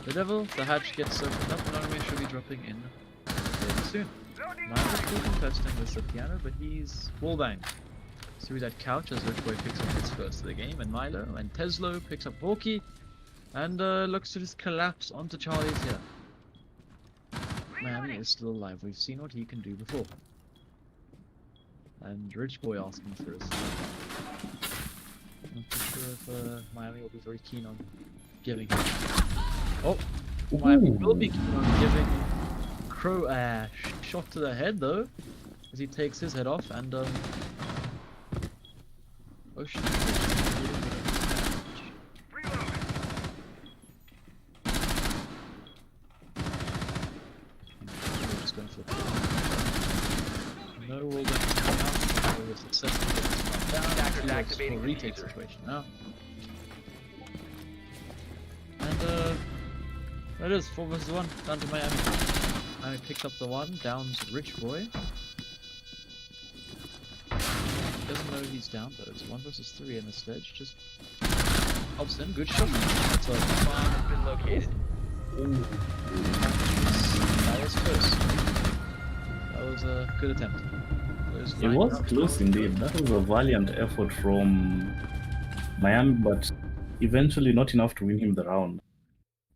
The devil, the hatch gets opened up, and Army should be dropping in very soon. Milo is still contesting with the piano, but he's wallbanged. Through that couch as Rich Boy picks up his first of the game, and Milo and Teslo picks up Hawkey, and looks to just collapse onto Charlie's here. Miami is still alive. We've seen what he can do before. And Rich Boy asking for us. Not too sure if Miami will be very keen on giving him. Oh, Miami will be keen on giving Crow a shot to the head though, as he takes his head off and oh shit. Just going for no roll back coming out. So we're successful getting this one down. Attackers Here's activating for a the retake diffuser. situation now. And there it is, 4 vs 1, down to Miami. Miami picks up the one, downs Rich Boy. Doesn't know he's down though, it's 1 vs 3 in the sledge, just helps him, good shot. So, Bomb has been located. that was close. That was a good attempt. It was close indeed. That was a valiant effort from Miami, but eventually not enough to win him the round.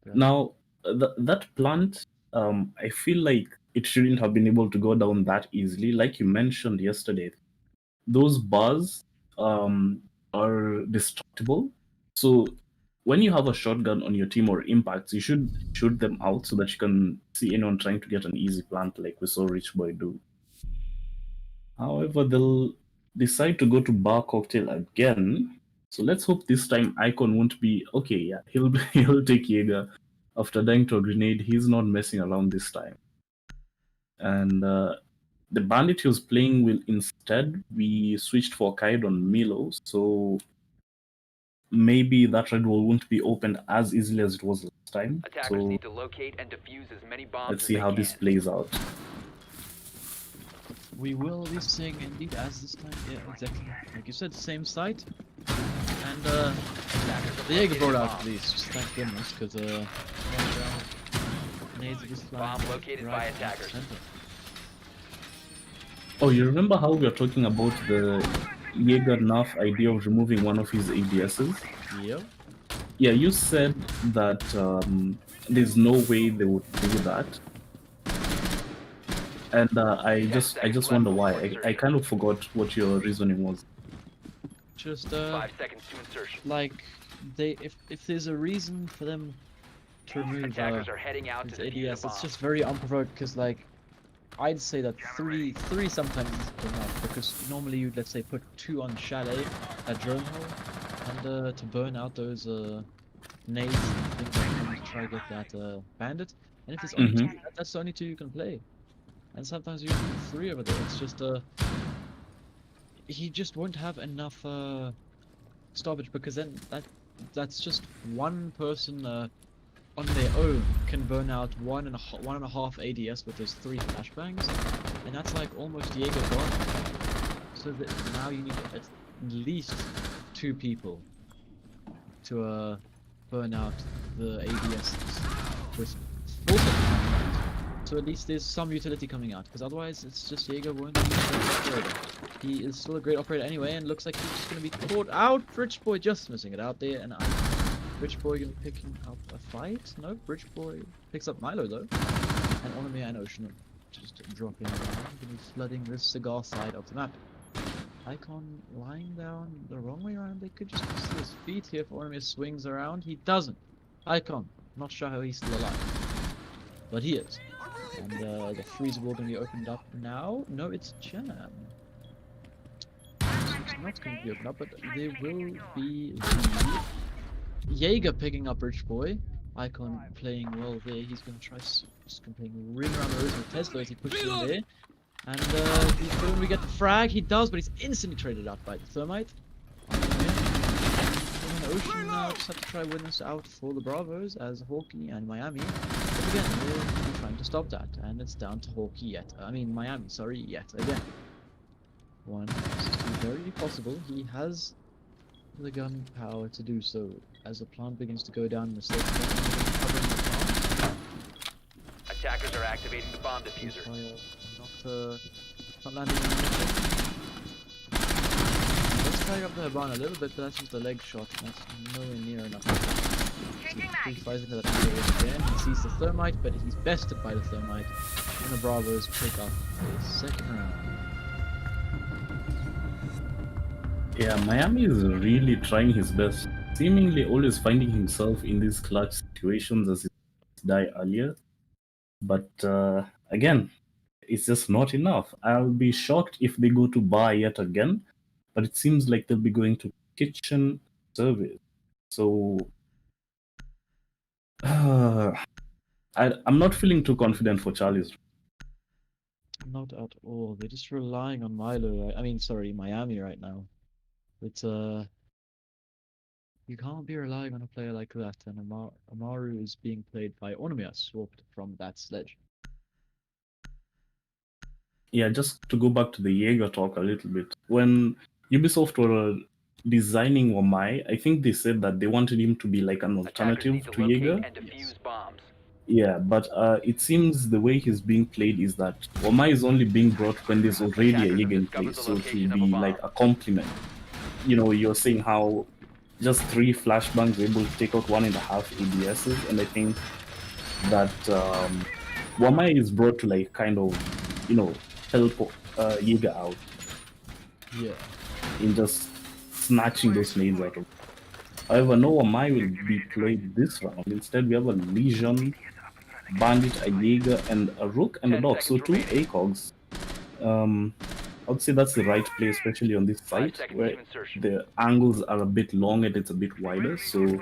Yeah. Now, that plant, I feel like it shouldn't have been able to go down that easily. Like you mentioned yesterday, those bars are destructible. So when you have a shotgun on your team or impacts, you should shoot them out so that you can see anyone trying to get an easy plant like we saw Rich Boy do. However, they'll decide to go to Bar Cocktail again. So let's hope this time Icon won't be okay. Yeah, he'll take Jaeger after dying to a grenade. He's not messing around this time. And the bandit he was playing will instead be switched for Kaid on Milo. So maybe that red wall won't be opened as easily as it was last time. Attackers So need to locate and defuse as many bombs let's as see they how can. this plays out. We will be seeing indeed as this time, yeah, exactly. Like you said, same site. And Attackers have the Jaeger located brought a out bomb. at least, thank goodness, because grenades are just flying Bomb located by right in the attackers. center. Oh, you remember how we were talking about the Jaeger Nerf idea of removing one of his ADSs? Yep. Yeah, you said that there's no way they would do that. And I just wonder why. I kind of forgot what your reasoning was. Just 5 seconds to insertion. like if there's a reason for them to remove Attackers are heading out his to defuse ADS, the bomb. it's just very unprovoked because like I'd say that three sometimes is enough because normally you'd let's say put 2 on Chalet, a drone hole, and to burn out those nades and things like that to try to get that bandit. And if there's only 2, that's the only 2 you can play. And sometimes you can 3 over there. It's just he just won't have enough stoppage because then that's just one person on their own can burn out 1.5 ADS with those 3 flashbangs, and that's like almost Jaeger gone. So that now you need at least 2 people to burn out the ADS with full set. So at least there's some utility coming out, because otherwise it's just Jaeger won't be a great operator. He is still a great operator anyway, and looks like he's just going to be caught out. Rich Boy just missing it out there, and Rich Boy going to be picking up a fight. No, Rich Boy picks up Milo though, and Onomia and Ocean just dropping around, going to be flooding this cigar side of the map. Icon lying down the wrong way around. They could just see his feet here if Onomia swings around. He doesn't. Icon, not sure how he's still alive, but he is. And the freeze wall going to be opened up now. No, it's Jam. It's not going to be opened up, but there will be the Jaeger picking up Rich Boy. Icon playing well there. He's going to try just playing ring around the rose with Tesla as he pushes in there. And he's going to get the frag. He does, but he's instantly traded out by the Thermite. Ocean just have to try win this out for the Bravos as Hawkeye and Miami. But again, we're trying to stop that, and it's down to Hawkeye yet. I mean, Miami, sorry, yet again. One is very possible. He has the gun power to do so as the plant begins to go down in the safe covering the plant. Attackers are activating the bomb diffuser. Not landing on the Let's tie up the Habana a little bit, but that's just a leg shot. That's nowhere near enough. So he flies into that area again. He sees the Thermite, but he's bested by the Thermite. And the Bravos pick up a second round. Yeah, Miami is really trying his best, seemingly always finding himself in these clutch situations as he died earlier. But again, it's just not enough. I'll be shocked if they go to bar yet again, but it seems like they'll be going to kitchen service. So I'm not feeling too confident for Charlie's. Not at all. They're just relying on Milo. I mean, sorry, Miami right now. But you can't be relying on a player like that, and Amaru is being played by Onomia, swapped from that sledge. Yeah, just to go back to the Jaeger talk a little bit. When Ubisoft were designing Wamai, I think they said that they wanted him to be like an alternative to Jaeger. And defuse bombs. Yeah, but it seems the way he's being played is that Wamai is only being brought when there's already a Jaeger in place, so to be like a complement. You know, you're saying how just 3 flashbangs are able to take out 1.5 ADSs, and I think that Wamai is brought to like kind of, you know, help Jaeger out. Yeah. In just snatching those nades out of. However, no Wamai will be played this round. Instead, we have a Legion, Bandit, a Jaeger, and a Rook and a Dog. So 2 ACOGs. I would say that's the right play, especially on this site where the angles are a bit long and it's a bit wider. So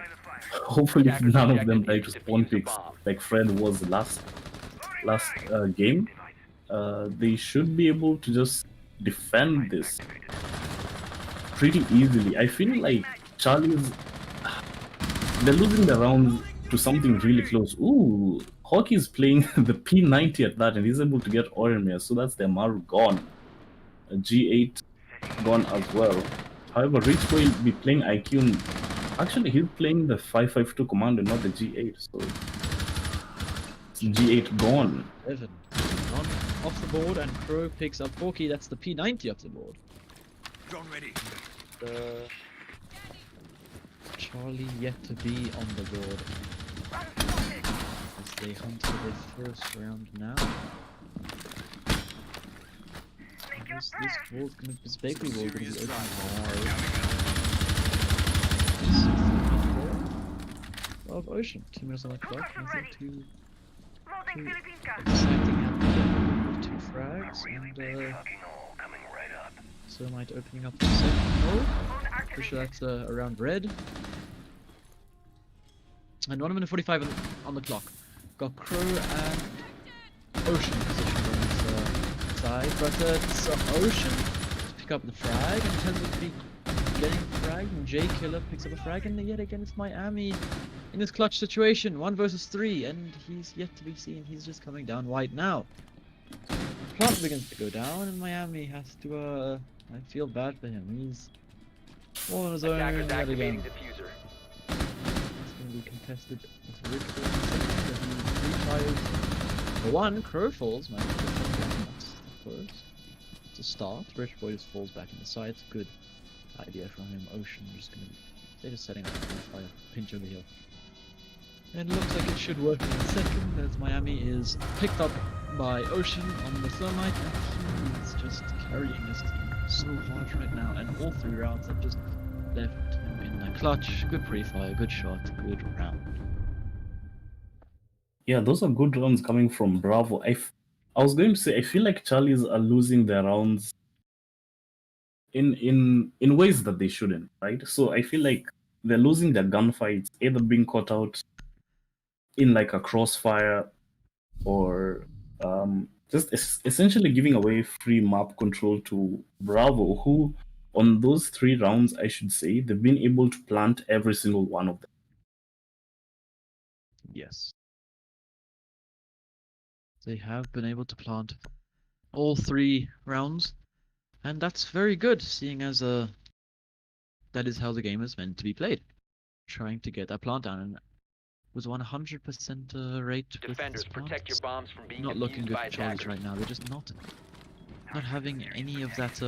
hopefully none of them die to spawn picks like Fred was last game. They should be able to just defend this pretty easily. I feel like Charlie's, they're losing the rounds to something really close. Ooh, Hawkey's playing the P90 at that, and he's able to get Orimir, so that's the Amaru gone. A G8 gone as well. However, Rich Boy will be playing IQ, and actually he's playing the 552 commander, not the G8, so it's G8 gone. 7. None off the board, and Crow picks up Hawkeye. That's the P90 off the board. Drone ready. Charlie yet to be on the board as they hunt for their first round now. This wall's gonna, this bakery wall's gonna be open wide. Of Ocean, 2 minutes on the clock. Nothing too exciting happening. 2 frags and Thermite opening up the second hole. Pretty sure that's around red. And 1 minute 45 on the clock. Got Crow and Ocean positioned on his side, but it's Ocean to pick up the frag, and Tesla to be getting frag, and J Killer picks up a frag, and yet again it's Miami in this clutch situation, 1 versus 3, and he's yet to be seen. He's just coming down white now. Plant begins to go down, and Miami has to I feel bad for him. He's all on his own yet again. Diffuser. can be contested as Rick falls in second, and he refires. For one, Crow falls, man. That's the first. It's a start. Rich Boy just falls back in the side. Good idea from him. Ocean just gonna be. They're just setting up a fire. Pinch over here. And it looks like it should work in a second, as Miami is picked up by Ocean on the Thermite, and he is just carrying his team so hard right now, and all 3 rounds have just left him in the clutch. Good pre-fire, good shot, good round. Yeah, those are good rounds coming from Bravo. I was going to say, I feel like Charlies are losing their rounds in ways that they shouldn't, right? So I feel like they're losing their gunfights, either being caught out in like a crossfire, or just essentially giving away free map control to Bravo, who on those 3 rounds, I should say, they've been able to plant every single one of them. Yes. They have been able to plant all 3 rounds, and that's very good, seeing as that is how the game is meant to be played. Trying to get that plant down, and was 100% rate Defenders, with protect your bombs from being not looking defused good by for Charlies attackers. right now. They're just not having any of that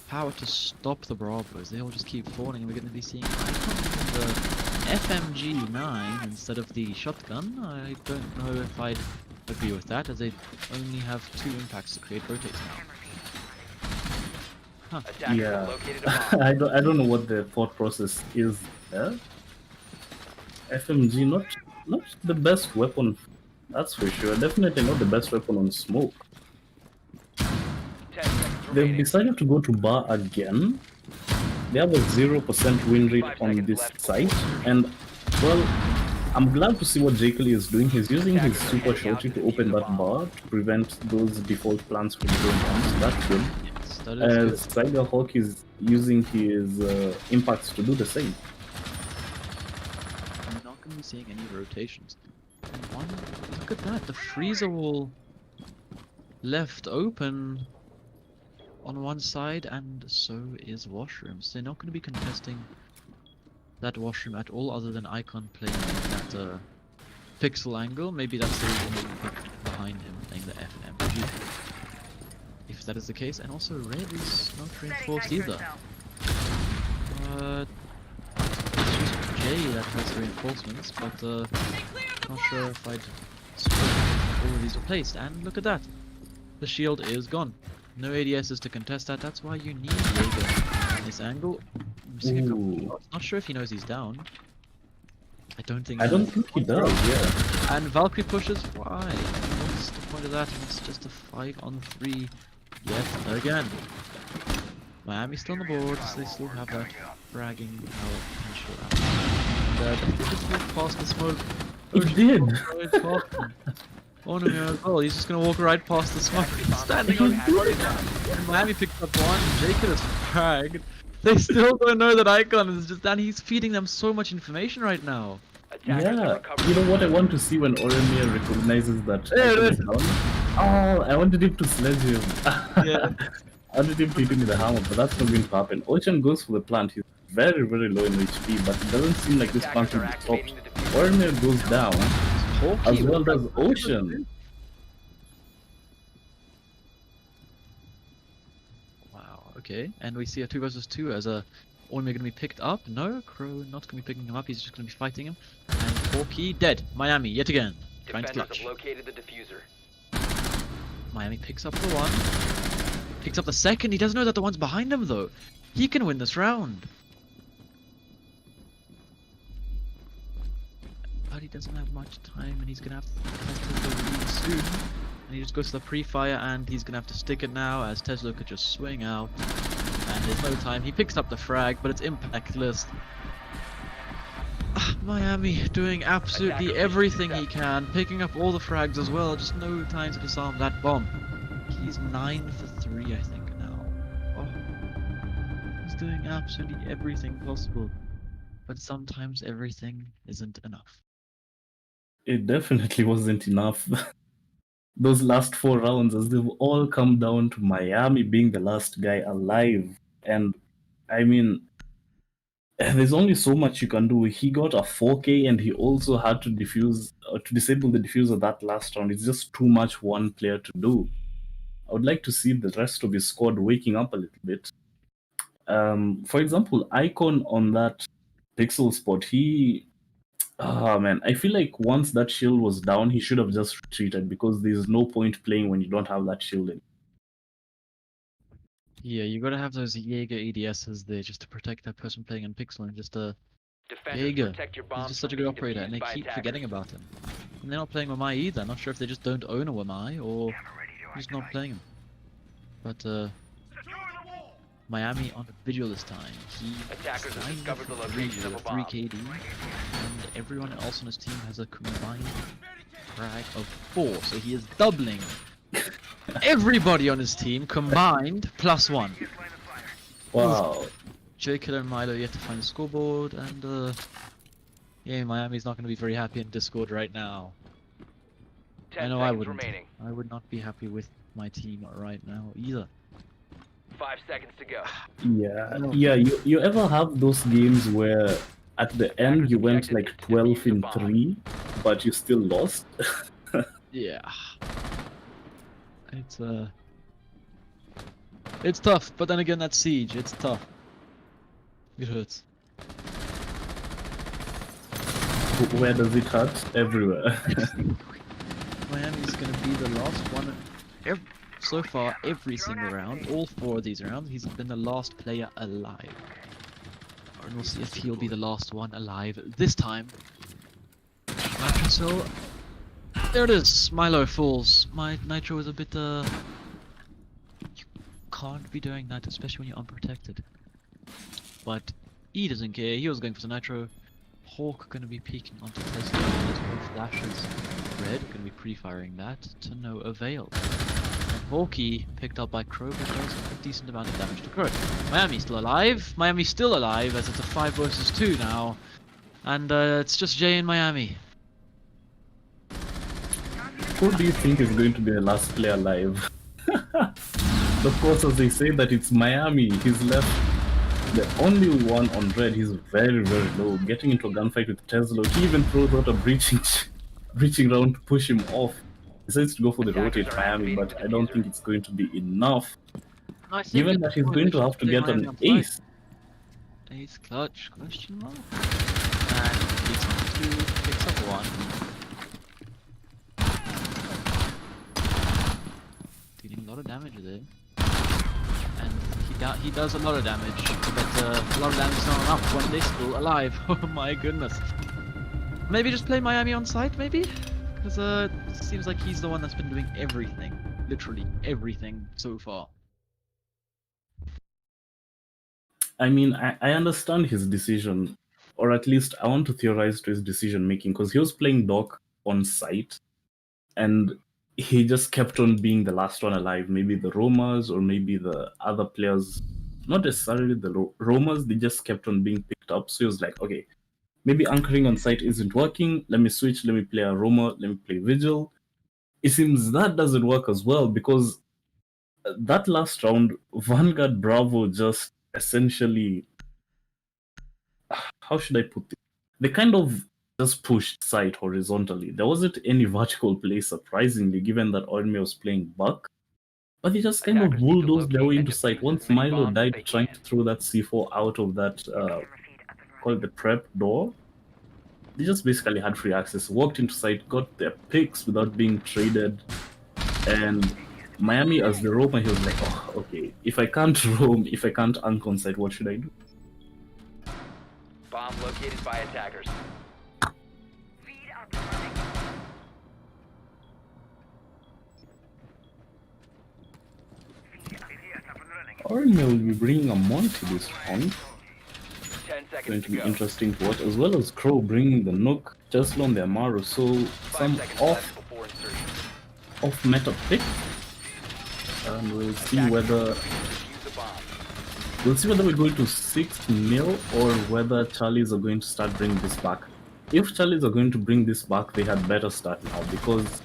power to stop the Bravos. They all just keep falling, and we're going to be seeing the FMG9 instead of the shotgun. I don't know if I'd agree with that, as they only have 2 impacts to create rotates now. Attackers have Yeah, located a bomb. I don't know what the thought process is there. FMG, not the best weapon, that's for sure. Definitely not the best weapon on smoke. 10 seconds They've remaining. decided to go to bar again. They have a 0% win rate 5 on seconds this left. site, and well, I'm glad to see what Jekyll is doing. He's using his Attackers are super heading out shorty to to open defuse that the bomb. bar to prevent those default plants from going down, so that's good. Yes, that is good. As Tiger Hawk is using his impacts to do the same. I'm not going to be seeing any rotations. And one, look at that, the freezer wall left open on one side, and so is washrooms. They're not going to be contesting that washroom at all, other than Icon playing that pixel angle. Maybe that's the reason he picked behind him playing the FMG. If that is the case, and also red is not reinforced either. It's just Jay that has the reinforcements, but not sure if I'd support all of these are placed. And look at that, the shield is gone. No ADSs to contest that. That's why you need Jaeger in this angle. I'm missing a couple of Ooh. shots. Not sure if he knows he's down. I don't think. I don't think he does, yeah. And Valkyrie pushes. Why? What's the point of that? It's just a 5-on-3 yet again. Miami's still on the board, so they still have that fragging potential out. And he just walked past the smoke. It did. Right past him. Oh no, as well. He's just gonna walk right past the smoke. Standing on and Miami picked up one. Jacob is fragged. They still don't know that Icon is just down. He's feeding them so much information right now. Attackers have Yeah, recovered you know the what I bomb. want to see when Oremir recognizes that There it Icon is. is down? Oh, I wanted him to sledge him. Yeah. I wanted him to hit him with the hammer, but that's not going to happen. Ocean goes for the plant. He's very, very low in HP, but it doesn't seem like this plant Attackers will are be stopped. activating the diffuser. Oremir goes down, as well does Ocean. Wow, okay. And we see a 2 versus 2 as a Ormir gonna be picked up. No, Crow not gonna be picking him up, he's just gonna be fighting him. And Porky dead. Miami, yet again. Trying to Defenders clutch. have located the diffuser. Miami picks up the one. Picks up the second. He doesn't know that the one's behind him though. He can win this round. But he doesn't have much time, and he's gonna have to test the lead soon. And he just goes to the pre-fire, and he's gonna have to stick it now, as Tesla could just swing out. And there's no time. He picks up the frag, but it's impactless. Miami doing absolutely Attacker everything he successful. can, picking up all the frags as well. Just no time to disarm that bomb. He's 9 for 3, I think, now. Oh. He's doing absolutely everything possible. But sometimes everything isn't enough. It definitely wasn't enough. Those last 4 rounds, as they've all come down to Miami being the last guy alive. And I mean, there's only so much you can do. He got a 4K and he also had to disable the diffuser that last round. It's just too much one player to do. I would like to see the rest of his squad waking up a little bit. For example, Icon on that pixel spot, man, I feel like once that shield was down, he should have just retreated because there's no point playing when you don't have that shield in. Yeah, you gotta have those Jaeger EDSs there just to protect that person playing in pixel and just Defenders, Jaeger. protect your He's bombs just such a from good being operator, and they defused by keep attackers. forgetting about him. And they're not playing Wamai either. Not sure if they just don't own a Wamai or just not playing him. But Miami on a vigil this time. He Attackers have signed discovered the for location of a with bomb. 3 KD, and everyone else on his team has a combined frag of 4, so he is doubling everybody on his team combined +1. Wow. J Killer and Milo yet to find the scoreboard, and yeah, Miami's not going to be very happy in Discord right now. 10 I know seconds I wouldn't. remaining. I would not be happy with my team right now either. 5 seconds to go. Yeah. You ever have those games where at the end you went like 12 in 3, but you still lost? Yeah. It's tough, but then again, that's Siege. It's tough. It hurts. Where does it hurt? Everywhere. Miami's gonna be the last one. So far, every single round, all 4 of these rounds, he's been the last player alive. And we'll see if he'll be the last one alive this time. So, there it is. Milo falls. My Nitro is a bit, You can't be doing that, especially when you're unprotected. But he doesn't care. He was going for the Nitro. Hawk gonna be peeking onto Tesla. There's both flashes. Red gonna be pre-firing that to no avail. And Hawkeye picked up by Crow, but does a decent amount of damage to Crow. Miami's still alive. Miami's still alive as it's a 5 versus 2 now. And it's just Jay in Miami. Who do you think is going to be the last player alive? Of course, as they say that it's Miami, he's left the only one on red. He's very, very low, getting into a gunfight with Tesla. He even throws out a breaching round to push him off. He decides to go for the rotate Miami, but I don't think it's going to be enough. Given that he's going to have to get an ace. Ace clutch, question mark? And beats on 2, picks up 1. Dealing a lot of damage there. And he does a lot of damage, but a lot of damage is not enough when they're still alive. Oh my goodness. Maybe just play Miami on site, maybe? Because it seems like he's the one that's been doing everything. Literally everything so far. I mean, I understand his decision, or at least I want to theorize to his decision making, because he was playing Doc on site, and he just kept on being the last one alive. Maybe the Romas or maybe the other players, not necessarily the Romas, they just kept on being picked up. So he was like, okay, maybe anchoring on site isn't working. Let me switch. Let me play a Roma. Let me play Vigil. It seems that doesn't work as well, because that last round, Vanguard Bravo just essentially, how should I put it? They kind of just pushed side horizontally. There wasn't any vertical play, surprisingly, given that Orme was playing Buck. But they just kind of bulldozed their way into sight. Once Milo died trying to throw that C4 out of that, call it the prep door, they just basically had free access, walked into sight, got their picks without being traded, and Miami as the roamer, he was like, oh, okay, if I can't roam, if I can't anchor on site, what should I do? Bomb located by attackers. Orme will be bringing a Monty this round. 10 seconds Going to to be go. interesting to watch, as well as Crow bringing the Nook, Tesla on the Amaru, so 5 some seconds off left before insertion. meta pick. And we'll see whether Defuse the bomb. we're going to 6-0 or whether Charlies are going to start bringing this back. If Charlies are going to bring this back, they had better start now, because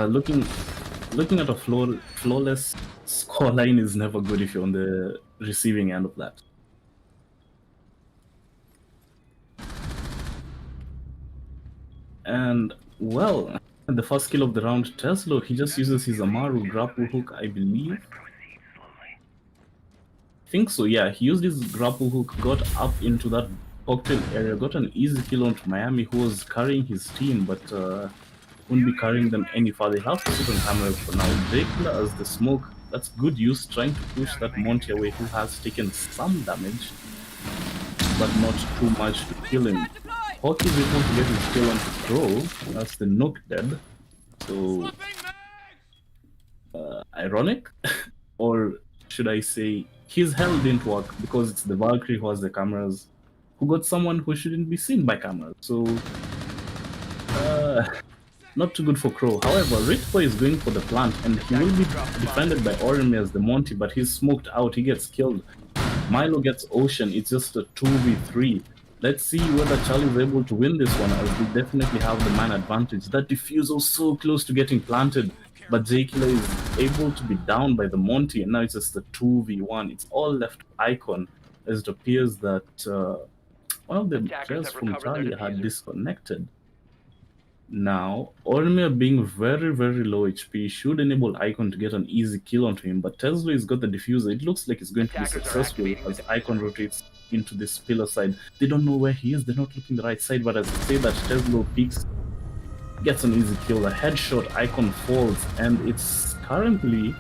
looking at a flawless scoreline is never good if you're on the receiving end of that. And well, the first kill of the round, Tesla, he just uses his Amaru grapple hook, I believe. I think so, yeah. He used his grapple hook, got up into that cocktail area, got an easy kill onto Miami, who was carrying his team, but wouldn't be carrying them any further. He'll have to sit on camera for now. Dracula as the smoke, that's good use, trying to push that Monty away, who has taken some damage, but not too much to kill him. Hockey is able to get his kill onto Crow. That's the Nook dead. So, ironic? Or should I say, his hell didn't work because it's the Valkyrie who has the cameras, who got someone who shouldn't be seen by cameras. So, not too good for Crow. However, Rich Boy is going for the plant, and he will be defended by Orimi as the Monty, but he's smoked out. He gets killed. Milo gets Ocean. It's just a 2v3. Let's see whether Charlie is able to win this one, as we definitely have the man advantage. That diffuser was so close to getting planted, but J-Killer is able to be down by the Monty, and now it's just a 2v1. It's all left Icon, as it appears that one of the players from Charlie had disconnected. Now, Ormir being very, very low HP should enable Icon to get an easy kill onto him, but Tesla has got the diffuser. It looks like it's going to be successful as Icon rotates into this pillar side. They don't know where he is, they're not looking the right side, but as I say that, Tesla peeks, gets an easy kill, a headshot, Icon falls, and it's currently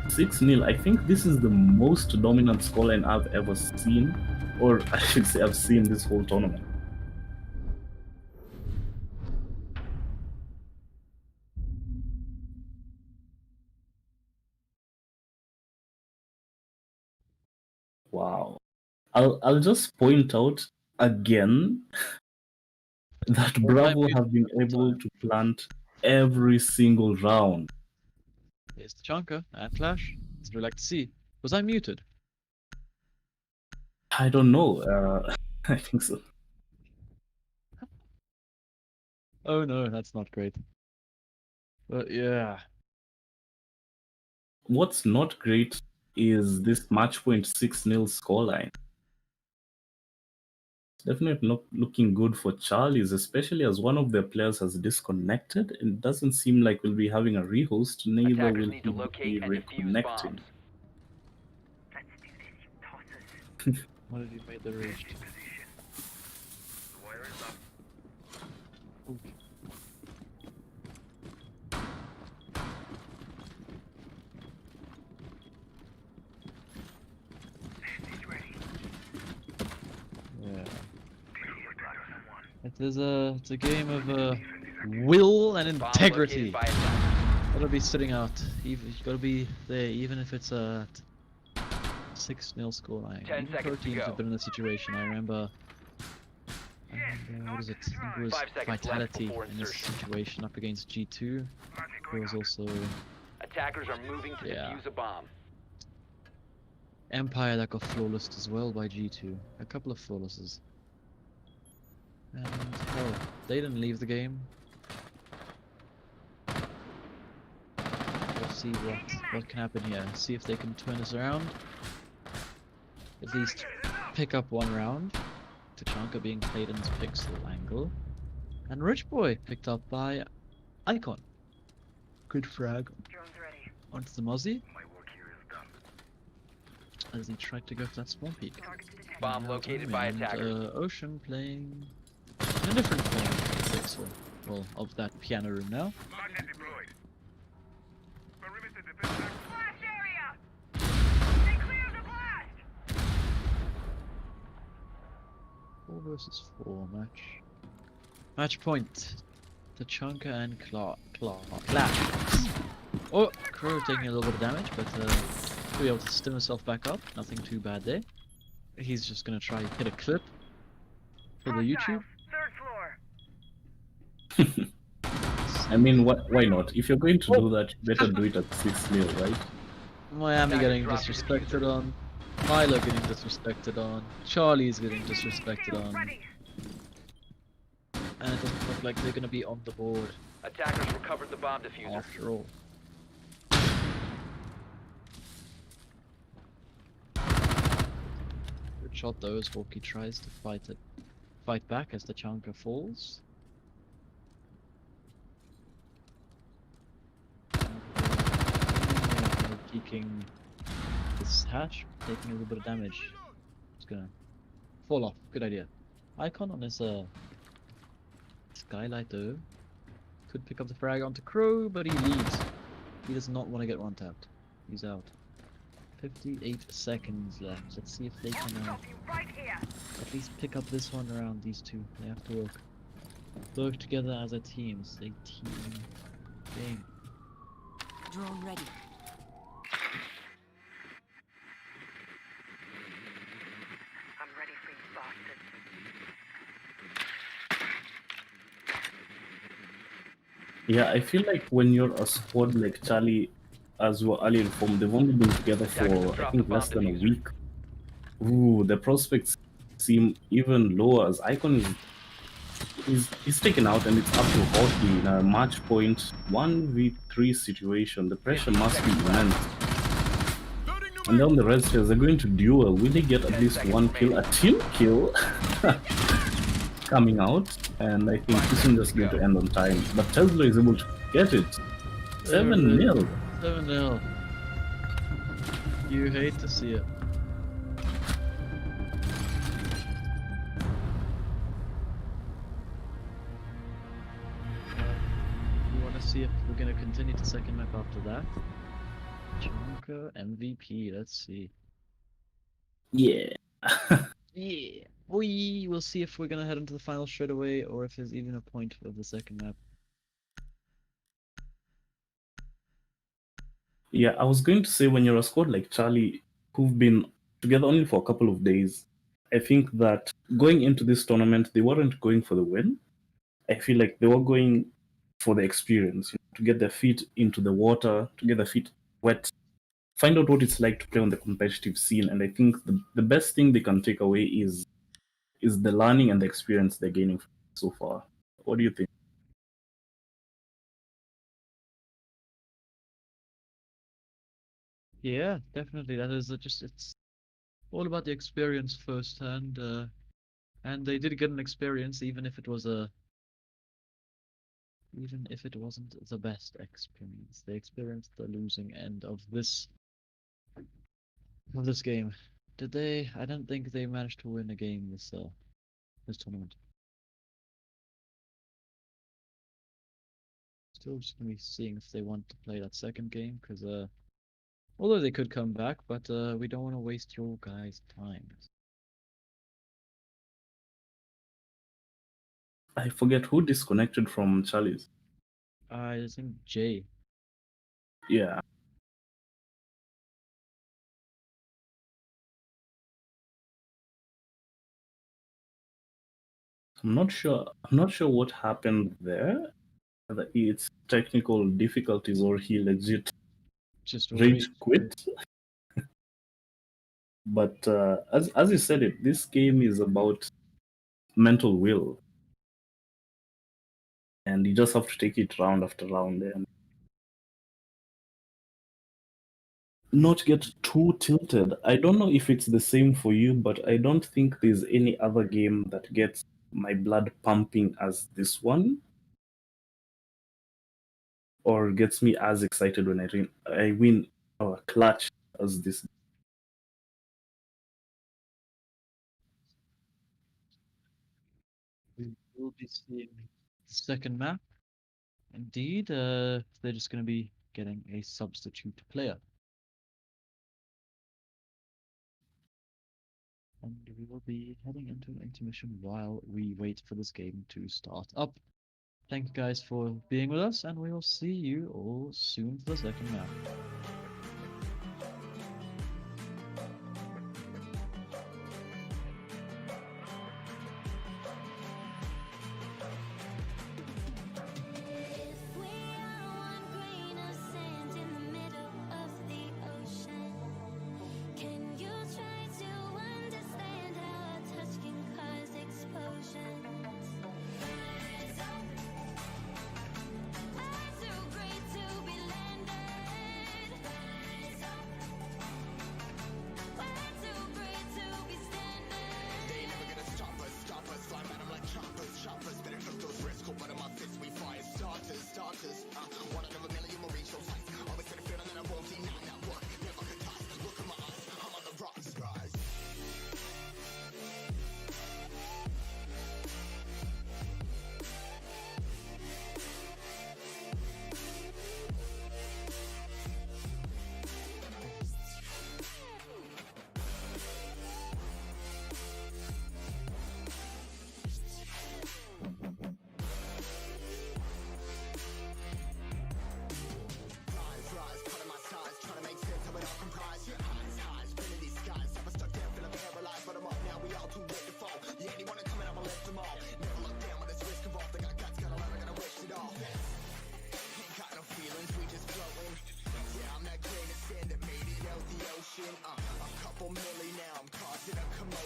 6-0. I think this is the most dominant scoreline I've ever seen, or I should say I've seen this whole tournament. Wow. I'll just point out again that Bravo have been able to plant every single round. Here's the Chunker and Flash. As we like to see. Was I muted? I don't know. I think so. Oh no, that's not great. But yeah. What's not great is this match point 6-0 scoreline. Definitely not looking good for Charlie's, especially as one of their players has disconnected. It doesn't seem like we'll be having a rehost, neither will he be reconnecting. What did he make the rage? Ooh. It's a game of will and integrity. Gotta be sitting out. You gotta be there, even if it's a 6-0 scoreline. Even pro teams have been in this situation. I remember. What is it? I think it was Vitality in this situation up against G2. There was also. Attackers are moving to defuse a bomb. Empire that got flawless as well by G2. A couple of flawlesses. And, well, they didn't leave the game. We'll see what can happen here. See if they can turn this around. At least pick up one round. Tachanka being played in this pixel angle. And Rich Boy picked up by Icon. Good frag. Onto the Mozzie. As he tried to go for that spawn peak. Bomb located by attackers. Ocean playing in a different corner of the pixel. Well, of that piano room now. Blast area! Stay clear of the blast! 4 versus 4 match. Match point. Tachanka and Clash. Oh, Crow taking a little bit of damage, but he'll be able to stim himself back up. Nothing too bad there. He's just gonna try hit a clip for the YouTube. Third floor. I mean, why not? If you're going to do that, you better do it at 6-0, right? Miami getting disrespected on. Milo getting disrespected on. Charlie's getting disrespected on. And it doesn't look like they're gonna be on the board Attackers recovered the bomb diffuser. after all. Good shot though as Hawkey tries to fight back as the Tachanka falls. making this hatch taking a little bit of damage. It's gonna fall off. Good idea. Icon on this skylight though. Could pick up the frag onto Crow, but he leaves. He does not want to get one tapped. He's out. 58 seconds left. Let's see if they can at least pick up this one around these two. They have to work together as a team. It's a team game. Drone ready. I'm ready for you, Boston. Yeah, I feel like when you're a squad like Charlie, as we were earlier informed, they've only been together for I think less than a week. Ooh, the prospects seem even lower as Icon is taken out and it's up to Hotley in a match point 1v3 situation. The pressure must be immense. And then the red stairs are going to duel. Will they get at least one kill? A team kill coming out, and I think this is just going to end on time. But Tesla is able to get it. 7-0. 7-0. You hate to see it. You want to see if we're going to continue to second map after that? Chunka MVP, let's see. Yeah. Yeah. We will see if we're going to head into the final straight away or if there's even a point of the second map. Yeah, I was going to say when you're a squad like Charlie, who've been together only for a couple of days, I think that going into this tournament, they weren't going for the win. I feel like they were going for the experience, to get their feet into the water, to get their feet wet, find out what it's like to play on the competitive scene. And I think the best thing they can take away is the learning and the experience they're gaining so far. What do you think? Yeah, definitely. That is it's all about the experience firsthand, and they did get an experience, even if it wasn't the best experience. They experienced the losing end of this game. Did they? I don't think they managed to win a game this tournament. Still just gonna be seeing if they want to play that second game, because although they could come back, but we don't want to waste your guys' time. I forget who disconnected from Charlie's. I think Jay. Yeah. I'm not sure what happened there. Whether it's technical difficulties or he legit Just rage quit. But as you said it, this game is about mental will. And you just have to take it round after round and not get too tilted. I don't know if it's the same for you, but I don't think there's any other game that gets my blood pumping as this one, or gets me as excited when I win or clutch as this. We will be seeing the second map. Indeed, they're just going to be getting a substitute player. And we will be heading into an intermission while we wait for this game to start up. Thank you guys for being with us, and we will see you all soon for the second map. If we are one grain of sand in the middle of the ocean, can you try to understand how a touch can cause explosions? Are too great to be landed.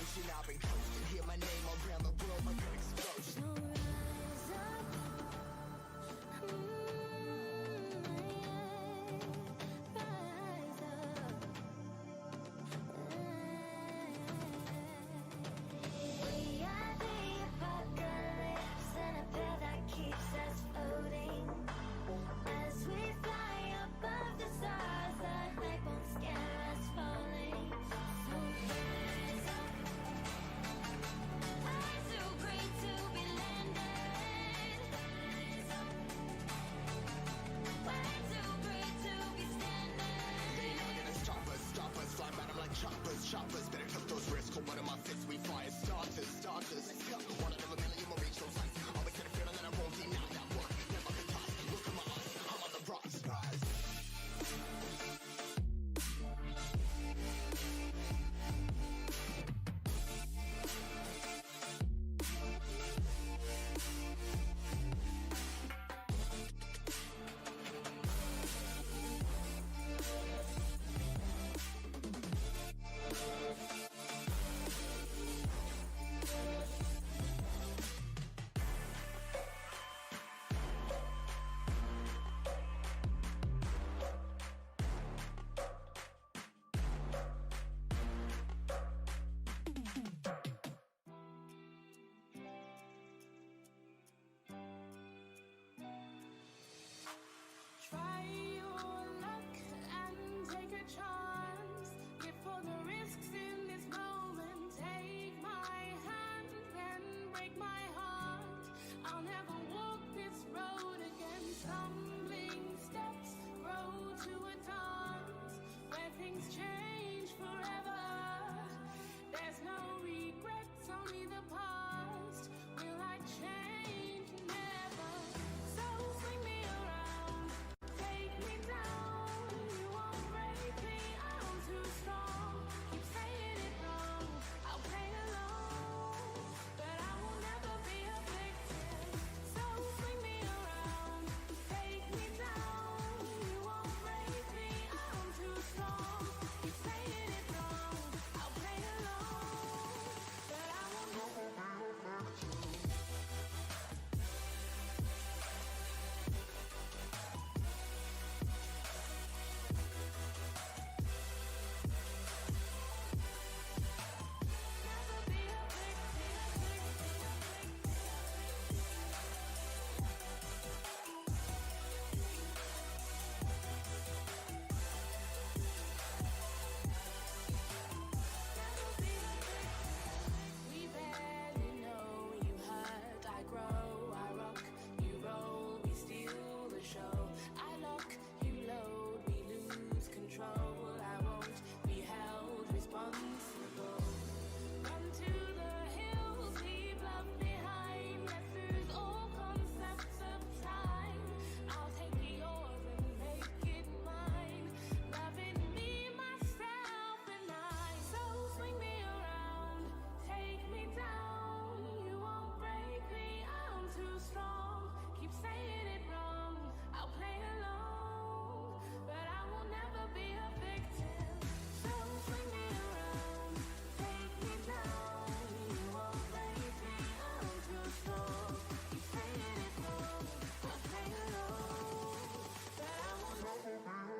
So rise up, rise up. We are the apocalypse, and a pill that keeps us floating. As we fly above the stars, the night won't scare us falling. So rise up. I'm too great to be landed. Rise up. Way too great to be standing. Try your luck and take a chance. Get for the risks in this moment. Take my hand and break my heart. I'll never walk this road again. Stumbling steps grow to a dance where things change forever. There's no regrets, only the past. Will I change? Never. So swing me around. Take me down, you won't break me, I'm too strong. Keep saying it wrong, I'll play along, but I will never be a victim. So swing me around, take me down, you won't break me, I'm too strong. Keep saying it wrong, I'll play along, but I will never be a victim. Never be a We barely know you hurt, I grow, I rock, you roll, we steal the show. I lock, you load, we lose control. I won't be held responsible. Run to the hills, leave love behind. Let's lose all concepts of time. I'll take yours and make it mine. Loving me, myself, and I. So swing me around, take me down. You won't break me, I'm too strong. Keep saying it wrong, I'll play along, but I will never be a victim. So swing me around, take me down. You won't break me, I'm too strong. Keep saying it wrong, I'll play along, but I will never be a victim.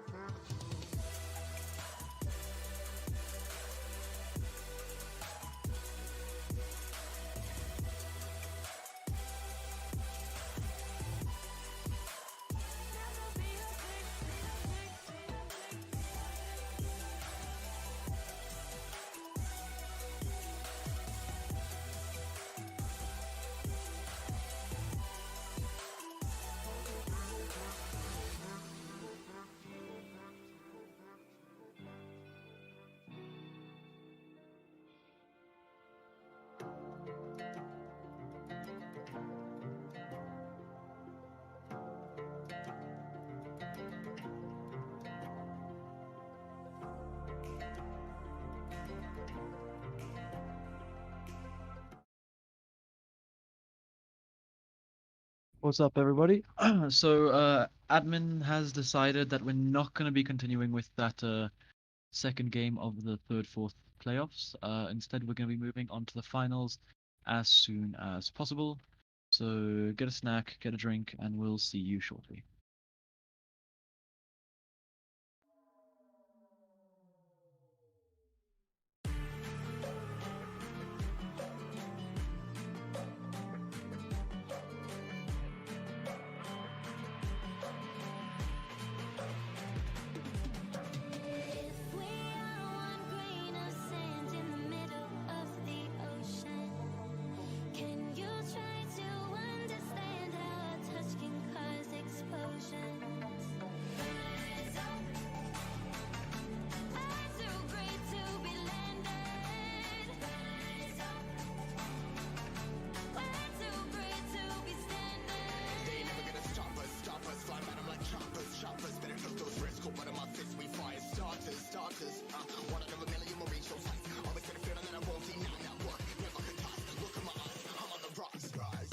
Never be a What's up, everybody? So, admin has decided that we're not going to be continuing with that second game of the third, fourth playoffs. Instead, we're going to be moving on to the finals as soon as possible. So get a snack, get a drink, and we'll see you shortly. If we are one grain of sand in the middle of the ocean, can you try to understand how a touch can cause explosions? Rise up. I'm too great to be landed. Rise up. We're too great to be standing. They never gonna stop us, fly at 'em like choppers, better took those risks, cold blood in my fists, we fire starters, one out of a million marine show sights, always gonna feel that I won't deny, not work, never could toss, look at my eyes, I'm on the rocks, guys.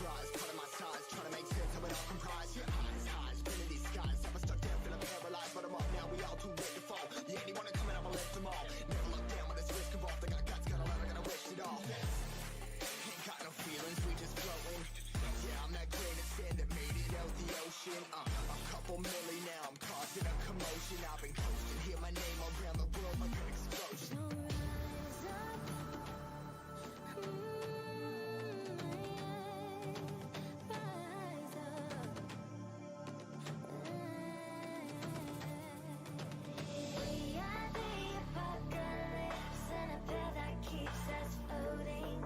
Rise, cut my size, trying to make sense of it all comprise. Highs, spinning these skies, never stuck down, feeling paralyzed, but I'm up now, we all too late to fall. The anyone coming up, I lift them all. Never look down when it's risk involved, they got guts, gotta learn, I gotta risk it all. Ain't got no feelings, we just floating. Yeah, I'm that grain of sand that made it out the ocean. A couple milli now, I'm causing a commotion. I've been coasting, hear my name around the world like an explosion. So rise up. Rise up. We are the apocalypse and a path that keeps us floating.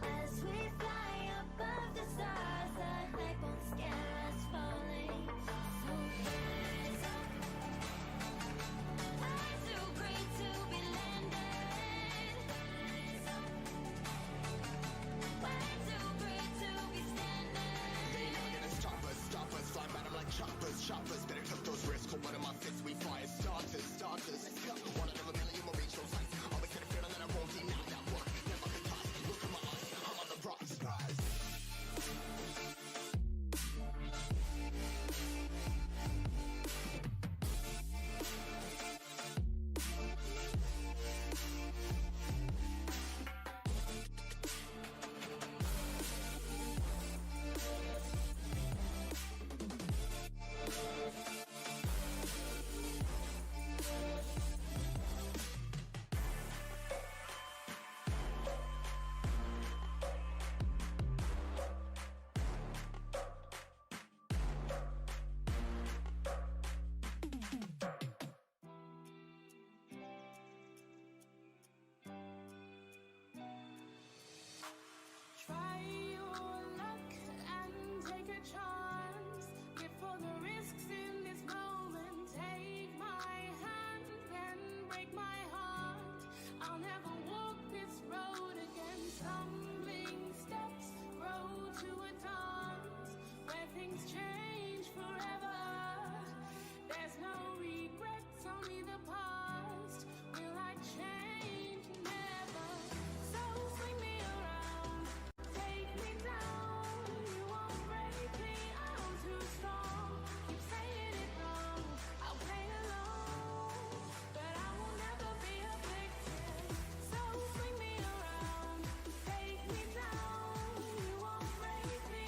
As we fly above the stars, the night won't scare us falling. So rise up. I'm too great to be landed. Rise up. We're too great to be standing. They never gonna stop us, fly at 'em like choppers, better took those risks, cold blood in my fists, we fire starters, one out of a million marine show sights, always gonna feel that I won't deny, not work, never could toss, look at my eyes, I'm on the rocks, guys. Try your luck and take a chance. Before the risks in this moment, take my hand and break my heart. I'll never walk this road again. Stumbling steps grow to a dance where things change forever. There's no regrets, only the past. Will I change? Never. So swing me around. Take me down, you won't break me, I'm too strong. Keep saying it wrong, I'll play along, but I will never be a victim. So swing me around, take me down, you won't break me,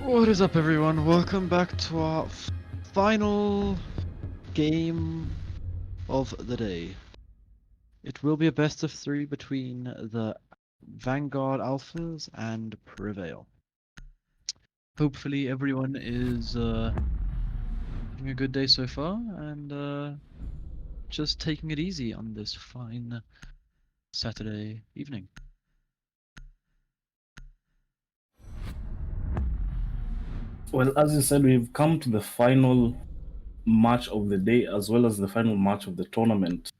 What is up, everyone? Welcome back to our final game of the day. It will be a best of 3 between the Vanguard Alphas and Prevail. Hopefully everyone is having a good day so far and just taking it easy on this fine Saturday evening. Well, as you said, we've come to the final match of the day as well as the final match of the tournament.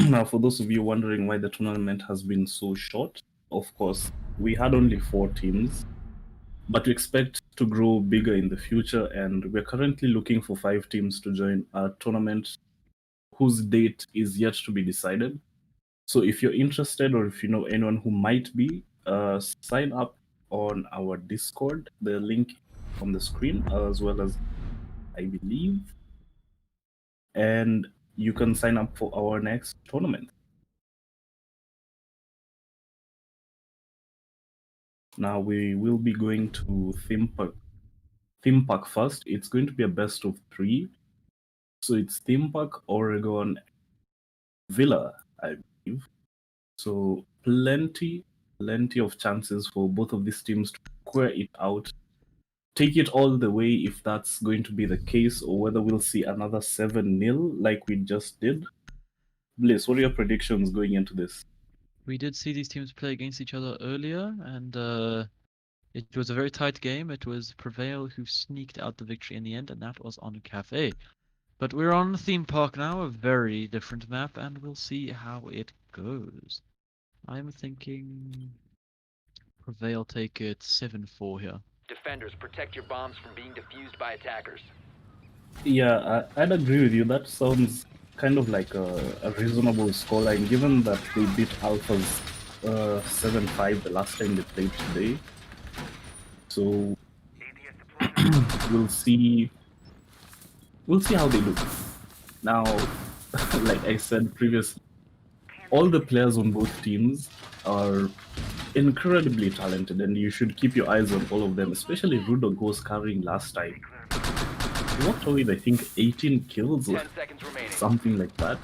Now, for those of you wondering why the tournament has been so short, of course, we had only 4 teams, but we expect to grow bigger in the future, and we're currently looking for 5 teams to join a tournament whose date is yet to be decided. So if you're interested or if you know anyone who might be, sign up on our Discord. The link on the screen, as well as I believe, and you can sign up for our next tournament. Now we will be going to theme park first. It's going to be a best of 3. So it's theme park, Oregon, Villa, I believe. So plenty of chances for both of these teams to square it out. Take it all the way if that's going to be the case, or whether we'll see another 7-0 like we just did. Bliss, what are your predictions going into this? We did see these teams play against each other earlier, and it was a very tight game. It was Prevail who sneaked out the victory in the end, and that was on Cafe. But we're on Theme Park now, a very different map, and we'll see how it goes. I'm thinking Prevail take it 7-4 here. Defenders, protect your bombs from being defused by attackers. Yeah, I'd agree with you. That sounds kind of like a reasonable scoreline, given that they beat Alphas 7-5 the last time they played today. So we'll see how they do. Now, like I said previously, all the players on both teams are incredibly talented, and you should keep your eyes on all of them, especially Rudog, who was carrying last time. He walked away with, I think, 18 kills or 10 seconds remaining. something like that.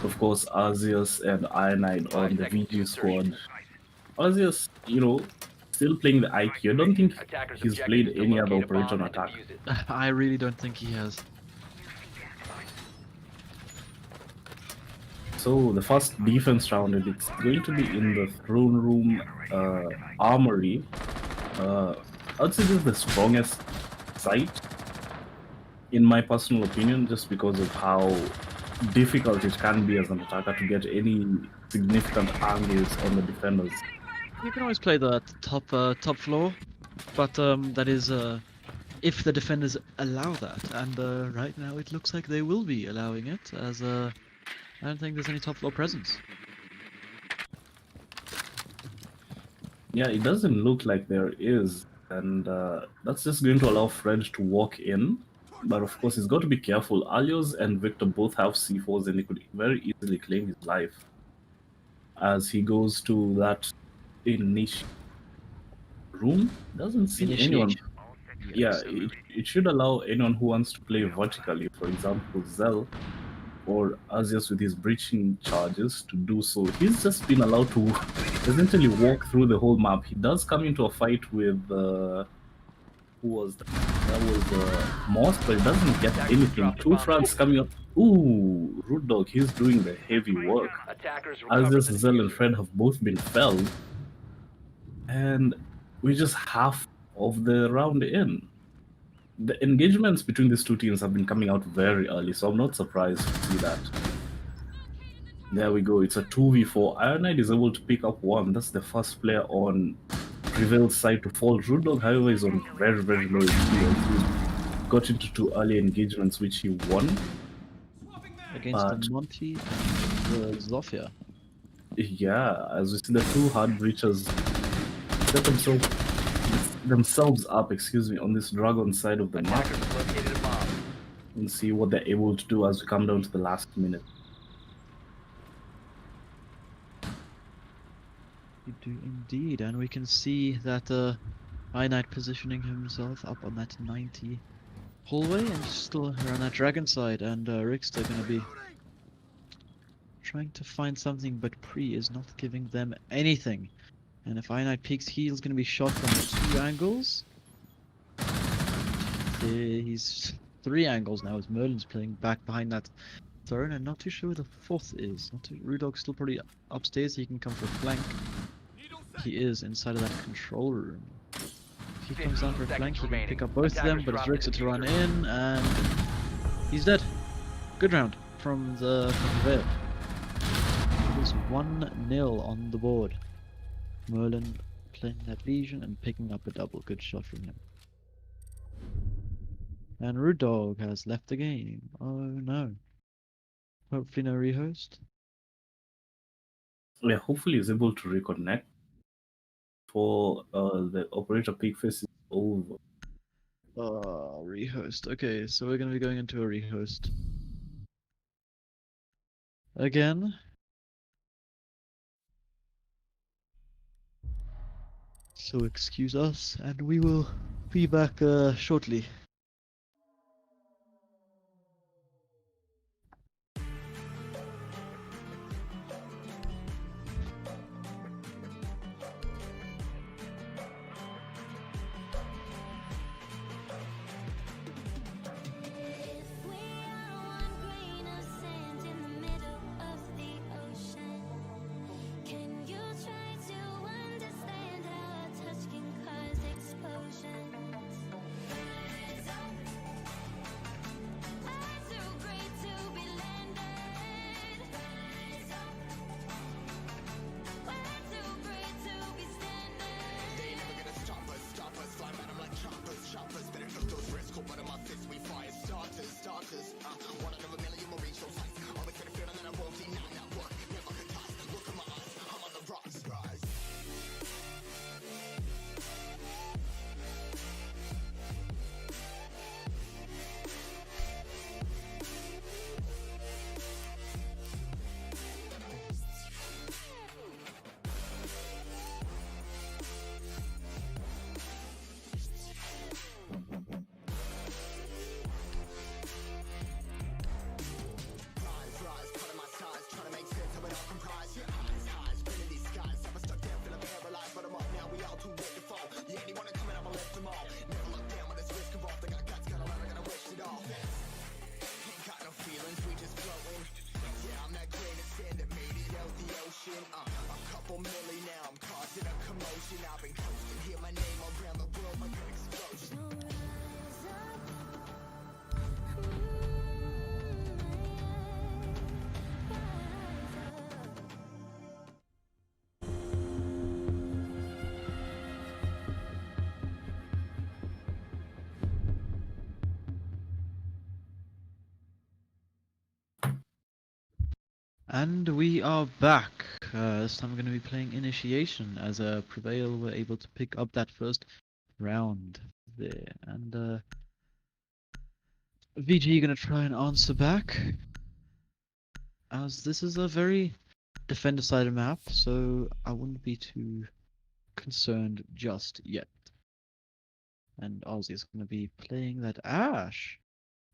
Of course, Arceus and Ironide on the VG squad. Arceus, still playing the IQ. I don't think Attackers' he's objective played is to any other locate a bomb operator on and attack. defuse it. I really don't think he has. So the first defense round, and it's going to be in the throne room armory. I'd say this is the strongest site, in my personal opinion, just because of how difficult it can be as an attacker to get any significant angles on the defenders. You can always play the top floor, but that is if the defenders allow that. And right now it looks like they will be allowing it, as I don't think there's any top floor presence. Yeah, it doesn't look like there is, and that's just going to allow Fred to walk in. But of course, he's got to be careful. Alios and Victor both have C4s, and he could very easily claim his life as he goes to that niche room. Doesn't see anyone. Yeah, it should allow anyone who wants to play vertically, for example, Zell or Arceus with his breaching charges, to do so. He's just been allowed to essentially walk through the whole map. He does come into a fight with who was that? That was Moss, but he doesn't get anything. 2 frags coming up. Ooh, Rude Dog, he's doing the heavy work. Attackers recover Arceus, the Zell, and diffuser. Fred have both been felled, and we're just half of the round in. The engagements between these two teams have been coming out very early, so I'm not surprised to see that. There we go, it's a 2v4. Ironide is able to pick up 1. That's the first player on Prevail's side to fall. Rudog, however, is on very, very low experience. He got into 2 early engagements, which he won. Against the Monty and the Zofia. Yeah, as we see, the 2 hard breachers set themselves up, on this dragon side of the map, Attackers located a bomb. and see what they're able to do as we come down to the last minute. You do indeed, and we can see that Knight positioning himself up on that 90 hallway and still around that dragon side, and Rickster gonna be trying to find something, but Pre is not giving them anything. And if Knight peeks, he's gonna be shot from 2 angles. He's 3 angles now as Merlin's playing back behind that throne, and not too sure where the 4th is. Rudog's still pretty upstairs, he can come for a flank. He is inside of that control room. If he comes down for a flank, he can pick up both of them, but it's Rixer to run in, and he's dead. Good round from the Veil. It is 1-0 on the board. Merlin playing that Legion and picking up a double. Good shot from him. And Rudog has left the game. Oh no. Hopefully no rehost. Yeah, hopefully he's able to reconnect for the operator peak phase is over. Rehost. Okay, so we're gonna be going into a rehost. Again. So excuse us, and we will be back shortly. And we are back. This time we're going to be playing Initiation as Prevail were able to pick up that first round there. And VG going to try and answer back, as this is a very defender-sided map, so I wouldn't be too concerned just yet. And Ozzy is going to be playing that Ash.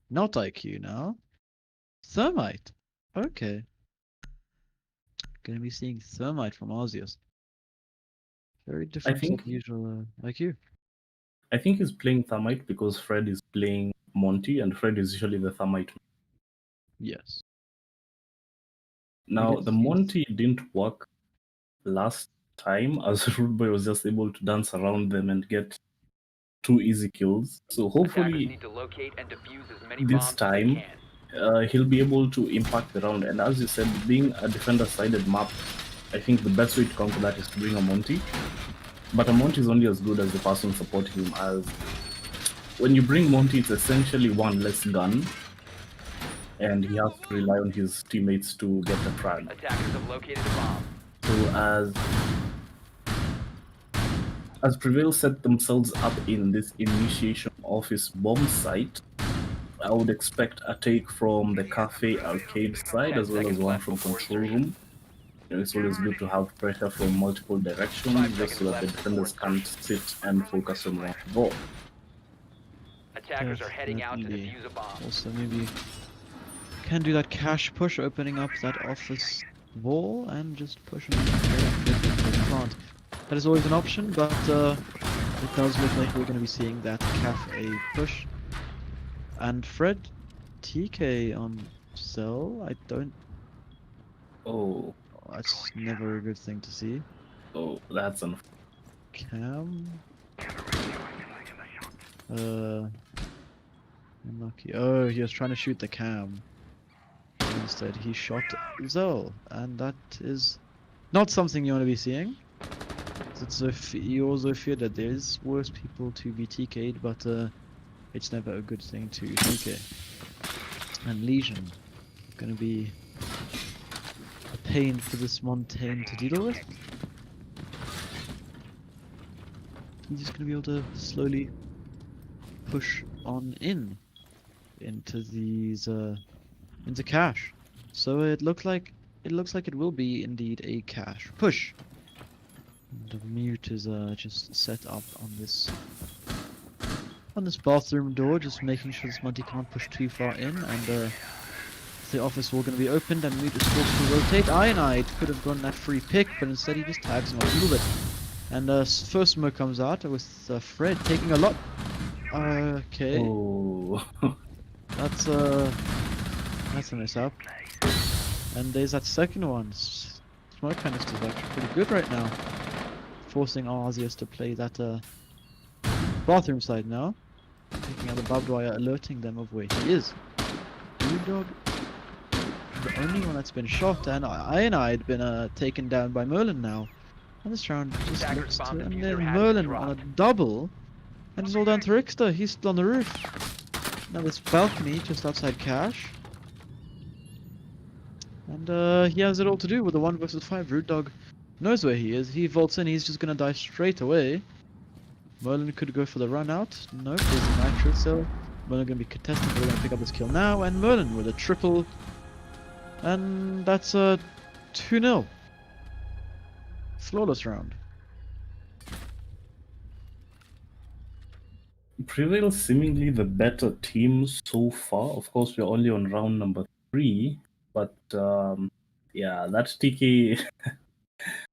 Not IQ now. Thermite. Okay. Going to be seeing Thermite from Arceus. Very different think- from usual IQ. I think he's playing Thermite because Fred is playing Monty, and Fred is usually the Thermite. Yes. Now, did the see- Monty didn't work last time, as Rude Boy was just able to dance around them and get 2 easy kills. So Attackers hopefully need to locate and defuse as many this bombs time, as they can. he'll be able to impact the round. And as you said, being a defender-sided map, I think the best way to counter that is to bring a Monty. But a Monty is only as good as the person supporting him, as when you bring Monty, it's essentially one less gun, and he has to rely on his teammates to get the frag. Attackers have located a bomb. So as Prevail set themselves up in this Initiation office bomb site, I would expect a take from the cafe arcade side as well as one from control room. it's always good to have pressure from multiple directions just so that the defenders can't sit and focus on one ball. Attackers are heading out to Definitely. defuse a bomb. Also, maybe can do that cash push, opening up that office wall and just pushing it. Can't. That is always an option, but it does look like we're going to be seeing that cafe push. And Fred, TK on Cell. I don't. Oh, That's never a good thing to see. oh, that's an. Cam. Unlucky. Oh, he was trying to shoot the cam. Instead, he shot Zell, and that is not something you want to be seeing. It's you also fear that there's worse people to be TK'd, but it's never a good thing to TK. And Legion, gonna be a pain for this Montaigne to deal with. He's just gonna be able to slowly push on into these into cash. So it looks like it will be indeed a cash push. And the mute is just set up on this bathroom door, just making sure this Monty can't push too far in, and the office wall going to be opened and mute is forced to rotate. Ionide could have gotten that free pick, but instead he just tags him a little bit. And first smoke comes out with Fred taking a lot. Okay. Oh. That's a mess up. And there's that second one. Smoke canister is actually pretty good right now. Forcing Arceus to play that bathroom side now. Taking out the barbed wire, alerting them of where he is. Dog, the only one that's been shot, and Ionide been taken down by Merlin now. And this round just Attackers looks to, bomb and diffuser then has Merlin been on a dropped. double. And it's all down to Rickster. He's still on the roof. Now this balcony just outside Cash. And he has it all to do with the 1 versus 5. Root Dog knows where he is. He vaults in, he's just gonna die straight away. Merlin could go for the run out. Nope, there's a nitro cell. Merlin gonna be contesting, we're gonna pick up this kill now, and Merlin with a triple. And that's a 2-0. Flawless round. Prevail seemingly the better team so far. Of course, we're only on round number 3, but yeah, that TK,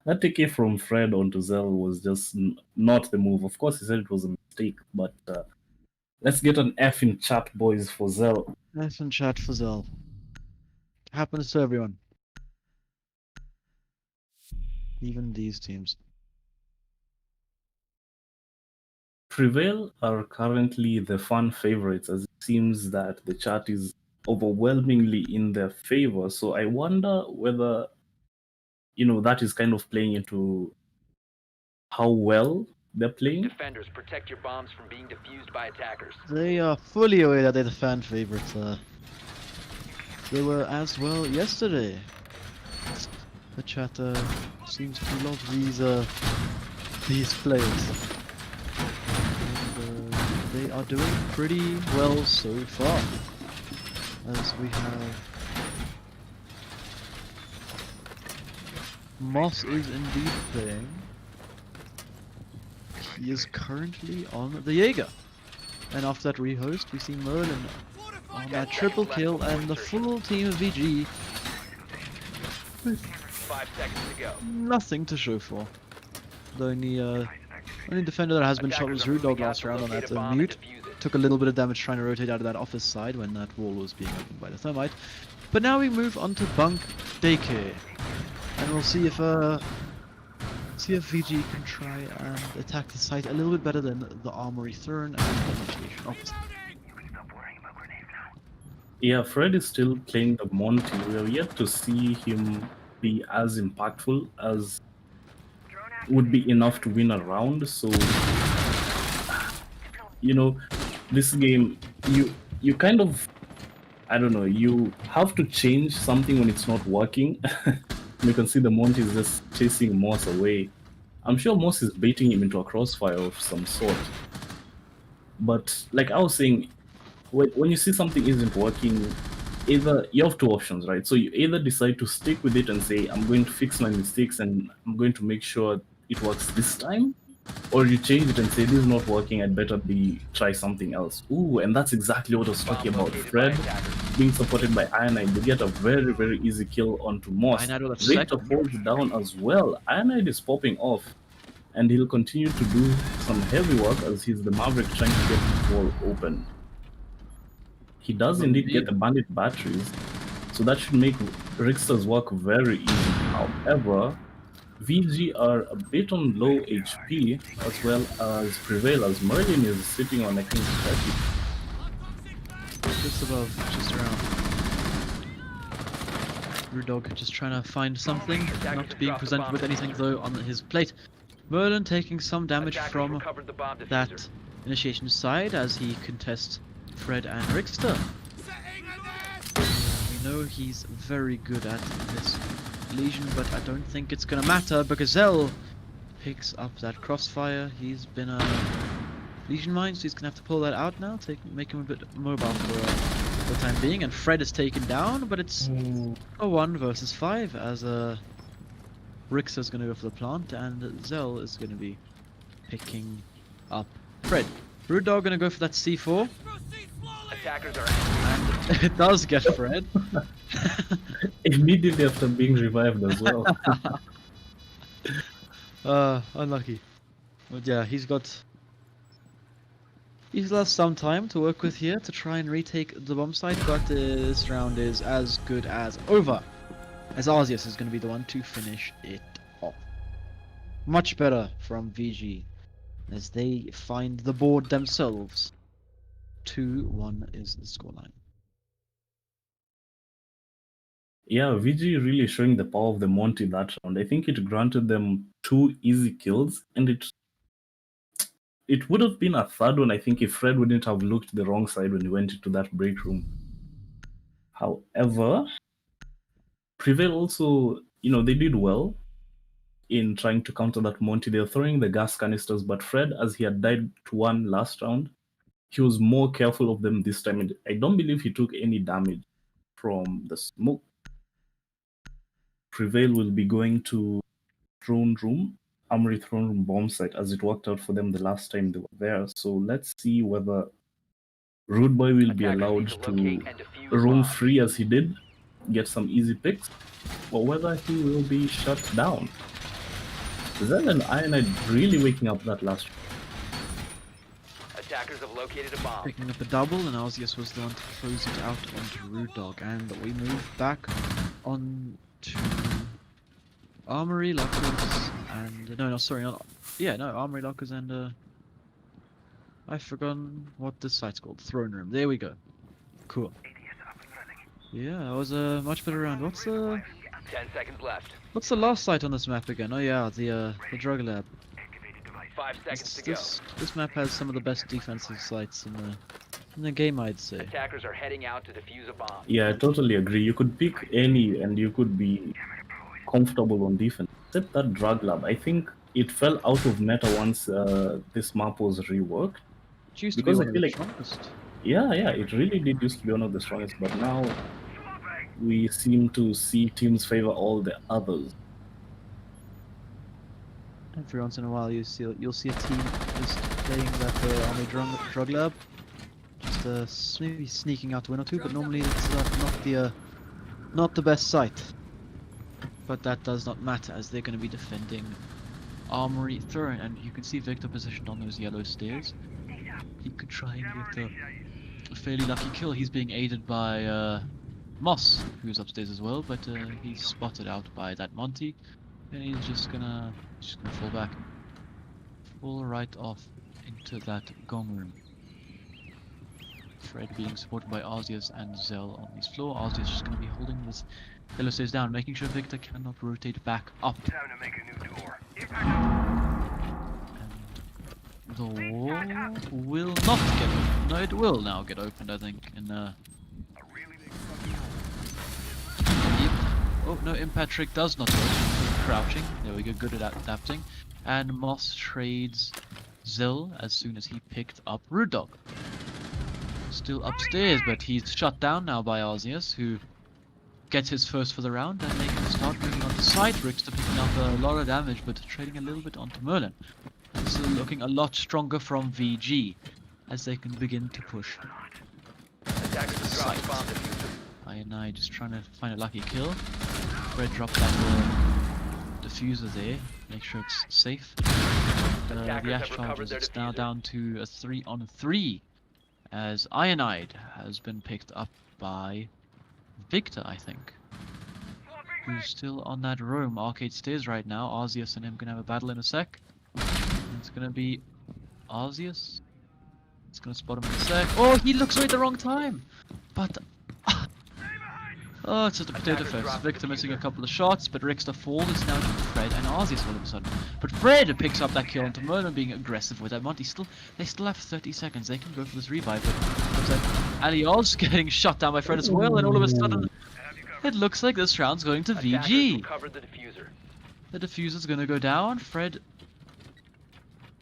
that TK from Fred onto Zell was just not the move. Of course, he said it was a mistake, but let's get an F in chat, boys, for Zell. Nice and chat for Zell. Happens to everyone. Even these teams. Prevail are currently the fan favorites, as it seems that the chat is overwhelmingly in their favor. So I wonder whether, that is kind of playing into how well they're playing. Defenders, protect your bombs from being defused by attackers. They are fully aware that they're the fan favorites. They were as well yesterday. The chat seems to love these players. And, they are doing pretty well so far. As we have Moss is indeed playing. He is currently on the Jaeger. And after that rehost, we see Merlin on that triple kill and the full team of VG. 5 seconds to go. Nothing to show for. The only defender that has been shot was Root Dog last round on that mute. Took a little bit of damage trying to rotate out of that office side when that wall was being opened by the thermite. But now we move on to Bunk Daycare. And we'll see if VG can try and attack the site a little bit better than the Armory Thurn and the Mutation Office. Yeah, Fred is still playing the Monty. We are yet to see him be as impactful as would be enough to win a round. So, this game, you kind of, I don't know, you have to change something when it's not working. You can see the Monty is just chasing Moss away. I'm sure Moss is baiting him into a crossfire of some sort. But like I was saying, when you see something isn't working, either you have two options, right? So you either decide to stick with it and say, I'm going to fix my mistakes and I'm going to make sure it works this time, or you change it and say, this is not working, I'd better try something else. Ooh, and that's exactly what I was talking about. Fred being supported by Ionide, they get a very, very easy kill onto Moss. Ionide with a Victor second. falls down as well. Ionide is popping off, and he'll continue to do some heavy work as he's the Maverick trying to get the wall open. He does indeed get the bandit batteries, so that should make Rickster's work very easy. However, VG are a bit on low HP, as well as Prevail, as Merlin is sitting on, I think, 30. Just above, just around. Rudog just trying to find something, not being presented with anything though on his plate. Merlin taking some damage from that initiation side as he contests Fred and Rickster. We know he's very good at this Legion, but I don't think it's gonna matter because Zell picks up that crossfire. He's been a Legion mine, so he's gonna have to pull that out now, make him a bit mobile for the time being. And Fred is taken down, but it's a 1 versus 5 as Rickster's gonna go for the plant and Zell is gonna be picking up Fred. Rude Dog gonna go for that C4. Attackers are And it does get Fred. Immediately after being revived as well. Unlucky. But yeah, he's lost some time to work with here to try and retake the bomb site, but this round is as good as over. As Arceus is going to be the one to finish it off. Much better from VG as they find the board themselves. 2-1 is the scoreline. Yeah, VG really showing the power of the Monty that round. I think it granted them 2 easy kills, and it would have been a third one, I think, if Fred wouldn't have looked the wrong side when he went into that break room. However, Prevail also, they did well in trying to counter that Monty. They're throwing the gas canisters, but Fred, as he had died to 1 last round, he was more careful of them this time. And I don't believe he took any damage from the smoke. Prevail will be going to Throne Room, Armory Throne Room bomb site, as it worked out for them the last time they were there. So let's see whether Rude Boy will be allowed to roam free as he did, get some easy picks, or whether he will be shut down. Zell and Ionide really waking up that last round. Attackers have located a bomb. Picking up a double, and Arceus was the one to close it out onto Rude Dog, and we move back on to Armory Lockers and Armory Lockers and I've forgotten what this site's called. Throne Room. There we go. Cool. Yeah, that was a much better round. 10 seconds left. What's the last site on this map again? Oh yeah, the drug lab. 5 seconds to go. This map has some of the best defensive sites in the game, I'd say. Attackers are heading out to defuse a bomb. Yeah, I totally agree. You could pick any and you could be comfortable on defense. Except that drug lab. I think it fell out of meta once this map was reworked. It used to Because be I one feel of the like strongest. Yeah, it really did used to be one of the strongest, but now we seem to see teams favor all the others. Every once in a while, you'll see a team just playing that army drug lab, just maybe sneaking out to win or two. But normally it's not the best site. But that does not matter as they're going to be defending Armory Throne, and you can see Victor positioned on those yellow stairs. He could try and get a fairly lucky kill. He's being aided by Moss, who's upstairs as well, but he's spotted out by that Monty, and he's just gonna fall back, fall right off into that gong room. Fred being supported by Arceus and Zell on this floor. Arceus just gonna be holding this yellow stairs down, making sure Victor cannot rotate back up. And the wall will not get opened. No, it will now get opened, I think, in Oh no, Impact Trick does not work. Crouching. There we go, good at adapting. And Moss trades Zell as soon as he picked up Rude Dog. still upstairs, but he's shut down now by Arceus, who gets his first for the round, and they can start moving on to side. Rickster picking up a lot of damage, but trading a little bit onto Merlin. And still looking a lot stronger from VG, as they can begin to push. Attackers have dropped bomb diffuser. I just trying to find a lucky kill. Fred dropped that diffuser there, make sure it's safe. The Attackers Ash have recovered charges, their it's now diffuser. down to a 3-on-3, as Ionide has been picked up by Victor, I think, who's still on that room. Arcade stairs right now. Arceus and him gonna have a battle in a sec. It's gonna be Arceus. It's gonna spot him in a sec. Oh, he looks away at the wrong time! But... oh, it's just a potato Attackers fest. dropped Victor the missing a diffuser. couple of shots, but Rickster falls. It's now to Fred and Arceus all of a sudden. But Fred picks up that kill onto Merlin, being aggressive with that. Monty they still have 30 seconds. They can go for this revive, but looks like Alioz getting shot down by Fred as well, and all of a sudden it looks like this round's going to Attackers VG. recovered the diffuser. The diffuser's gonna go down. Fred,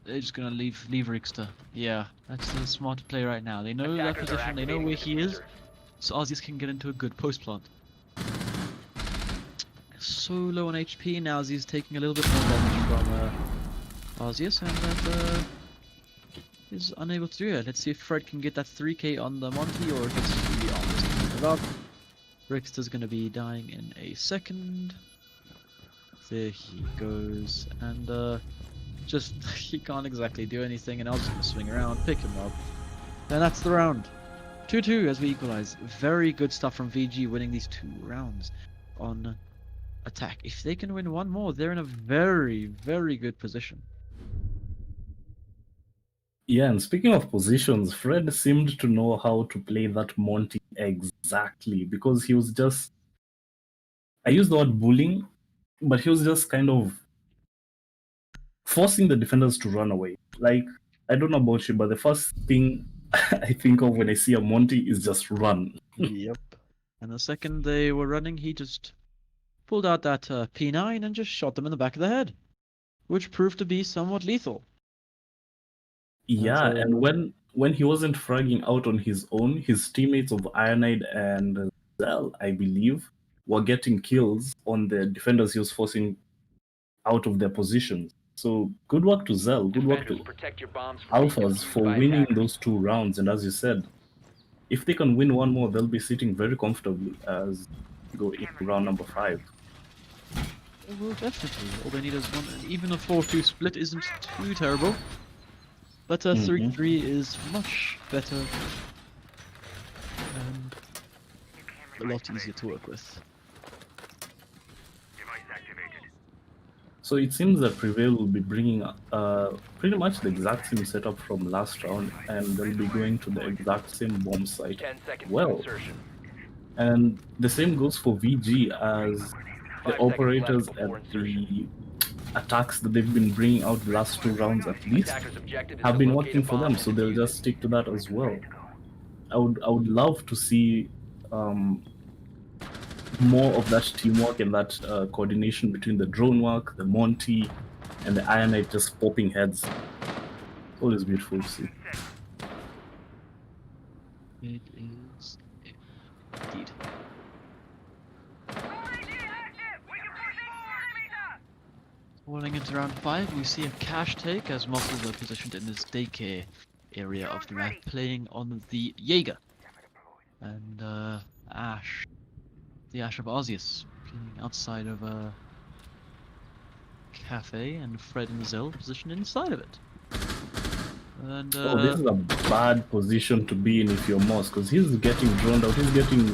they're just gonna leave Rickster. Yeah, that's the smart play right now. They know their Attackers are position. They know activating where the he is. diffuser. So Arceus can get into a good post plant. So low on HP now as he's taking a little bit more damage from Arceus, and that is unable to do it. Let's see if Fred can get that 3k on the Monty, or if it's just really almost gonna give up. Rickster's gonna be dying in a second. There he goes, and just he can't exactly do anything, and I was just gonna swing around, pick him up, and that's the round. 2-2 as we equalize. Very good stuff from VG, winning these 2 rounds on attack. If they can win one more, they're in a very, very good position. Yeah, and speaking of positions, Fred seemed to know how to play that Monty exactly, because he was just, I use the word bullying, but he was just kind of forcing the defenders to run away. Like, I don't know about you, but the first thing I think of when I see a Monty is just run. Yep. And the second they were running, he just pulled out that P9 and just shot them in the back of the head, which proved to be somewhat lethal. Yeah, That's, and when he wasn't fragging out on his own, his teammates of Ionide and Zell, I believe, were getting kills on the defenders he was forcing out of their positions. So good work to Zell, good work Defenders, to protect your bombs from being Alphas defused for by winning attackers. those 2 rounds. And as you said, if they can win one more, they'll be sitting very comfortably as we go into round number 5. Well, definitely. All they need is one. Even a 4-2 split isn't too terrible. But a 3-3 is much better and a lot easier to work with. So it seems that Prevail will be bringing pretty much the exact same setup from last round, and they'll be going to the exact same bomb site. 10 seconds Well, to insertion. and the same goes for VG, as 5 the seconds operators left before at insertion. the attacks that they've been bringing out the last 2 rounds at least Attackers' objective is have to been locate working a for bomb them, and so they'll defuse just it. stick to that as well. I would love to see more of that teamwork and that coordination between the drone work, the Monty, and the Ionite just popping heads. It's always beautiful to see. It is indeed. Rolling into round 5, we see a cash take as Muscles are positioned in this daycare area of the map, playing on the Jaeger. And Ash, the Ash of Arceus, playing outside of a cafe, and Fred and Zell positioned inside of it. And Oh, this is a bad position to be in if you're Moss, because he's getting droned out, he's getting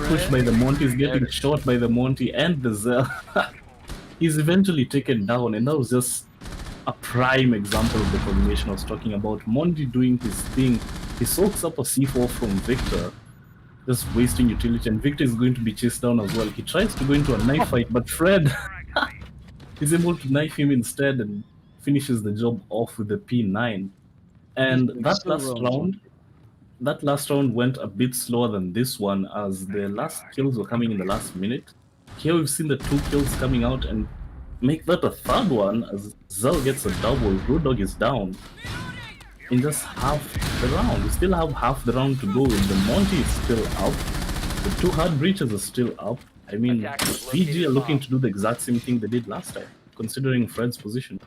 pushed by the Monty, he's getting shot by the Monty and the Zell. He's eventually taken down, and that was just a prime example of the combination I was talking about. Monty doing his thing, he soaks up a C4 from Victor, just wasting utility, and Victor is going to be chased down as well. He tries to go into a knife fight, but Fred is able to knife him instead and finishes the job off with the P9. And that last round went a bit slower than this one, as the last kills were coming in the last minute. Here we've seen the 2 kills coming out and make that a 3rd one as Zell gets a double. Road Dog is down. in just half the round. We still have half the round to go. The Monty is still up. The two hard breaches are still up. I mean, PG are looking to do the exact same thing they did last time, considering Fred's position.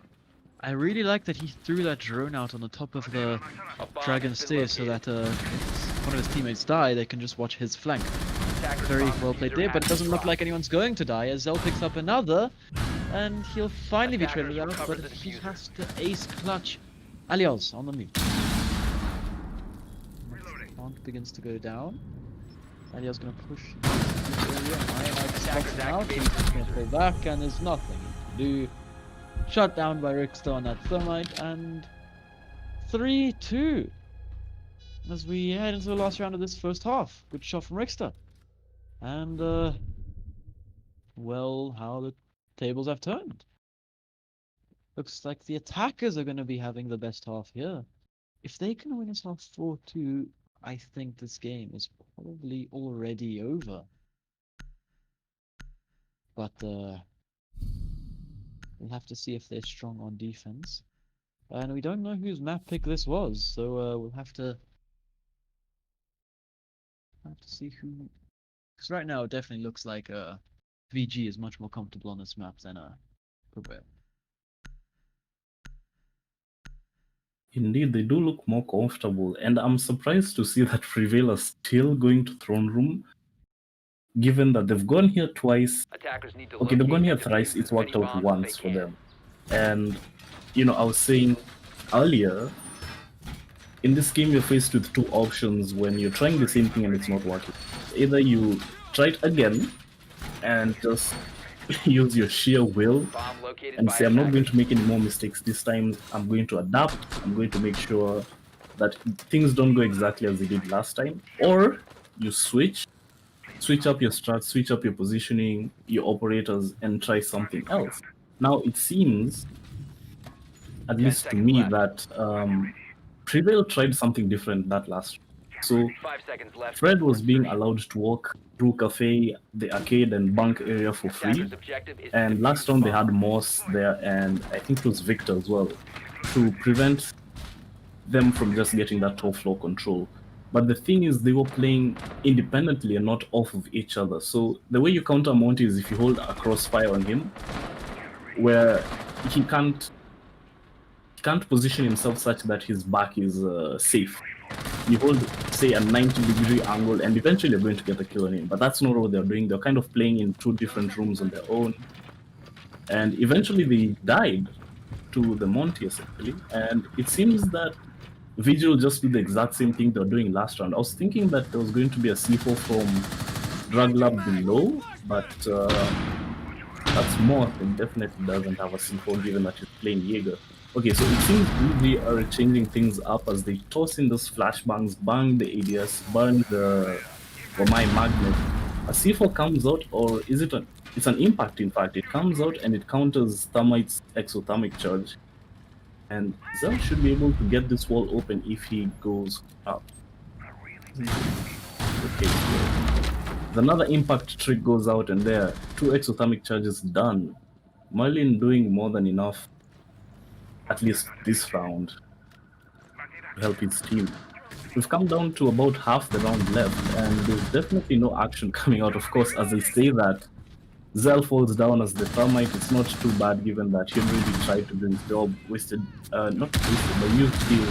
I really like that he threw that drone out on the top of the Dragon stairs so that if one of his teammates die, they can just watch his flank. Very well played there, but it doesn't look like anyone's going to die as Zell picks up another, and he'll finally be traded out, but he has to ace clutch. Alios on the move. Plant begins to go down. Alios gonna push into the area. Spots him out, he's gonna pull back, and there's nothing he can do. Shut down by Rickster on that thermite, and 3-2 as we head into the last round of this first half. Good shot from Rickster. And, well, how the tables have turned. Looks like the attackers are going to be having the best half here. If they can win this half 4-2, I think this game is probably already over. But, we'll have to see if they're strong on defense. And we don't know whose map pick this was, so we'll have to see who... Because right now it definitely looks like VG is much more comfortable on this map than Prevail. Indeed, they do look more comfortable, and I'm surprised to see that Prevail are still going to Throne Room, given that they've gone here twice. Okay, they've gone here thrice, it's worked out once for them. And, you know, I was saying earlier, in this game you're faced with two options when you're trying the same thing and it's not working. Either you try it again and just use your sheer will and say, I'm not going to make any more mistakes this time, I'm going to adapt, I'm going to make sure that things don't go exactly as they did last time. Or you switch up your strats, switch up your positioning, your operators, and try something else. Now it seems, at least to me, that Prevail tried something different that last round. So Fred was being allowed to walk through Cafe, the arcade and bunk area for free, and last round they had Moss there and I think it was Victor as well, to prevent them from just getting that top floor control. But the thing is, they were playing independently and not off of each other. So the way you counter Monty is if you hold a crossfire on him, where he can't position himself such that his back is safe. You hold, say, a 90-degree angle, and eventually you're going to get a kill on him. But that's not what they're doing. They're kind of playing in two different rooms on their own. And eventually they died to the Monty, essentially. And it seems that VG will just do the exact same thing they were doing last round. I was thinking that there was going to be a C4 from Drug Lab below, but that's more. It definitely doesn't have a C4 given that he's playing Jaeger. Okay, so it seems VG are changing things up as they toss in those flashbangs, bang the ADS, burn the my magnet. A C4 comes out, or is it it's an impact in fact. It comes out and it counters Thermite's exothermic charge. And Zell should be able to get this wall open if he goes up. Okay, so another impact trick goes out and there. 2 exothermic charges done. Merlin doing more than enough, at least this round, to help his team. We've come down to about half the round left, and there's definitely no action coming out. Of course, as I say that, Zell falls down as the Thermite. It's not too bad given that he really tried to do his job, not wasted, but used few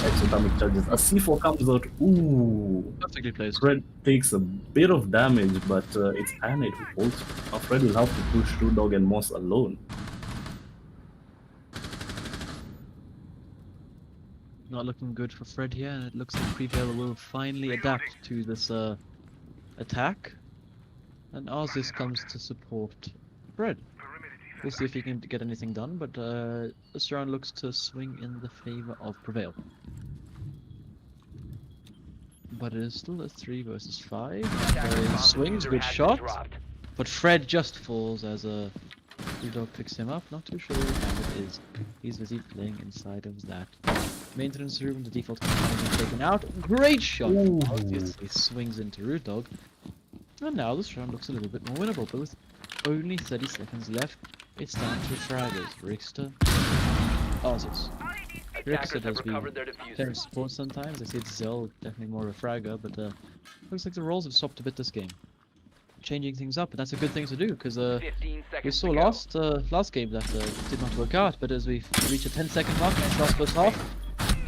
exothermic charges. A C4 comes out, ooh! Perfectly placed. Fred takes a bit of damage, but it's Ironite who holds. Now Fred will have to push Dog and Moss alone. Not looking good for Fred here, and it looks like Prevail will finally adapt to this attack. And Arzus comes to support Fred. We'll see if he can get anything done, but this round looks to swing in the favor of Prevail. But it is still a 3 versus 5. There swings, good shot. But Fred just falls as a Dog picks him up. Not too sure what it is. He's busy playing inside of that maintenance room. The default command is taken out. Great shot! Obviously swings into Root Dog. And now this round looks a little bit more winnable, but with only 30 seconds left, it's down to fraggers. Rickster, Arzus. Attackers Rixit have has been recovered their playing diffuser. support sometimes. I see it's Zell, definitely more of a fragger, but looks like the roles have swapped a bit this game. Changing things up, and that's a good thing to do, because 15 we seconds saw to go. last game that did not work out, but as we reach a 10-second mark, in the first half,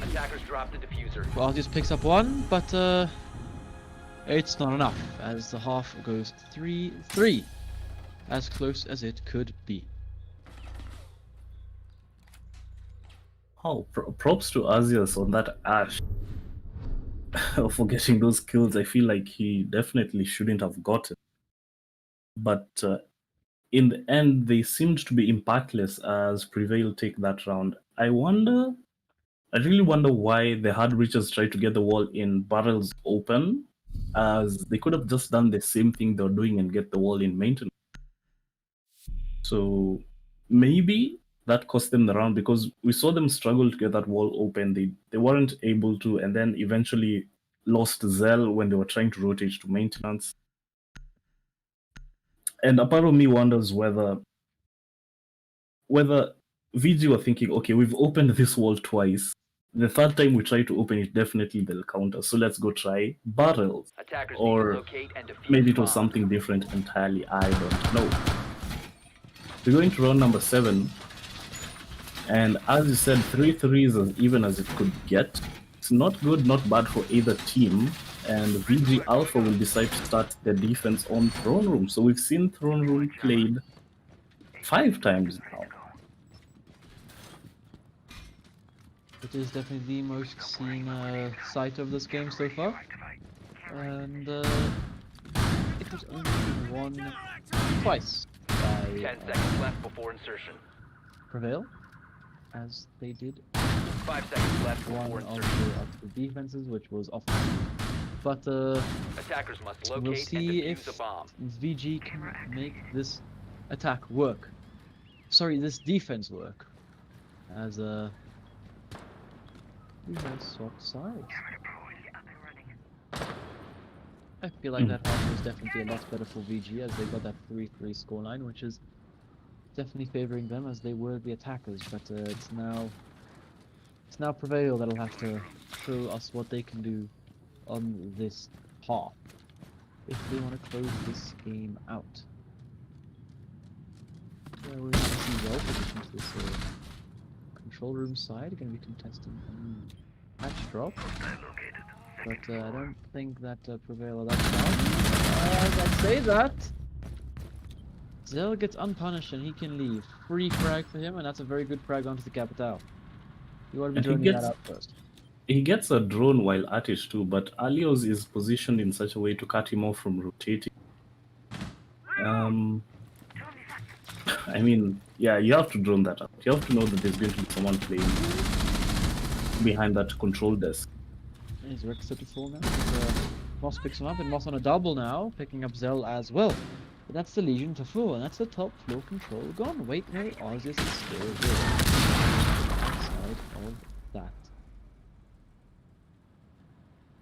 Attackers dropped the diffuser. Argus picks up one, but it's not enough, as the half goes 3-3, as close as it could be. Oh, props to Azias on that Ash for getting those kills. I feel like he definitely shouldn't have gotten. But in the end, they seemed to be impactless as Prevail take that round. I really wonder why the Hard Reachers tried to get the wall in barrels open, as they could have just done the same thing they were doing and get the wall in maintenance. So maybe that cost them the round, because we saw them struggle to get that wall open. They weren't able to, and then eventually lost Zell when they were trying to rotate to maintenance. And a part of me wonders whether VG were thinking, okay, we've opened this wall twice. The third time we try to open it, definitely they'll counter. So let's go try barrels. Attackers Or need to locate and defuse maybe it was bombs. something different entirely. I don't know. We're going to round number 7. And as you said, 3-3 is as even as it could get. It's not good, not bad for either team. And VG Alpha will decide to start their defense on Throne Room. So we've seen Throne Room played 5 times now. It is definitely the most seen sight of this game so far, and it was only won twice 10 by seconds left before insertion. Prevail, as they did 5 seconds left one before of insertion. the defenses, which was off. But Attackers must we'll locate and see defuse if a bomb. VG can make this attack work. Sorry, this defense work, as we have swapped sides. I feel like that half was definitely a lot better for VG, as they got that 3-3 scoreline, which is definitely favoring them, as they were the attackers. But it's now Prevail that'll have to show us what they can do on this half if they want to close this game out. So we're going to see well positioned to this control room side, going to be contesting a patch drop. But I don't think that Prevail are that far. As I say that, Zell gets unpunished and he can leave. Free frag for him, and that's a very good frag onto the Capital. You want to be And he droning that gets- out first. He gets a drone while at it too, but Alios is positioned in such a way to cut him off from rotating. I mean, yeah, you have to drone that out. You have to know that there's going to be someone playing behind that control desk. He's Rixit to fall now. Moss picks him up, and Moss on a double now, picking up Zell as well. But that's the Legion to 4, and that's the top floor control gone. Wait, no, Arceus is still there. Outside of that.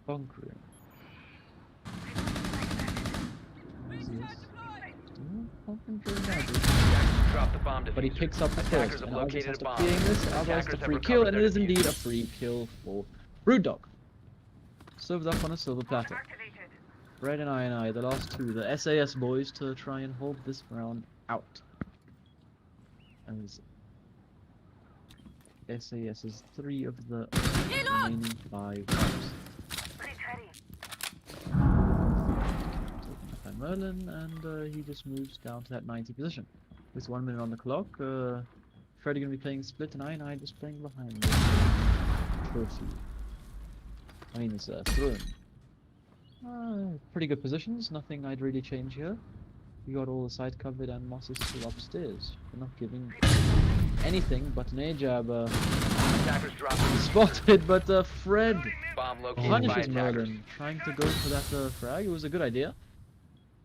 Bunkering. Arceus still bunkering now, Attackers drop the bomb but he diffuser. picks up the Attackers first, have and Arceus located has a to bomb. ping this. Arceus Attackers the have free kill, recovered and it their is indeed a diffuser. free kill for Brewdog. Served up on a silver platter. Red and I, the last two, the SAS boys, to try and hold this round out. As SAS is 3 of the remaining 5 rounds. By Merlin, and he just moves down to that 90 position. With 1 minute on the clock, Freddy gonna be playing split, and I just playing behind the trophy. I mean, it's throne. Pretty good positions, nothing I'd really change here. You got all the side covered, and Moss is still upstairs. We're not giving anything but an A-jab Attackers drop the spotted, but Fred bomb located by punishes attackers. Merlin, trying to go for that frag. It was a good idea.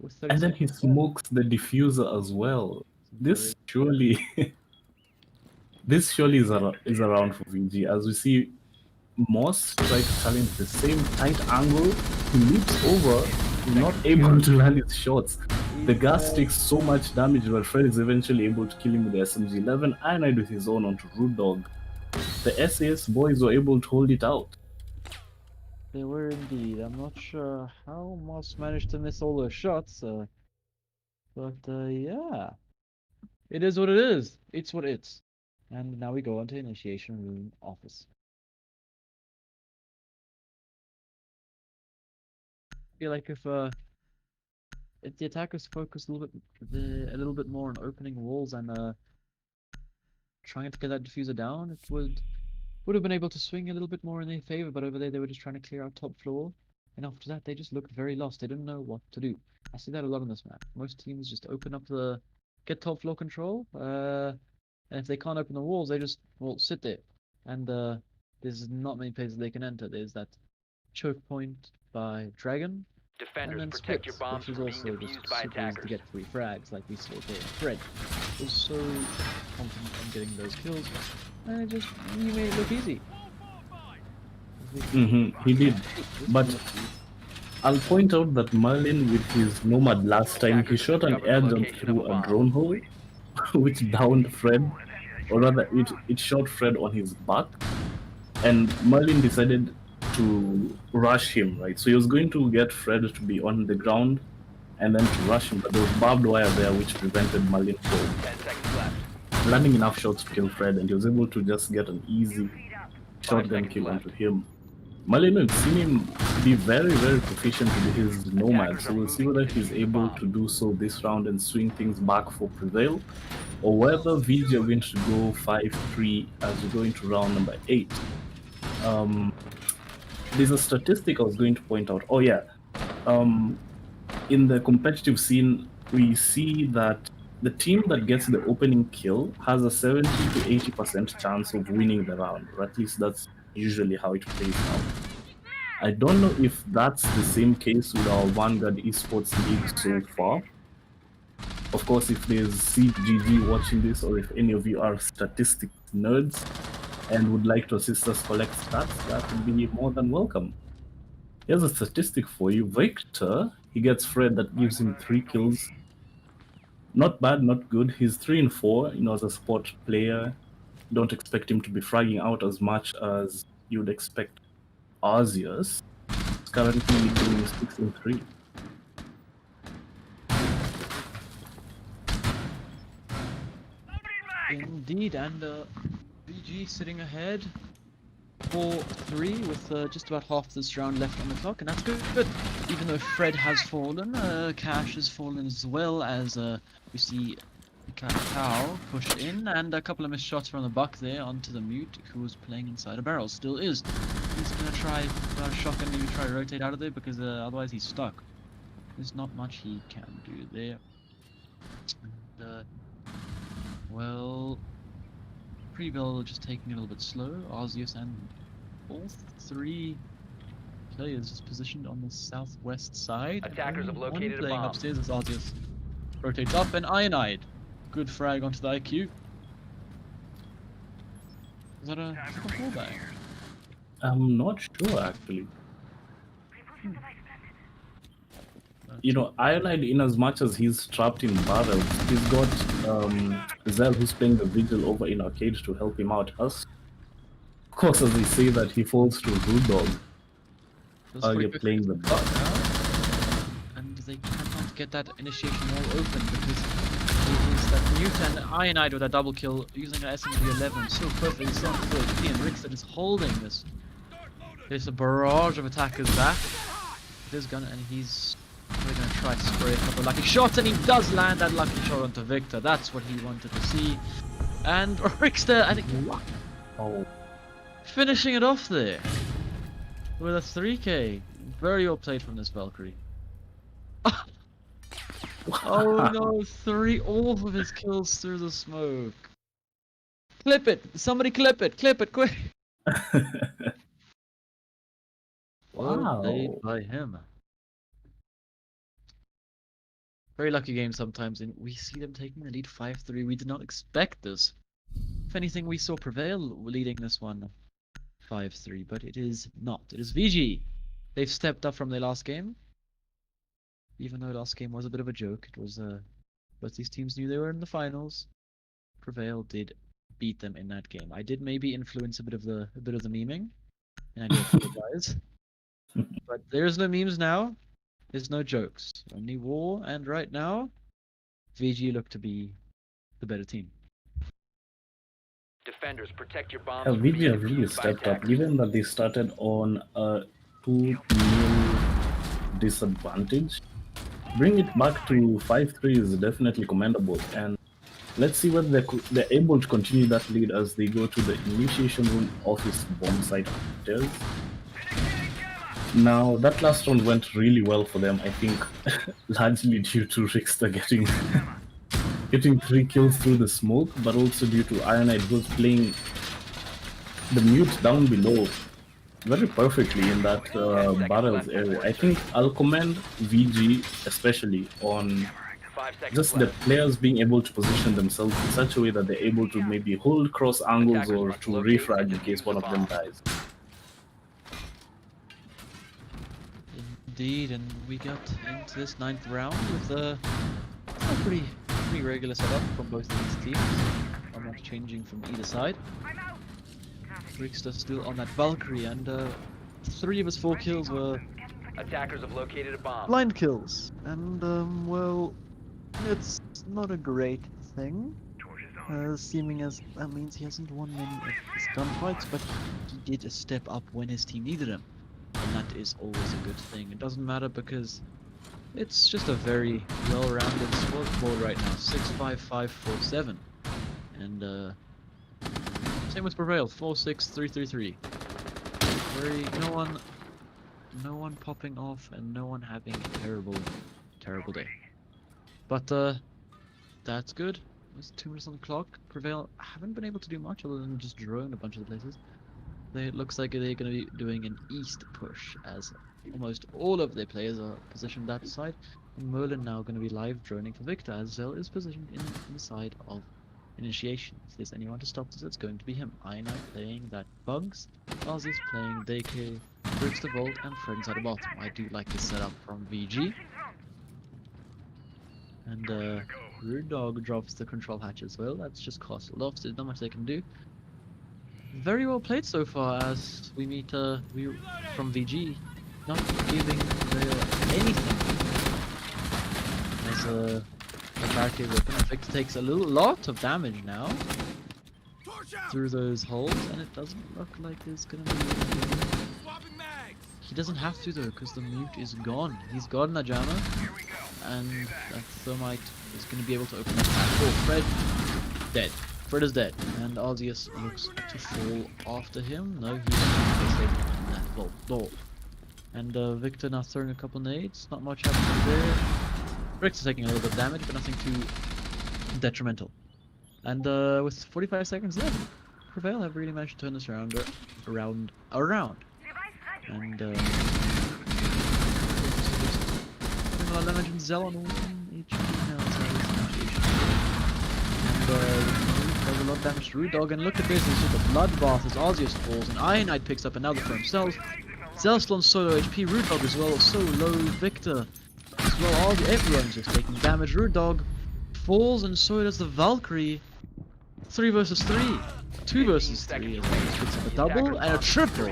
With 30 And then he seconds left. smokes the diffuser as well. This surely, this surely is around for VG, as we see Moss try to challenge the same tight angle. He leaps over, he's not able to land his shots. The gas takes so much damage, but Fred is eventually able to kill him with the SMG-11, and with his own onto Root Dog. the SAS boys were able to hold it out. They were indeed. I'm not sure how Moss managed to miss all those shots, but yeah. It is what it is. It's what it's. And now we go on to initiation room office. I feel like if the attackers focus a little bit more on opening walls and trying to get that diffuser down, it would have been able to swing a little bit more in their favor. But over there, they were just trying to clear out top floor, and after that, they just looked very lost. They didn't know what to do. I see that a lot on this map. Most teams just open up get top floor control. And if they can't open the walls, they just sit there. And there's not many places they can enter. There's that choke point by Dragon, Defenders, and then protect your Splits, bombs which is from being also just defused by super easy to attackers. get 3 frags, like we saw there. Fred was so confident in getting those kills, and he made it look easy. He did. But I'll point out that Merlin, with his Nomad last time, he shot an air jump through a drone hole, which downed Fred, or rather, it shot Fred on his back, and Merlin decided to rush him, right? So he was going to get Fred to be on the ground and then to rush him, but there was barbed wire there which prevented Merlin from 10 seconds left. landing enough shots to kill Fred, and he was able to just get an easy shotgun kill onto him. Merlin, we've seen him be very, very proficient with his Nomad, so we'll see whether he's able to do so this round and swing things back for Prevail, or whether VG are going to go 5-3 as we go into round number 8. There's a statistic I was going to point out. Oh yeah, in the competitive scene, we see that the team that gets the opening kill has a 70 to 80% chance of winning the round, or at least that's usually how it plays out. I don't know if that's the same case with our Vanguard Esports League so far. Of course, if there's CGG watching this, or if any of you are statistics nerds and would like to assist us collect stats, that would be more than welcome. Here's a statistic for you. Victor, he gets Fred, that gives him 3 kills. Not bad, not good. He's 3 and 4, as a sport player. Don't expect him to be fragging out as much as you'd expect Arceus. He's currently doing 6 and 3. Indeed, and VG sitting ahead 4-3 with just about half this round left on the clock, and that's good. Even though Fred has fallen, Cash has fallen as well, as we see Cow pushed in, and a couple of missed shots from the Buck there onto the Mute, who was playing inside a barrel. Still is. He's gonna try shotgun, maybe try to rotate out of there, because otherwise he's stuck. There's not much he can do there. And, well, Prevail just taking it a little bit slow. Arceus and all 3 players just positioned on the southwest side. Attackers have Only one located a playing bomb. upstairs as Arceus rotates up, and Ionide. Good frag onto the IQ. Is that a fallback? I'm not sure, actually. Ionide, in as much as he's trapped in barrels, he's got Zell, who's playing the Vigil over in Arcade to help him out. Of course, as they say that he falls to Rude Dog while you're playing the Buck. And they cannot get that initiation wall open because it is that Mute and Ionide with a double kill using an SMG-11 so perfectly so good. Ian Rickson is holding this. There's a barrage of attackers back. This gun, and he's probably going to try to spray a couple of lucky shots, and he does land that lucky shot onto Victor. That's what he wanted to see. And Rickster, I think, finishing it off there with a 3k. Very well played from this Valkyrie. Oh no, all of his kills through the smoke. Clip it! Somebody clip it! Clip it, quick! Well played by him. Very lucky game sometimes, and we see them taking the lead 5-3. We did not expect this. If anything, we saw Prevail leading this one 5-3, but it is not. It is VG. They've stepped up from their last game. Even though last game was a bit of a joke, it was both these teams knew they were in the finals. Prevail did beat them in that game. I did maybe influence a bit of the memeing, and I do apologize. But there's no memes now. There's no jokes. Only war, and right now, VG look to be the better team. Defenders, protect your bombs Yeah, from VG being have really defused by stepped up, attackers. given that they started on a 2-0 disadvantage. Bring it back to 5-3 is definitely commendable, and let's see whether they're able to continue that lead as they go to the initiation room office bomb site upstairs. Now, that last round went really well for them, I think, largely due to Rickster getting 3 kills through the smoke, but also due to Ironite who was playing the mute down below very perfectly in that barrels area. I think I'll commend VG especially on 5 seconds just the left. players being able to position themselves in such a way that they're able to maybe hold cross angles or to refrag in case one of them dies. Indeed, and we got into this 9th round with a pretty regular setup from both of these teams. Not much changing from either side. Rickster still on that Valkyrie, and 3 of his 4 kills were Attackers have located a bomb. blind kills, and well, it's not a great thing. Seeming as that means he hasn't won many of his gunfights, but he did a step up when his team needed him, and that is always a good thing. It doesn't matter because it's just a very well-rounded scoreboard right now. 6-5-5-4-7, and same with Prevail. 4-6-3-3-3. No one popping off, and no one having a terrible day. But that's good. There's 2 minutes on the clock. Prevail haven't been able to do much other than just drone a bunch of the places. It looks like they're going to be doing an east push, as almost all of their players are positioned that side. And Merlin now going to be live droning for Victor, as Zell is positioned in the side of initiation. If there's anyone to stop this, it's going to be him. Ironite playing that Bugs, Ozzy's playing DK, Bricks the Vault, and Fred inside the bottom. I do like this setup from VG. And Rude Dog drops the control hatch as well. That's just castled off, so there's not much they can do. Very well played so far, as we meet from VG, not giving anything. As a barricade weapon, Victor takes a lot of damage now through those holes, and it doesn't look like there's gonna be. He doesn't have to though, because the mute is gone. He's got Najama, and that Thermite is gonna be able to open the path. Oh, Fred dead. Fred is dead, and Arceus looks to fall after him. No, he's safe in that vault door. And Victor now throwing a couple nades. Not much happening there. Rick's taking a little bit of damage, but nothing too detrimental. And with 45 seconds left, Prevail have really managed to turn this around. And a lot of damage in Zell on HP now. And there's a lot of damage to Rude Dog, and look at this, it's just a bloodbath as Arceus falls, and Ironite picks up another for himself. Zell's on solo HP, Rude Dog as well, so low, Victor as well, everyone's just taking damage. Rude Dog falls, and so does the Valkyrie. 3 versus 3. 2 versus 3 as well. Picks up a double and a triple.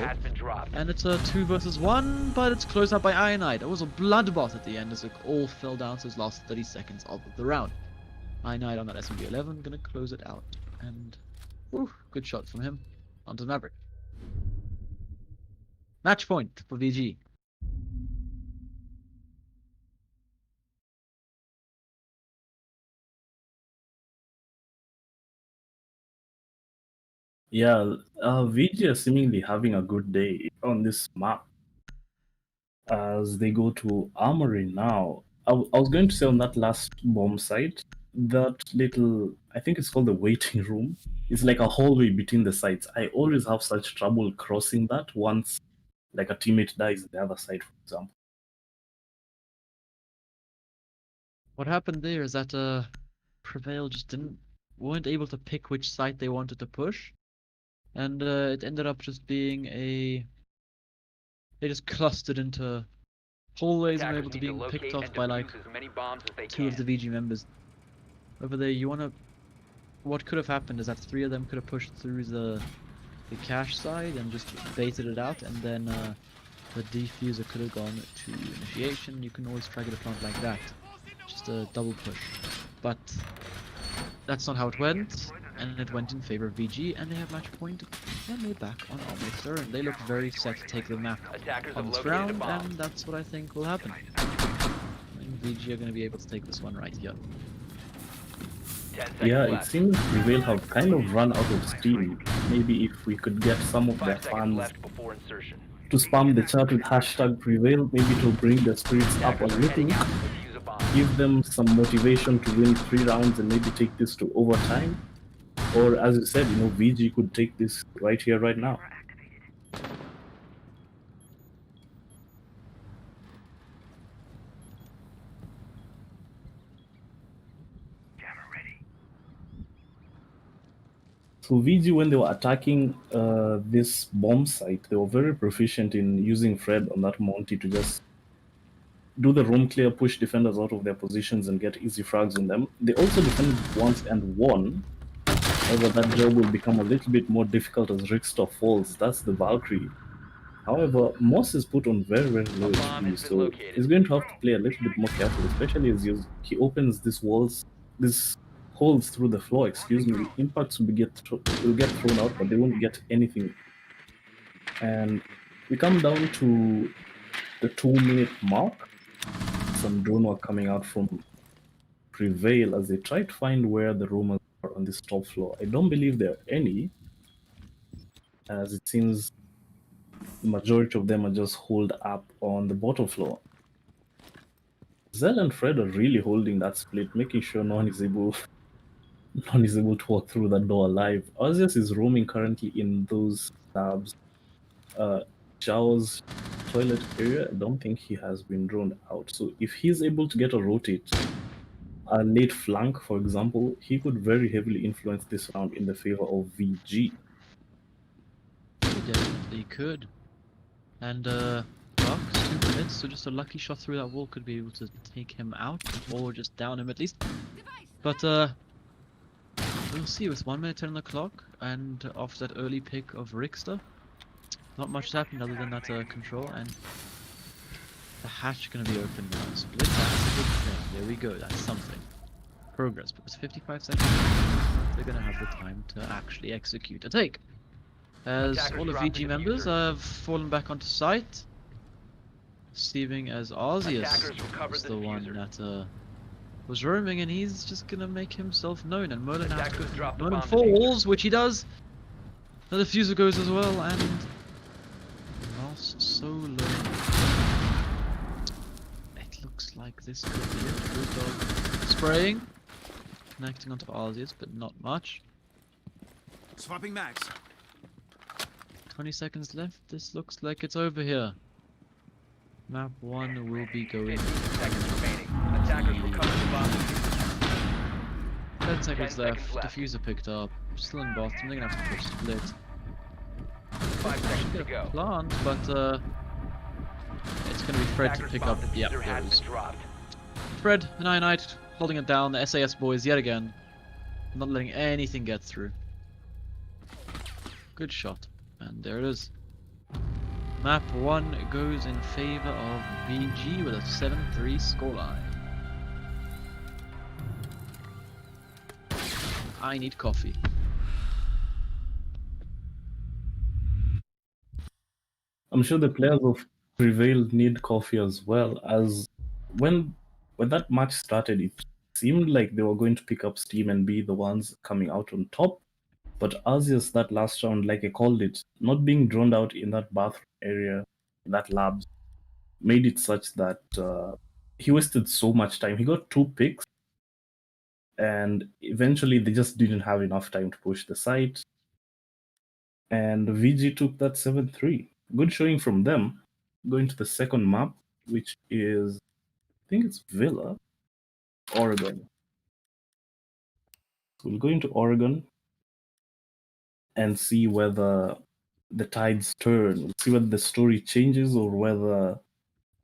And it's a 2 versus 1, but it's closed out by Ironite. It was a bloodbath at the end as it all fell down to his last 30 seconds of the round. Ironite on that SMG-11, gonna close it out. And, whew, good shot from him. Onto Maverick. Match point for VG. Yeah, VG are seemingly having a good day on this map as they go to Armory now. I was going to say on that last bomb site, that little, I think it's called the waiting room. It's like a hallway between the sites. I always have such trouble crossing that once like a teammate dies on the other side, for example. What happened there is that Prevail just weren't able to pick which site they wanted to push. And it ended up just being they just clustered into hallways and were able to be picked off by like 2 of the VG members. Over there, you wanna what could have happened is that 3 of them could have pushed through the cache side and just baited it out, and then the defuser could have gone to initiation. You can always try to get a plant like that, just a double push. But that's not how it went, and it went in favor of VG, and they have match point, and they're back on Omnister, and they look very set to take the map Attackers on have this located a round, bomb. and that's what I think will happen. I think VG are going to be able to take this one right here. 10 seconds Yeah, it left. seems Prevail have kind of run out of steam. Maybe if we could get some of their 5 seconds fans left before insertion. to spam the chat with hashtag Prevail, maybe to bring their spirits up a Attackers are little, heading out to defuse a bomb. give them some motivation to win 3 rounds and maybe take this to overtime. Or as you said, VG could take this right here, right now. So VG, when they were attacking this bomb site, they were very proficient in using Fred on that Monty to just do the room clear, push defenders out of their positions, and get easy frags on them. They also defended once and won. However, that job will become a little bit more difficult as Rickster falls. That's the Valkyrie. However, Moss is put on very, very low A bomb HP, has been so located. he's going to have to play a little bit more careful, especially as he opens these holes through the floor. Excuse me. Impacts will get thrown out, but they won't get anything. And we come down to the 2-minute mark. Some drone work coming out from Prevail as they try to find where the rumors are on this top floor. I don't believe there are any, as it seems the majority of them are just holed up on the bottom floor. Zell and Fred are really holding that split, making sure no one is able to walk through that door alive. Ozias is roaming currently in those labs. Zhao's toilet area, I don't think he has been drawn out. So if he's able to get a rotate, a late flank, for example, he could very heavily influence this round in the favor of VG. He definitely could. And Bucks, 2 minutes, so just a lucky shot through that wall could be able to take him out, or just down him at least. But we'll see with 1 minute 10 on the clock, and after that early pick of Rickster, not much has happened other than that control, and the hatch gonna be open now. Split, that's a good thing. There we go, that's something. Progress, because 55 seconds, they're gonna have the time to actually execute a take. As Attackers all the drop the VG members diffuser. have fallen back onto site, receiving as Arceus Attackers recovered was the the one diffuser. that was roaming, and he's just gonna make himself known, and Merlin has to Attackers drop the Merlin bomb diffuser. falls, which he does. The diffuser goes as well, and lost so low. It looks like this could be it. Bulldog spraying, connecting onto Arceus, but not much. Swapping mags. 20 seconds left. This looks like it's over here. Map 1 will be going. 15 seconds remaining. Attackers recovered the bomb diffuser. 10 seconds 10 left. seconds left. Diffuser picked up. Still in bottom. They're gonna have to push split. 5 seconds to Get a go. plant, but it's gonna be Fred to Attackers pick bomb up. Yeah, diffuser there has it is. been dropped. Fred and Ironite holding it down. The SAS boys yet again, not letting anything get through. Good shot, and there it is. Map 1 goes in favor of VG with a 7-3 scoreline. I need coffee. I'm sure the players of Prevail need coffee as well, as when that match started, it seemed like they were going to pick up steam and be the ones coming out on top. But Arceus, that last round, like I called it, not being drawn out in that bathroom area, in that lab, made it such that he wasted so much time. He got 2 picks, and eventually they just didn't have enough time to push the site. And VG took that 7-3. Good showing from them. Going to the second map, which is, I think it's Villa, Oregon. So we'll go into Oregon and see whether the tides turn. We'll see whether the story changes or whether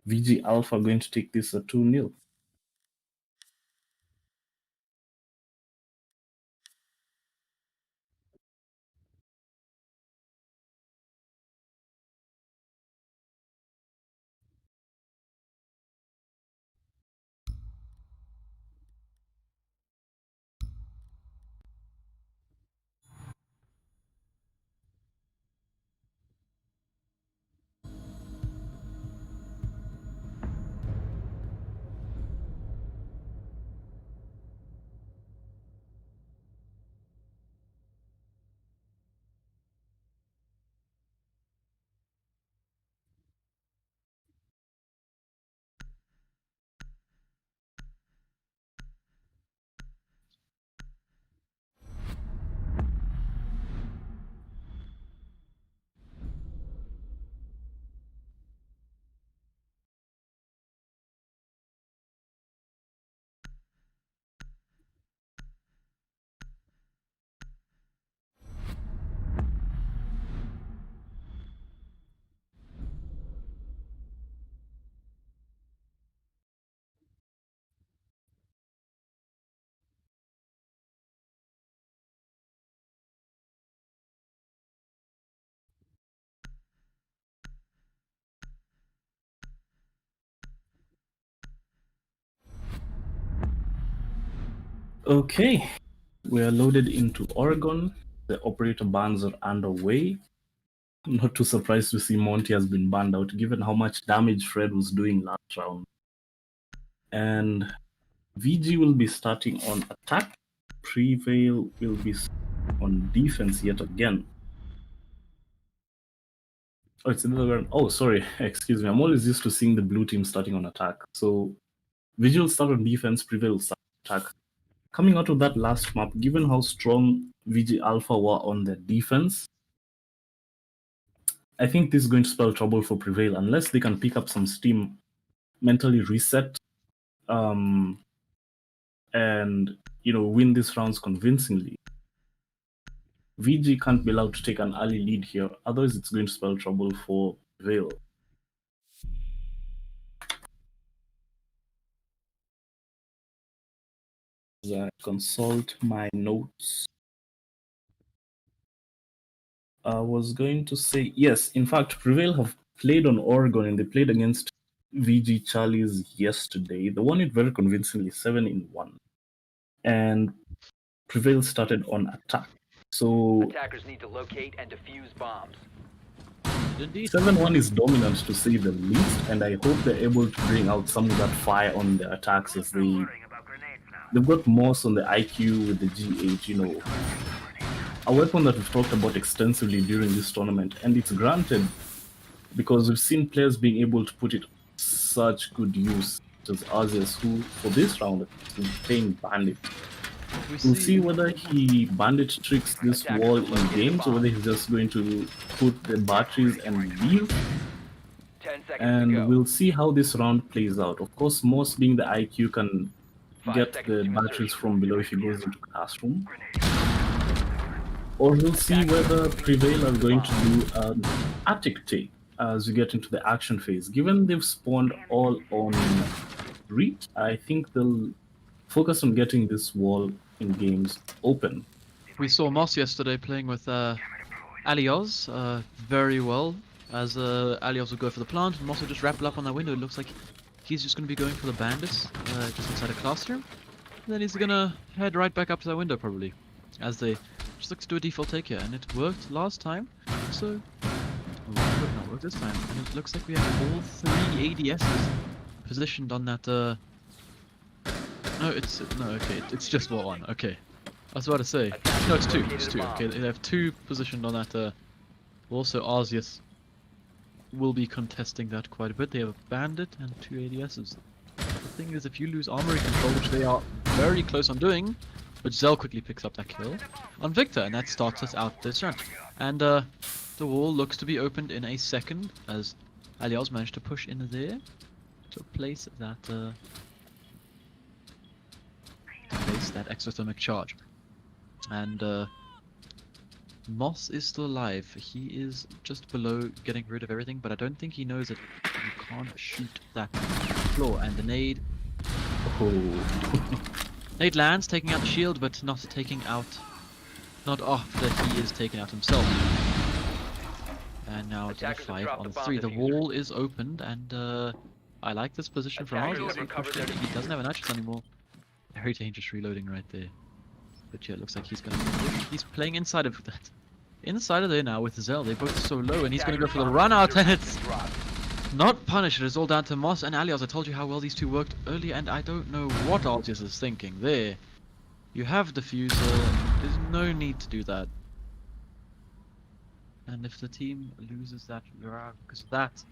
VG Alpha are going to take this at 2-0. Okay, we are loaded into Oregon. The operator bans are underway. I'm not too surprised to see Monty has been banned out, given how much damage Fred was doing last round. And VG will be starting on attack. Prevail will be on defense yet again. Oh, it's another round. Oh, sorry. Excuse me. I'm always used to seeing the blue team starting on attack. So VG will start on defense. Prevail will start on attack. Coming out of that last map, given how strong VG Alpha were on their defense, I think this is going to spell trouble for Prevail unless they can pick up some steam, mentally reset, and win these rounds convincingly. VG can't be allowed to take an early lead here, otherwise it's going to spell trouble for Prevail. Consult my notes. I was going to say, yes, in fact, Prevail have played on Oregon and they played against VG Charlies yesterday. They won it very convincingly, 7-1. And Prevail started on attack. So Attackers need to locate and defuse bombs. 7-1 is dominant to say the least, and I hope they're able to bring out some of that fire on their attacks as they've got Moss on the IQ with the G8, a weapon that we've talked about extensively during this tournament, and it's granted because we've seen players being able to put it such good use, such as Arceus, who for this round has been playing Bandit. We'll see whether he Bandit tricks this wall in games or whether he's just going to put the batteries and leave. 10 seconds to And go. we'll see how this round plays out. Of course, Moss being the IQ can 5 get seconds the to batteries insertion. from below if he goes into classroom. Or we'll see whether Prevail are going to do an attic take as we get into the action phase. Given they've spawned all on Reach, I think they'll focus on getting this wall in games open. We saw Moss yesterday playing with Alioz very well, as Alioz would go for the plant and Moss would just wrap up on that window. It looks like he's just going to be going for the bandits just inside a classroom. And then he's going to head right back up to that window probably, as they just look to do a default take here. And it worked last time, so it would not work this time. And it looks like we have all 3 ADSs positioned on that it's just one. Okay, I was about to say no, it's 2. It's 2. Okay, they have 2 positioned on that. Also, Arceus will be contesting that quite a bit. They have a bandit and 2 ADSs. The thing is, if you lose armory control, which they are very close on doing, but Zell quickly picks up that kill on Victor, and that starts us out this round. And the wall looks to be opened in a second, as Alioz managed to push in there to place that exothermic charge. And Moss is still alive. He is just below getting rid of everything, but I don't think he knows that you can't shoot that floor. And the nade, nade lands, taking out the shield, but not after he is taken out himself. And now it's a Attackers have 5 dropped on the bomb 3. The diffuser. wall is opened, and I like this position from Attackers Arceus. have recovered their He doesn't have an Atlas anymore. Very dangerous reloading right there. But yeah, it looks like he's gonna. He's playing inside of that. Inside of there now with Zell. They're both so low, and he's gonna go for the run out, and it's not punished. It is all down to Moss and Alioz. I told you how well these two worked earlier, and I don't know what Arceus is thinking there. You have diffuser. There's no need to do that. And if the team loses that round because of that,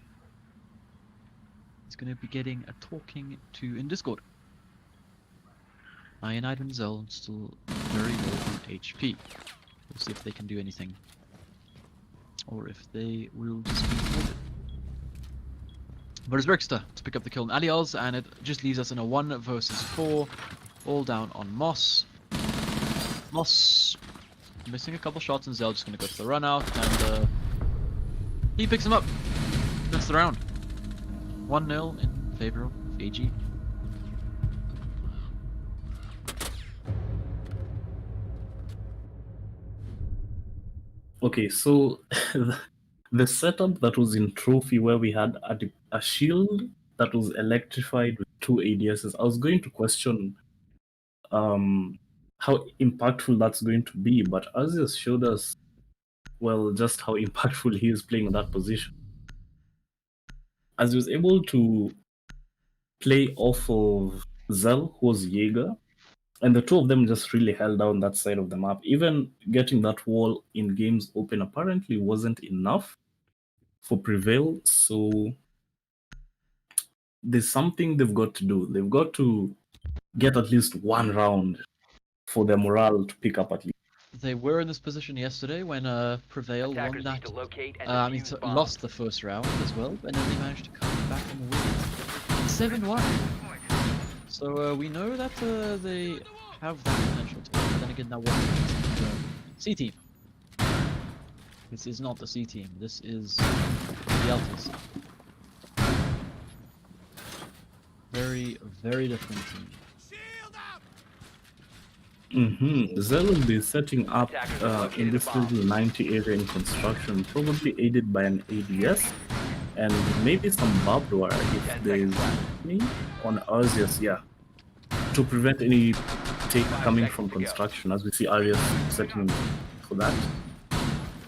it's gonna be getting a talking to in Discord. Ionide and Zell still very low on HP. We'll see if they can do anything. Or if they will just be flooded. But it's Brickster to pick up the kill on Alioz, and it just leaves us in a 1 versus 4. All down on Moss. Moss missing a couple shots, and Zell just gonna go for the run out, and he picks him up. That's the round. 1-0 in favor of AG. Okay, so the setup that was in Trophy where we had a shield that was electrified with 2 ADSs, I was going to question how impactful that's going to be. But Aziz showed us, well, just how impactful he is playing in that position. As he was able to play off of Zell, who was Jaeger, and the two of them just really held down that side of the map. Even getting that wall in games open apparently wasn't enough for Prevail, so there's something they've got to do. They've got to get at least one round for their morale to pick up at least. They were in this position yesterday when Prevail won Attackers that. need to locate and I mean, defuse so bombs. lost the first round as well, and then they managed to come back and win 7-1. So we know that they have that potential to win, but then again, that wasn't the C team. This is not the C team. This is the Alphas. Very, very different team. Zell will be setting up in this little 90 area in construction, probably aided by an ADS and maybe some barbed wire if there is any on Arceus, yeah, to prevent any take coming from construction, as we see Arias setting for that.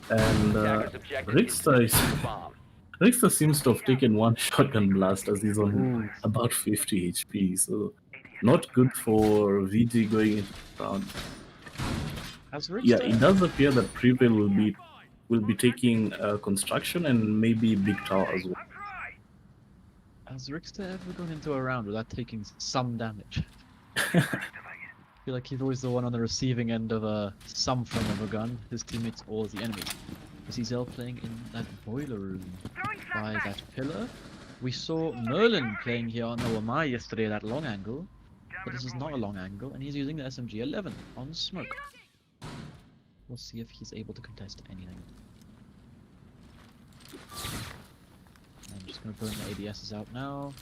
And Attackers objective is to Richter defuse the bomb. Richter seems to have taken one shotgun blast as he's on about 50 HP, so not good for VG going into the round. Has Yeah, Richter? it does appear that Prevail will be taking construction and maybe Big Tower as well. Has Richter ever gone into a round without taking some damage? I feel like he's always the one on the receiving end of some form of a gun. His teammates always the enemies. Is Zell playing in that boiler room by that pillar? We saw Merlin playing here on OMI yesterday at that long angle, but this is not a long angle, and he's using the SMG-11 on smoke. We'll see if he's able to contest anything. I'm just gonna burn the ADSs out now.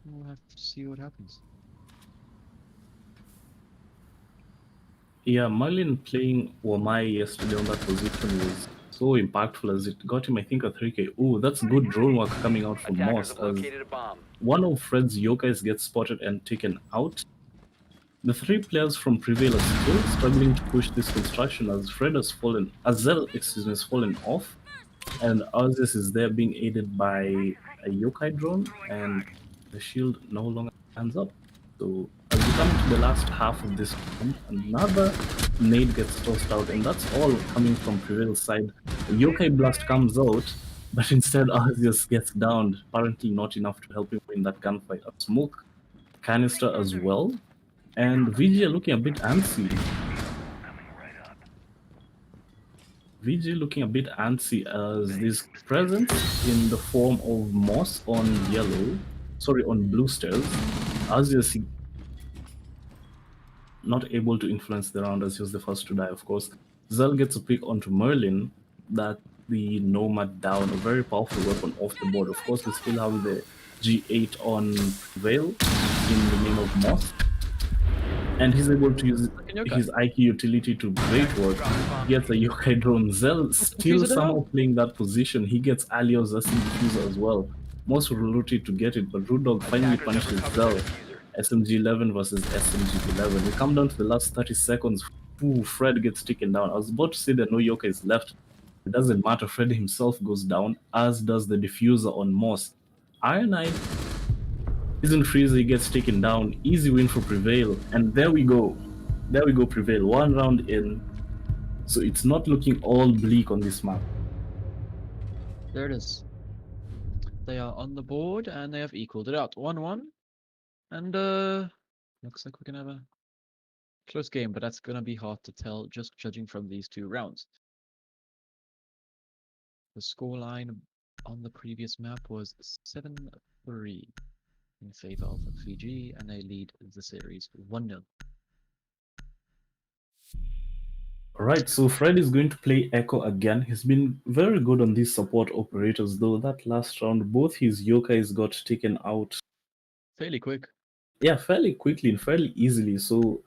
We'll have to see what happens. Yeah, Merlin playing Wamai yesterday on that position was so impactful as it got him, I think, a 3k. Ooh, that's good drone work coming out from Attackers Moss have as located a bomb. one of Fred's yokais gets spotted and taken out. The three players from Prevail are still struggling to push this construction as Fred has fallen, Zell, excuse me, has fallen off, and Arceus is there being aided by a yokai drone, and the shield no longer stands up. So as we come to the last half of this round, another nade gets tossed out, and that's all coming from Prevail's side. The yokai blast comes out, but instead Arceus gets downed, apparently not enough to help him win that gunfight. A smoke canister as well. And VG are looking a bit antsy. VG looking a bit antsy as this presence in the form of Moss on blue stairs. Arceus not able to influence the round as he was the first to die, of course. Zell gets a pick onto Merlin, that the Nomad down, a very powerful weapon off the board. Of course, we still have the G8 on Veil in the name of Moss. And he's able to use his IQ utility to great work. He gets a yokai drone. Zell still somehow playing that position. He gets Alios as diffuser as well. Most will rotate to get it, but Rudog finally punishes Zell. SMG-11 versus SMG-11. We come down to the last 30 seconds. Ooh, Fred gets taken down. I was about to say that no yokai is left. It doesn't matter. Fred himself goes down, as does the diffuser on Moss. Iron Eye isn't freezer, he gets taken down. Easy win for Prevail, and there we go. There we go, Prevail. One round in. So it's not looking all bleak on this map. There it is. They are on the board and they have equaled it out. 1-1. And looks like we're gonna have a close game, but that's gonna be hard to tell just judging from these two rounds. The scoreline on the previous map was 7-3 in favor of Fiji, and they lead the series 1-0. Alright, so Fred is going to play Echo again. He's been very good on these support operators, though that last round, both his yokais got taken out fairly quick. Yeah, fairly quickly and fairly easily. So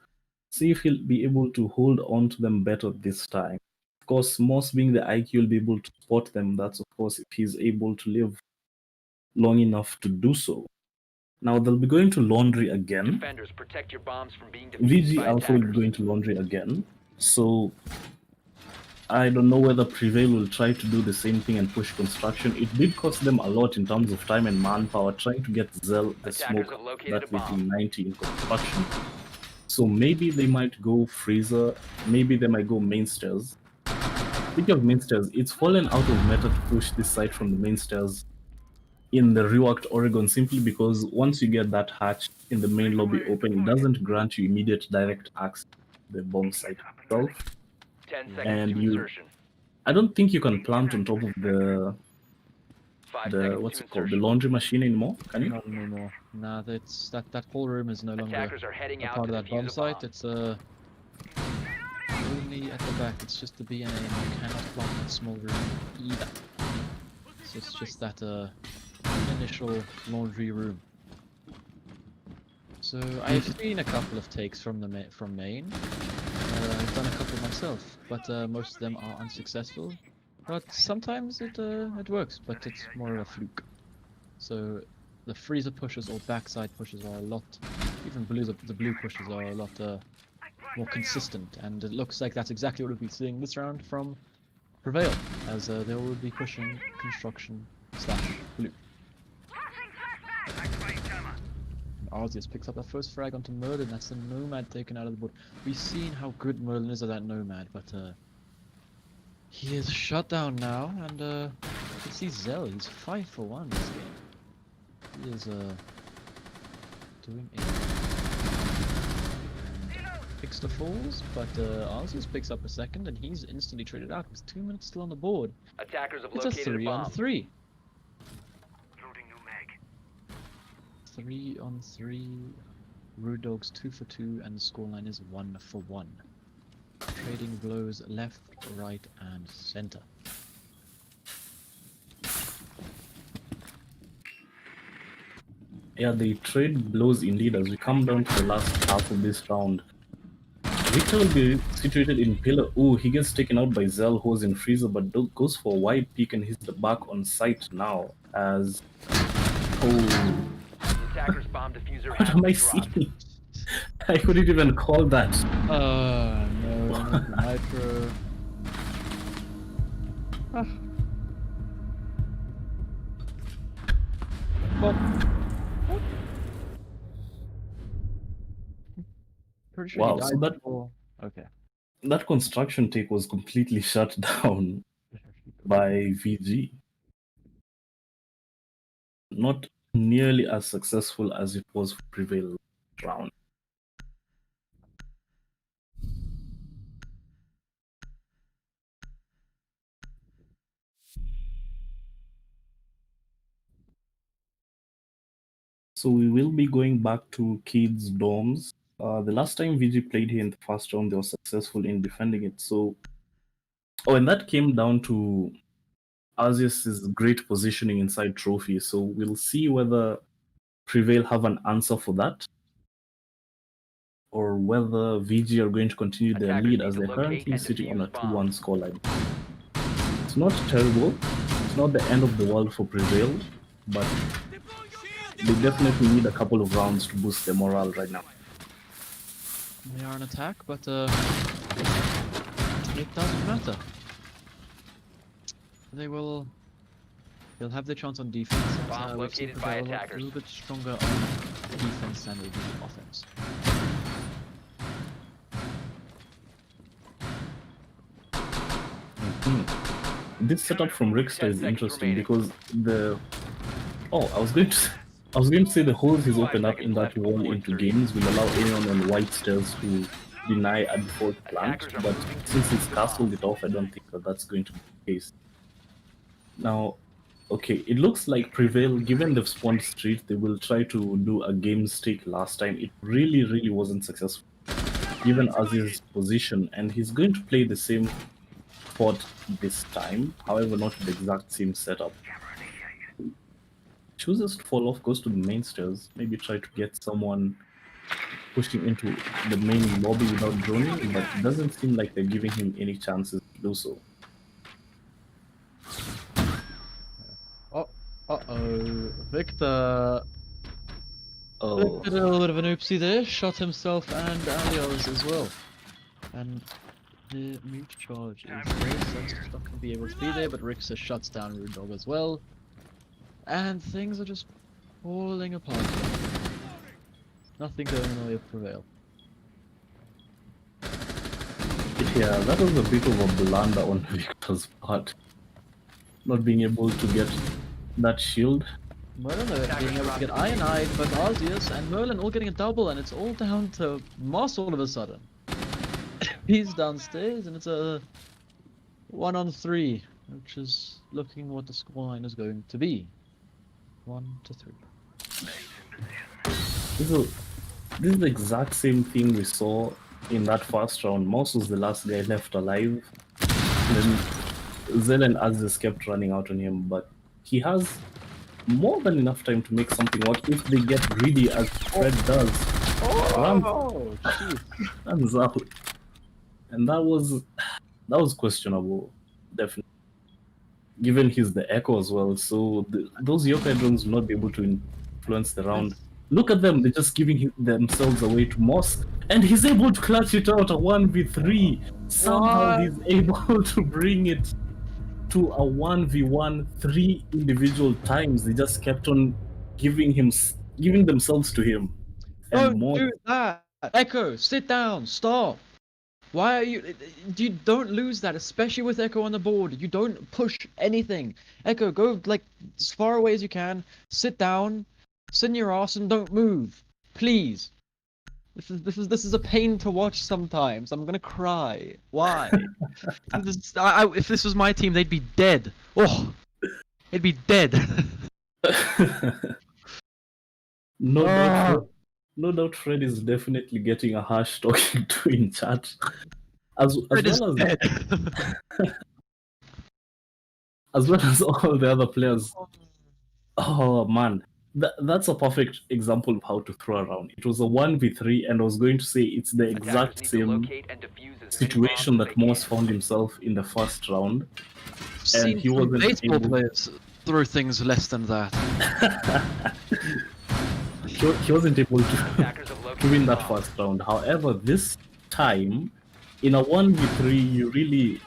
see if he'll be able to hold on to them better this time. Of course, Moss being the IQ will be able to spot them. That's, of course, if he's able to live long enough to do so. Now they'll be going to laundry again. Defenders, protect your bombs from being defused VG by Alpha will be attackers. going to laundry again. So I don't know whether Prevail will try to do the same thing and push construction. It did cost them a lot in terms of time and manpower trying to get Zell the Attackers smoke have located that a with bomb. 90 in construction. So maybe they might go Freezer, maybe they might go mainstairs. Speaking of mainstairs, it's fallen out of meta to push this site from the mainstairs in the reworked Oregon simply because once you get that hatch in the main lobby open, it doesn't grant you immediate direct access to the bomb site itself. 10 seconds And to you- insertion. I don't think you can plant on top of 5 the seconds what's to it called, the insertion. laundry machine anymore. Can you? Not anymore. Nah, that's that whole room is no longer Attackers are heading a out part to of that bomb defuse a bomb. site. It's only at the back. It's just the BNA, and you cannot plant that small room either. So it's just that initial laundry room. So I've seen a couple of takes from the from main. I've done a couple myself, but most of them are unsuccessful. But sometimes it works, but it's more of a fluke. So the freezer pushes or backside pushes are a lot, even the blue pushes are a lot more consistent, and it looks like that's exactly what we'll be seeing this round from Prevail, as they will be pushing construction / blue. Arceus picks up that first frag onto Merlin. That's the Nomad taken out of the board. We've seen how good Merlin is at that Nomad, but he is shut down now, and you can see Zell. He's 5 for 1 this game. He is doing a picks the falls, but Arceus picks up a second, and he's instantly traded out. With 2 minutes still on the board. Attackers have It's a located a 3 on bomb. 3. 3 on 3. Rude Dogs 2 for 2, and the scoreline is 1 for 1. Trading blows left, right, and center. Yeah, they trade blows indeed as we come down to the last half of this round. Victor will be situated in pillar. Ooh, he gets taken out by Zell, who's in freezer, but goes for a wide peek and hits the back on site now. As oh, The attacker's bomb diffuser what has am I been dropped. seeing? I couldn't even call that. No, Nitro. Well, pretty sure Wow, he so died that- before. Okay. That construction take was completely shut down by VG. Not nearly as successful as it was for Prevail round. So we will be going back to Kids' dorms. The last time VG played here in the first round, they were successful in defending it. So, and that came down to Arceus' great positioning inside Trophy. So we'll see whether Prevail have an answer for that, or whether VG are going to continue their Attackers lead need as to they're locate currently and sitting on a defuse 2-1 bombs. scoreline. It's not terrible. It's not the end of the world for Prevail, but they definitely need a couple of rounds to boost their morale right now. They are an attack, but it doesn't matter. They'll have their chance on defense. and, Bomb we've seen located by Prevail a attackers. little bit stronger on defense than they do offense. This setup from Rickster 10 is seconds interesting remaining. because I was going to say the holes he's 5 opened up seconds in that left wall before into insertion. games will allow anyone on white stairs to deny a default plant, Attackers are but moving to since he's the castled it off, I don't think that's going to be the case. Now, okay, it looks like Prevail, given they've spawned Street, they will try to do a game stake last time. It really wasn't successful, given Aziz's position, and he's going to play the same spot this time, however, not the exact same setup. Chooses to fall off, goes to the main stairs, maybe try to get someone pushing into the main lobby without droning, but it doesn't seem like they're giving him any chances to do so. Uh-oh, Victor. Oh, Did a little bit of an oopsie there, shot himself and Alios as well. And the mute charge is there, Sun's not going to be able to be there, but Rixa shuts down Rude Dog as well. And things are just falling apart. Nothing going in the way of Prevail. yeah, that was a bit of a blunder on Victor's part. Not being able to get that shield. Merlin being able to get Ionide, but Arceus and Merlin all getting a double, and it's all down to Moss all of a sudden. He's downstairs, and it's a 1-on-3, which is looking what the scoreline is going to be. 1-3. This is the exact same thing we saw in that first round. Moss was the last guy left alive. Then Zell and Aziz kept running out on him, but he has more than enough time to make something work if they get greedy as Fred does. Oh, Runs out. And that was questionable, definitely. Given he's the Echo as well, so those yokai drones will not be able to influence the round. Look at them, they're just giving themselves away to Moss, and he's able to clutch it out a 1v3. Somehow he's able to bring it to a 1v1 3 individual times. They just kept on giving themselves to him. Don't do that! Echo, sit down, stop! Why are you don't lose that, especially with Echo on the board. You don't push anything. Echo, go like as far away as you can, sit down, sit in your ass and don't move. Please. This is a pain to watch sometimes. I'm gonna cry. Why? If this was my team, they'd be dead. Oh, they'd be dead. No doubt Fred is definitely getting a harsh talking to in chat. As well as all the other players. Oh man. That's a perfect example of how to throw around. It was a 1v3, and I was going to say it's the exact same situation that Moss found himself in the first round. And he wasn't baseball players throw things less than that. He wasn't able to win that first round. However, this time, in a 1v3, you really...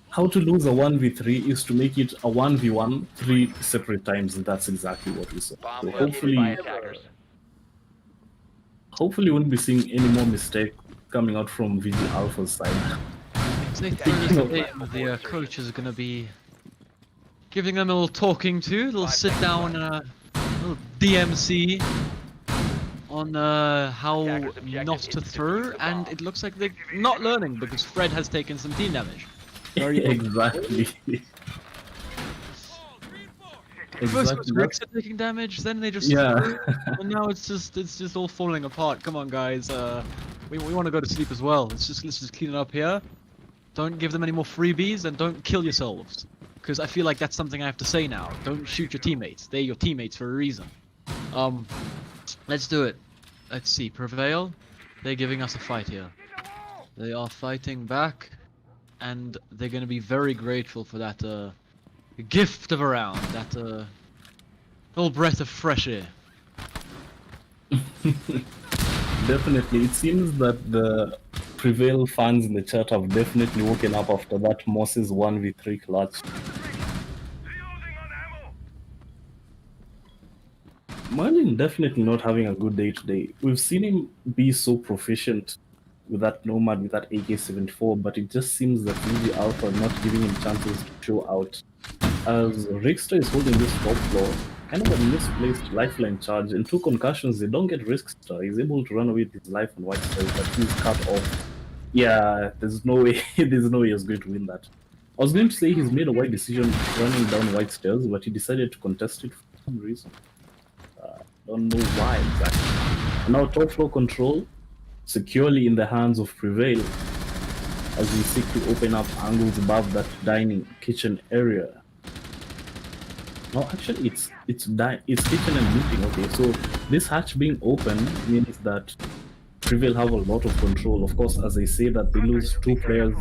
how to lose a 1v3 is to make it a 1v1 3 separate times, and that's exactly what we saw. So hopefully we won't be seeing any more mistakes coming out from VG Alpha's side. The coach is going to be giving them a little talking to, a little sit down, a little DMC on how not to throw, and it looks like they're not learning because Fred has taken some team damage. Exactly. First was Ricks are taking damage, then they just threw, and now it's just all falling apart. Come on, guys. We want to go to sleep as well. Let's just clean it up here. Don't give them any more freebies, and don't kill yourselves. Because I feel like that's something I have to say now. Don't shoot your teammates. They're your teammates for a reason. Let's do it. Let's see. Prevail. They're giving us a fight here. They are fighting back, and they're going to be very grateful for that gift of a round. That little breath of fresh air. Definitely. It seems that the Prevail fans in the chat have definitely woken up after that Moss's 1v3 clutch. Merlin definitely not having a good day today. We've seen him be so proficient with that Nomad, with that AK-74, but it just seems that VG Alpha are not giving him chances to show out. As Rickster is holding this top floor, kind of a misplaced lifeline charge, and 2 concussions, they don't get Rickster. He's able to run away with his life on White Stairs, but he's cut off. Yeah, there's no way he's going to win that. I was going to say he's made a wide decision running down White Stairs, but he decided to contest it for some reason. Don't know why exactly. And now top floor control securely in the hands of Prevail as we seek to open up angles above that dining kitchen area. No, actually it's kitchen and meeting. Okay, so this hatch being open means that Prevail have a lot of control. Of course, as I say that they lose 2 players,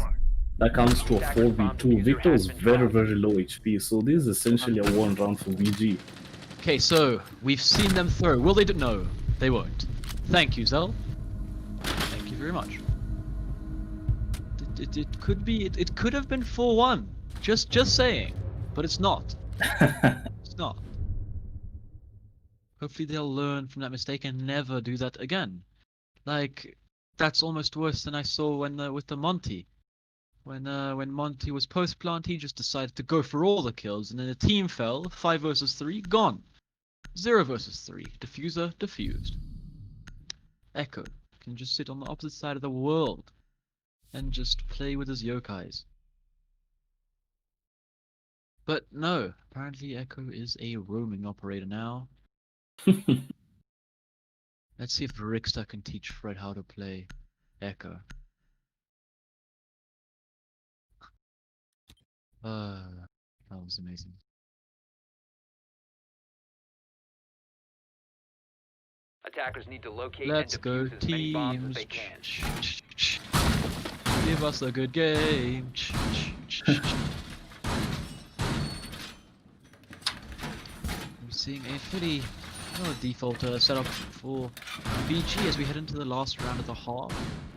that comes to a 4v2. Victor is very, very low HP, so this is essentially a 1 round for VG. Okay, so we've seen them throw. Will they do? No, they won't. Thank you, Zell. Thank you very much. It could be. It could have been 4-1. Just saying, but it's not. It's not. Hopefully they'll learn from that mistake and never do that again. Like, that's almost worse than I saw when with the Monty. When Monty was post plant, he just decided to go for all the kills, and then the team fell. 5 versus 3, gone. 0 versus 3, diffuser diffused. Echo can just sit on the opposite side of the world and just play with his yokais. But no, apparently Echo is a roaming operator now. Let's see if Rickster can teach Fred how to play Echo. That was amazing. Attackers need to locate Let's and go defuse as many bombs as teams. they can. Give us a good game. We're seeing a pretty default setup for VG as we head into the last round of the half.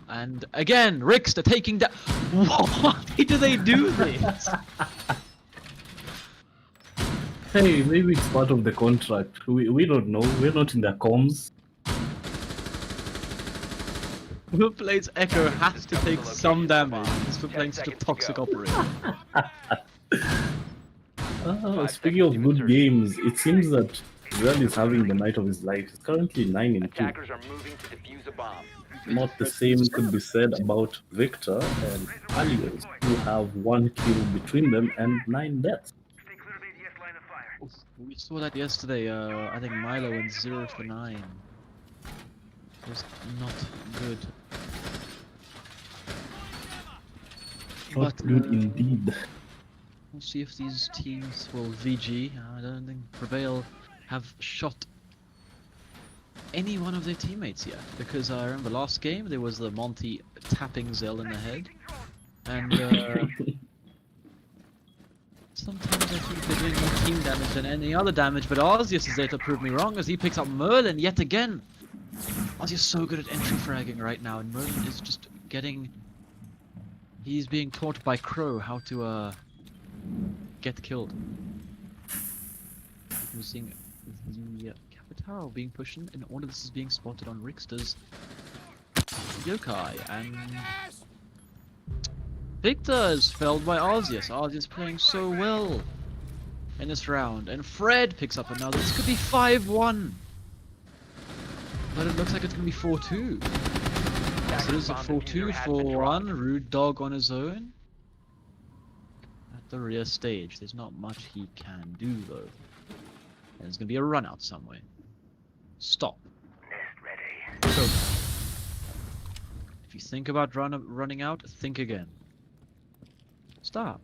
And again, Rickster taking down. Why do they do this? Hey, maybe it's part of the contract. We don't know. We're not in their comms. Who plays Echo has to take some damage for playing such a toxic operator. Speaking of good games, it seems that Zell is having the night of his life. He's currently 9-2. Attackers are moving to defuse a bomb. Not the same could be said about Victor and Alios, who have 1 kill between them and 9 deaths. We saw that yesterday. I think Milo went 0 for 9. It was not good. Not good indeed. We'll see if these teams will VG. I don't think Prevail have shot any one of their teammates yet, because I remember last game there was the Monty tapping Zell in the head, and sometimes I think they're doing more team damage than any other damage, but Arceus is there to prove me wrong as he picks up Merlin yet again. Arceus is so good at entry fragging right now, and Merlin is just getting... He's being taught by Crow how to get killed. We're seeing the Capitao being pushed in, and all of this is being spotted on Rickster's yokai, and Victor is felled by Arceus. Arceus playing so well in this round, and Fred picks up another. This could be 5-1, but it looks like it's going to be 4-2. So it is a 4-2, 4-1. Rude Dog on his own at the rear stage. There's not much he can do though. And there's gonna be a run out somewhere. Stop. So, if you think about running out, think again. Stop.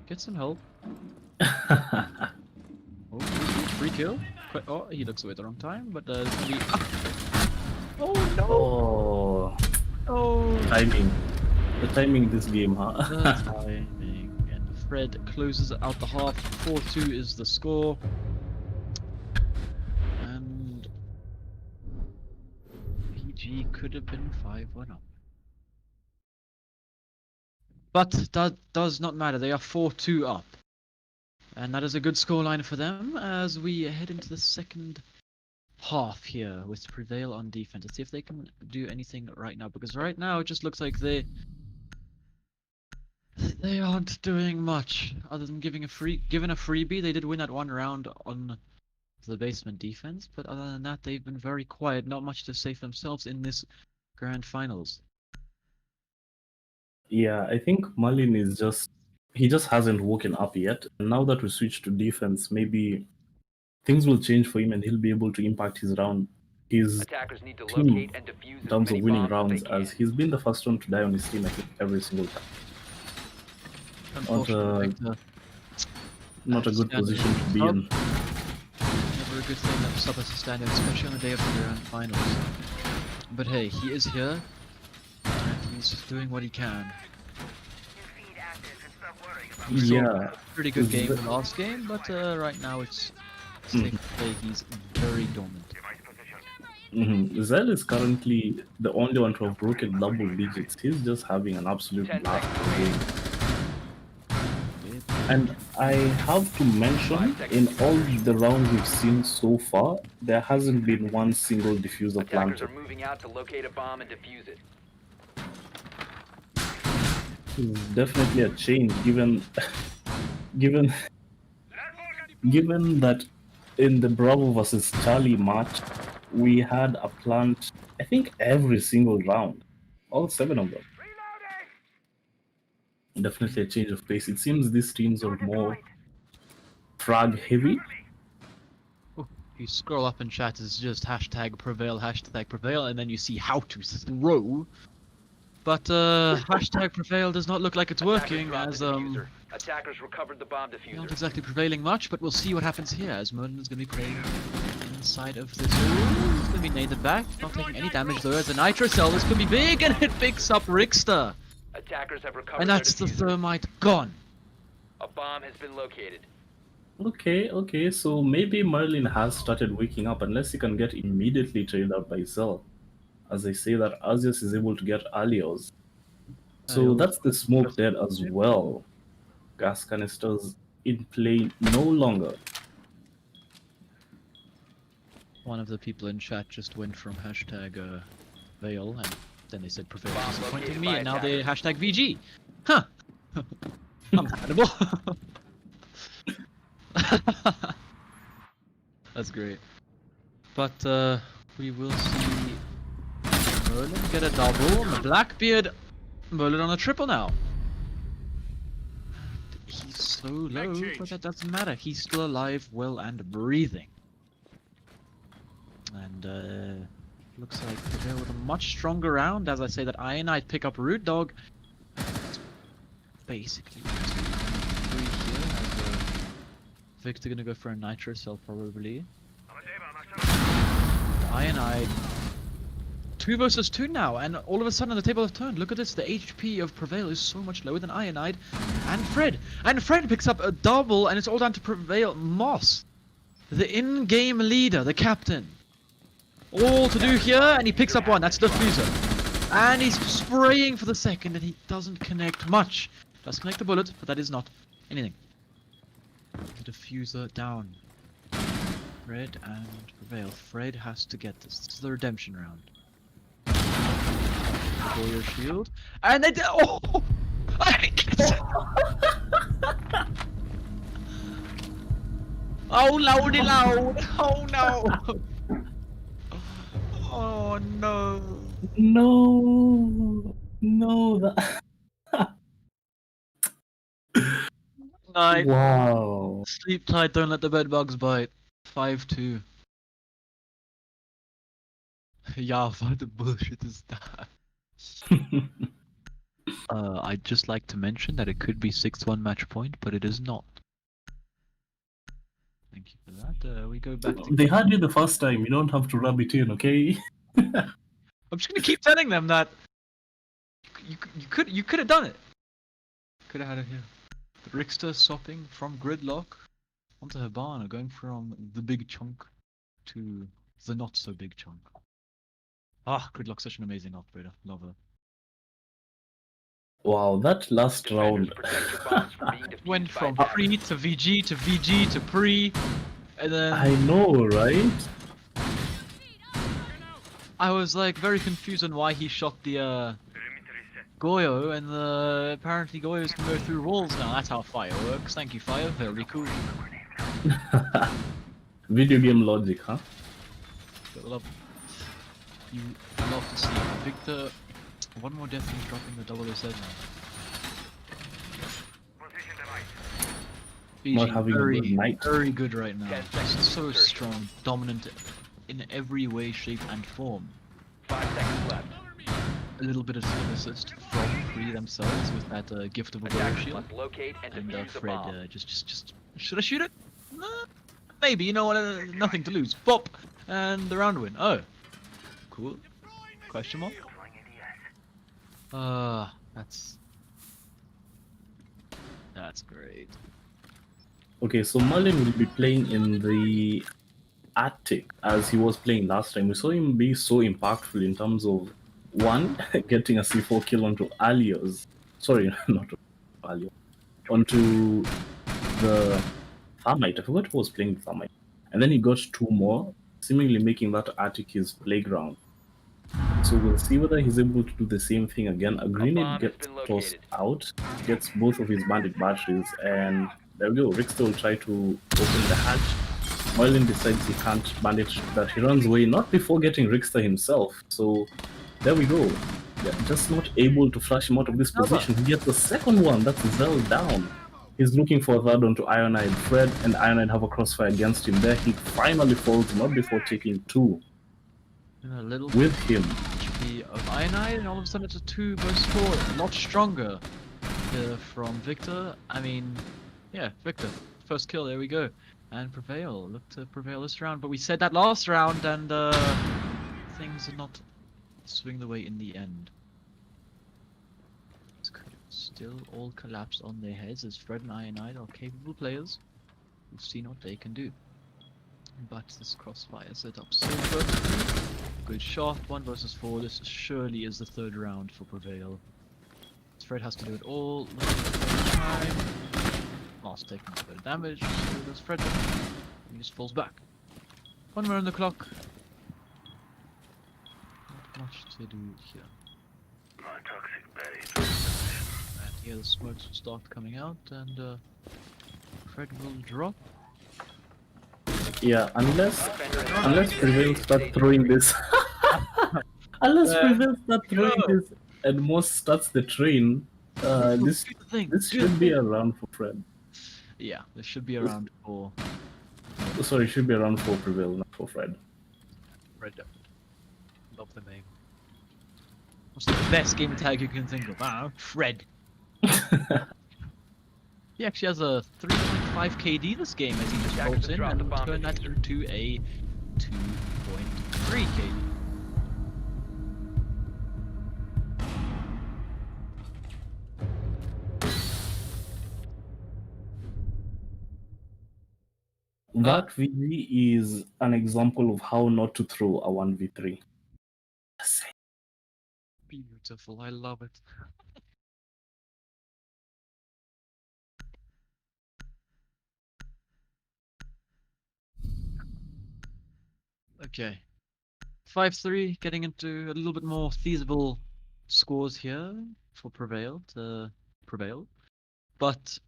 Get some help. Oh, free kill. Oh, he looks away at the wrong time, but it's gonna be... Oh no! Oh, Oh! timing. The timing this game, huh? The timing. And Fred closes out the half. 4-2 is the score. And PG could have been 5-1 up. But that does not matter. They are 4-2 up. And that is a good scoreline for them as we head into the second half here with Prevail on defense. Let's see if they can do anything right now, because right now it just looks like they aren't doing much other than given a freebie. They did win that one round on the basement defense, but other than that they've been very quiet. Not much to say for themselves in this grand finals. Yeah, I think Marlin is he just hasn't woken up yet. And now that we switch to defense, maybe things will change for him and he'll be able to impact his Attackers need to team locate and defuse in as terms many of winning bombs rounds, as they as can. he's been the first one to die on his team, I think, every single time. Unfortunately, Not a good position to be in. never a good thing that sub has to stand in, especially on the day of the grand finals. But hey, he is here, and he's doing what he can. We saw Yeah, a pretty good game in the last game, but right now it's state of play, he's very dominant. Zell is currently the only one to have broken double digits. He's just having an absolute 10 blast seconds of a remaining. game. And I have to mention, in all the rounds we've seen so far, there hasn't been one single diffuser Attackers planted. are moving out to locate a bomb and defuse it. It's definitely a change, given given that in the Bravo versus Charlie match, we had a plant, I think, every single round, all 7 of them. Definitely a change of pace. It seems these teams are more frag heavy. You scroll up in chat, it's just hashtag prevail, and then you see how to throw. But hashtag prevail does not look like it's working, Attackers as dropped the diffuser. Attackers recovered the bomb not diffuser. exactly prevailing much, but we'll see what happens here, as Merlin is going to be playing inside of this. Ooh, it's going to be naded back, not taking any damage though, as a Nitro Cell, this could be big, and it picks up Rickster. Attackers have recovered And their that's the diffuser. thermite gone. A bomb has been located. Okay, so maybe Merlin has started waking up, unless he can get immediately trailed out by Zell. As I say that, Azius is able to get Alios. So that's the smoke dead as well. Gas canisters in play no longer. One of the people in chat just went from hashtag Veil, and then they said prevail Bomb disappointing located me, by and now they attackers. hashtag VG. Huh. Understandable. That's great. But we will see Merlin get a double. Blackbeard, Merlin on a triple now. He's so low, but that doesn't matter. He's still alive, well, and breathing. And looks like Prevail with a much stronger round. As I say that Ionite pick up Root Dog. Basically, three here. As, Victor gonna go for a Nitro Cell probably. Ionite. 2 versus 2 now, and all of a sudden the table have turned. Look at this, the HP of Prevail is so much lower than Ionide and Fred. And Fred picks up a double, and it's all down to Prevail. Moss, the in-game leader, the captain. All to do here, and he picks up one, that's Diffuser. And he's spraying for the second, and he doesn't connect much. Does connect the bullet, but that is not anything. The Diffuser down. Fred and Prevail. Fred has to get this. This is the redemption round. Warrior shield, and they did. Oh, I didn't get it. Oh, lordy loud! Oh no! Oh no! No, that... Night. Wow. Sleep tight. Don't let the bed bugs bite. 5-2. Yeah, what the bullshit is that? I'd just like to mention that it could be 6-1 match point, but it is not. Thank you for that. We go back to... They had you the first time, you don't have to rub it in, okay? I'm just gonna keep telling them that you could have done it. Could have had it here. But Rickster swapping from Gridlock onto Hibana, going from the big chunk to the not so big chunk. Ah, Gridlock's such an amazing operator. Love her. Wow, that last Defenders, round. protect your bombs from being defused Went by from attackers. pre to VG to VG to pre, and then I know, right? I was like very confused on why he shot the Goyo, and apparently Goyos can go through walls now. That's how fire works. Thank you, fire. Very cool. Video game logic, huh? But love you love to see Victor. One more death, he's dropping the 007 now. Not BG, having a very, good night. very good right now. 10 seconds So to search. strong, dominant in every way, shape, and form. 5 seconds left. A little bit of skill assist from Free themselves with that gift of a warrior Attackers shield. must locate and And defuse the Fred, bomb. just should I shoot it? Maybe, you know what? Nothing to lose. Pop, and the round win. Oh, cool. Question mark? That's great. Okay, so Merlin will be playing in the attic as he was playing last time. We saw him be so impactful in terms of one, getting a C4 kill onto Alios. Sorry, not Alios. Onto the Thermite. I forgot who was playing Thermite. And then he got 2 more, seemingly making that attic his playground. So we'll see whether he's able to do the same thing again. A grenade bomb has gets been tossed located. out, gets both of his bandit batteries, and there we go. Rickster will try to open the hatch. Merlin decides he can't bandit that. He runs away, not before getting Rickster himself. So there we go. Yeah, just not able to flash him out of this position. He gets the second one. That's Zell down. He's looking for a third one to Ionide. Fred and Ionide have a crossfire against him there. He finally falls, not before taking 2 A little with him. HP of Ionide, and all of a sudden it's a 2 versus 4. A lot stronger from Victor. I mean, yeah, Victor. First kill, there we go. And Prevail. Look to prevail this round. But we said that last round, and things did not swing the way in the end. This could still all collapse on their heads, as Fred and Ionide are capable players who've seen what they can do. But this crossfire setup so perfectly. Good shot, 1 versus 4. This surely is the 3rd round for Prevail. Fred has to do it all the time. Last taking a bit of damage, so does Fred. He just falls back. 1 more on the clock. Not much to do here. And here the smokes will start coming out, and Fred will drop. Yeah, unless Prevail start throwing this. Unless Prevail start throwing this and Moss starts the train, this should be a round for Fred. Yeah, this should be around for Sorry, it should be a round for Prevail, not for Fred. Fred. Love the name. What's the best game tag you can think of? I don't know, Fred. He actually has a 3.5 KD this game as he just rolls in and turn that into a 2.3 KD. That VG is an example of how not to throw a 1v3. Beautiful, I love it. Okay. 5-3, getting into a little bit more feasible scores here for Prevail to prevail. But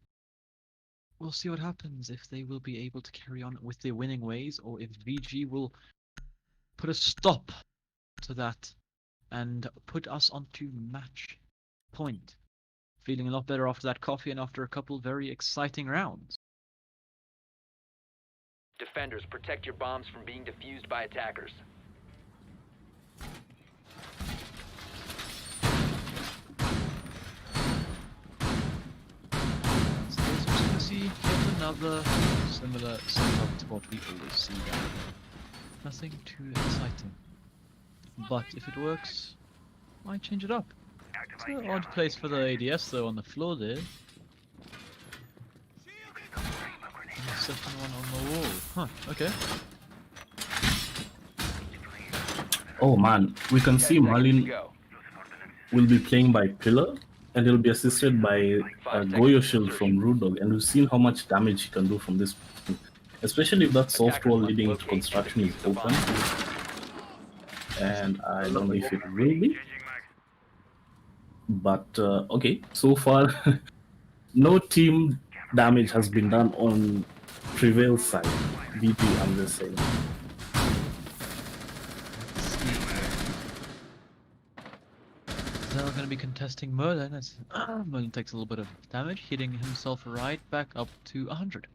we'll see what happens, if they will be able to carry on with their winning ways, or if VG will put a stop to that and put us onto match point. Feeling a lot better after that coffee and after a couple very exciting rounds. Defenders, protect your bombs from being defused by attackers. So as you can see, yet another similar setup to what we always see now. Nothing too exciting. But if it works, why change it up? It's an odd place for the ADS though on the floor there. And the second one on the wall. Huh, okay. Oh man, we can see 10 seconds to Marlin go. will be playing by Pillar, and he'll be assisted by a Goyo Shield from Rudog, and we've seen how much damage he can do from this, especially if that soft wall leading into construction is open. And I don't know if it will be. But okay, so far no team damage has been done on Prevail's side. VP, I'm just saying. They're going to be contesting Merlin as Merlin takes a little bit of damage, hitting himself right back up to 100.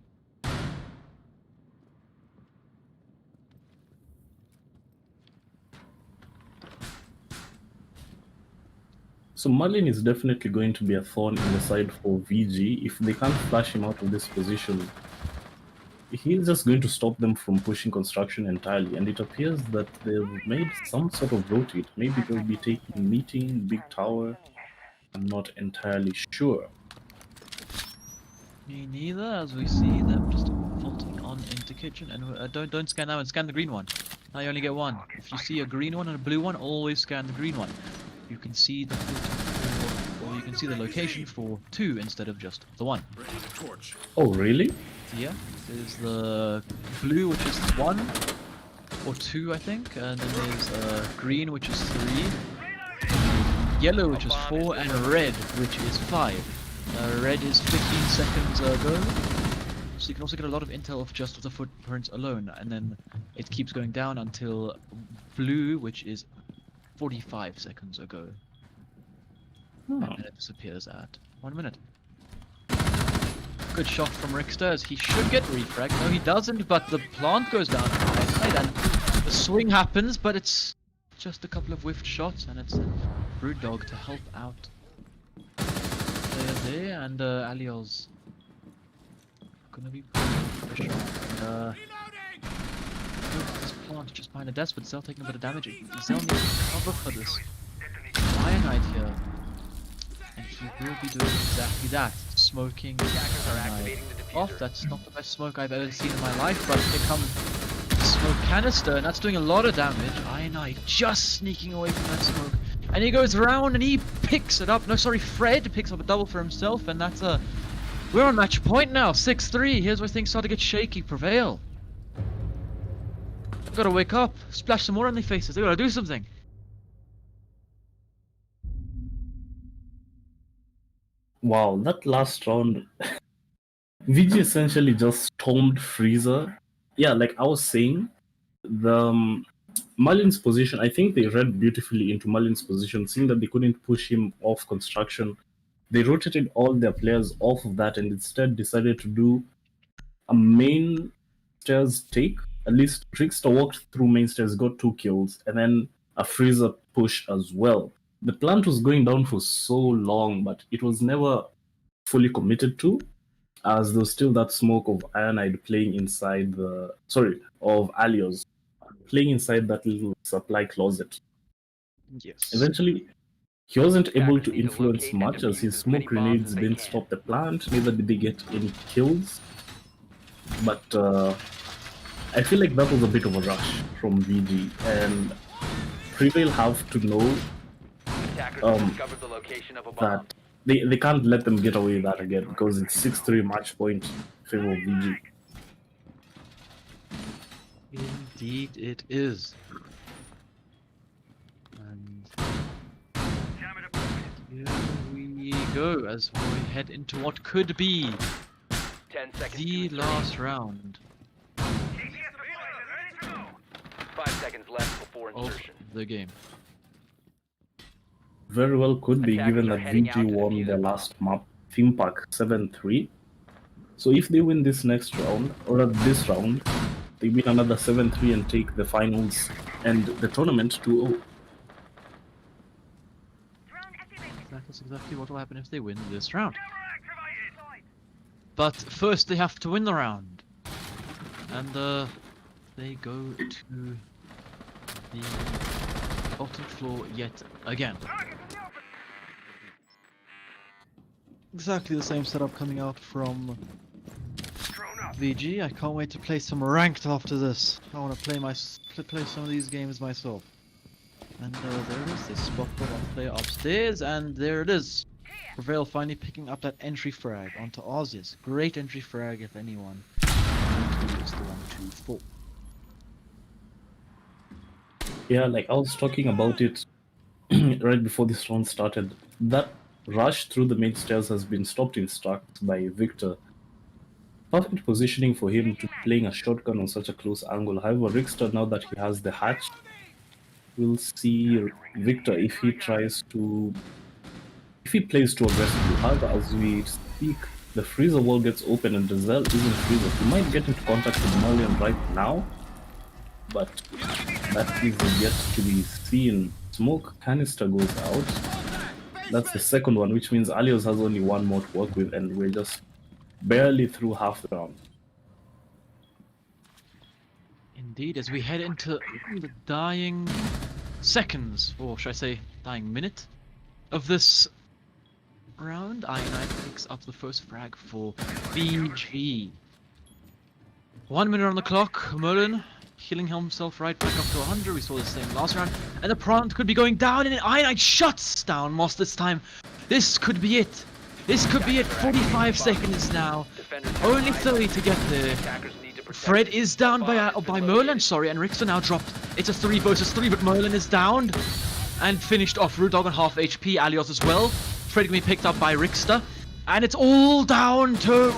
So Merlin is definitely going to be a thorn in the side for VG. If they can't flash him out of this position, he's just going to stop them from pushing construction entirely. And it appears that they've made some sort of rotate. Maybe they'll be taking meeting, big tower. I'm not entirely sure. Me neither, as we see them just vaulting on into kitchen. And don't scan that one, scan the green one. Now you only get one. If you see a green one and a blue one, always scan the green one. You can see the or you can see the location for 2 instead of just the 1. Oh, really? Yeah, there's the blue, which is 1 or 2, I think, and then there's green, which is 3, yellow, which is 4, and red, which is 5. Red is 15 seconds ago, so you can also get a lot of intel of just the footprints alone, and then it keeps going down until blue, which is 45 seconds ago, and then it disappears at 1 minute. Good shot from Rickster, as he should get refragged. No, he doesn't, but the plant goes down to the side, and the swing happens, but it's just a couple of whiffed shots, and it's Brewdog to help out. There, and Alios gonna be pressure. This plant just behind a desk, but Zell taking a bit of damage. Zell needs cover for this Cyanide here, and he will be doing exactly that. Smoking Cyanide off. That's not the best smoke I've ever seen in my life, but here comes the smoke canister, and that's doing a lot of damage. Cyanide just sneaking away from that smoke. And he goes around and he picks it up. No, sorry, Fred picks up a double for himself, and that's we're on match point now, 6-3. Here's where things start to get shaky. Prevail. Gotta wake up, splash some more on their faces. They gotta do something. Wow, that last round, VG essentially just stormed Freezer. Yeah, like I was saying, the Marlin's position, I think they read beautifully into Marlin's position, seeing that they couldn't push him off construction. They rotated all their players off of that and instead decided to do a main stairs take. At least Trickster walked through main stairs, got 2 kills, and then a Freezer push as well. The plant was going down for so long, but it was never fully committed to, as there was still that smoke of Ironide playing inside of Alios playing inside that little supply closet. Yes. Eventually, he wasn't able to influence much, as his smoke grenades didn't stop the plant, neither did they get any kills. But I feel like that was a bit of a rush from VG, and Prevail have to know that they can't let them get away with that again, because it's 6-3 match point in favor of VG. Indeed it is. And here we go as we head into what could be 10 seconds the last round 5 seconds left before of insertion. the game. Very well could be, given that Attackers are heading out to VG the won diffuser their bomb. last map, Theme Park 7-3. So if they win this next round, or this round, they win another 7-3 and take the finals and the tournament 2-0. That's exactly what will happen if they win this round. But first they have to win the round. And they go to the bottom floor yet again. Exactly the same setup coming out from VG. I can't wait to play some ranked after this. I want to play some of these games myself. And there it is. They spot the one player upstairs, and there it is. Prevail finally picking up that entry frag onto Arceus. Great entry frag, if anyone. It's the 1-2-4. Yeah, like I was talking about it right before this round started. That rush through the main stairs has been stopped in start by Victor. Perfect positioning for him to playing a shotgun on such a close angle. However, Rickster, now that he has the hatch, we'll see Victor if he plays too aggressively. However, as we speak, the freezer wall gets open and Rizal isn't freezer. He might get into contact with Malian right now, but that is yet to be seen. Smoke canister goes out. That's the second one, which means Alios has only one more to work with, and we're just barely through half the round. Indeed, as we head into the dying seconds, or should I say dying minute, of this round, i9 picks up the first frag for VG. 1 minute on the clock. Merlin healing himself right back up to 100. We saw the same last round. And the prompt could be going down, and i9 shuts down Moss this time. This could be it. This could be it. 45 seconds now. Defenders Only 30 to get there. Attackers need to protect Fred it. is down by Bomb has been Merlin, located. sorry, and Rixter now dropped. It's a 3 versus 3, but Merlin is downed. And finished off. Root Dog on half HP, Alios as well. Fred can be picked up by Rixter. And it's all down to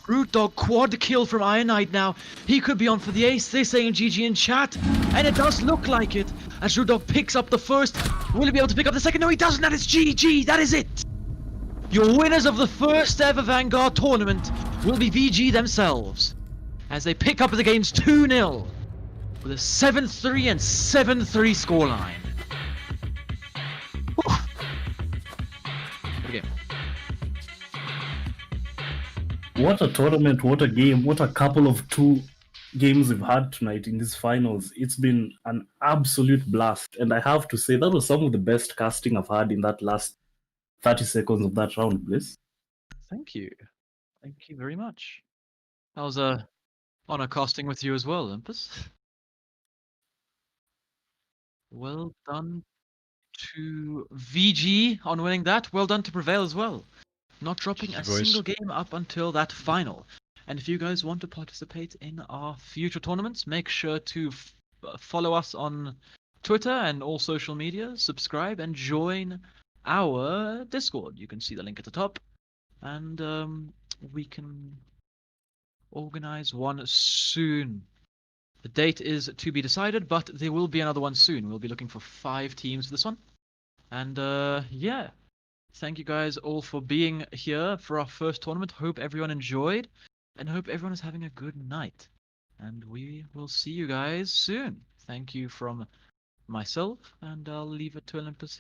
Root Dog. Quad kill from Iron Knight now. He could be on for the ace. They're saying GG in chat. And it does look like it. As Root Dog picks up the first. Will he be able to pick up the second? No, he doesn't. That is GG. That is it. Your winners of the first ever Vanguard tournament will be VG themselves, as they pick up the games 2-0 with a 7-3 and 7-3 scoreline. Whew. What a game. What a tournament, what a game, what a couple of 2 games we've had tonight in these finals. It's been an absolute blast. And I have to say, that was some of the best casting I've had in that last 30 seconds of that round, Bliss. Thank you. Thank you very much. That was honor casting with you as well, Olympus. Well done to VG on winning that. Well done to Prevail as well. Not dropping a single game up until that final. And if you guys want to participate in our future tournaments, make sure to follow us on Twitter and all social media, subscribe, and join our Discord. You can see the link at the top. And we can organize one soon. The date is to be decided, but there will be another one soon. We'll be looking for 5 teams for this one. And yeah, thank you guys all for being here for our first tournament. Hope everyone enjoyed, and hope everyone is having a good night. And we will see you guys soon. Thank you from myself, and I'll leave it to Olympus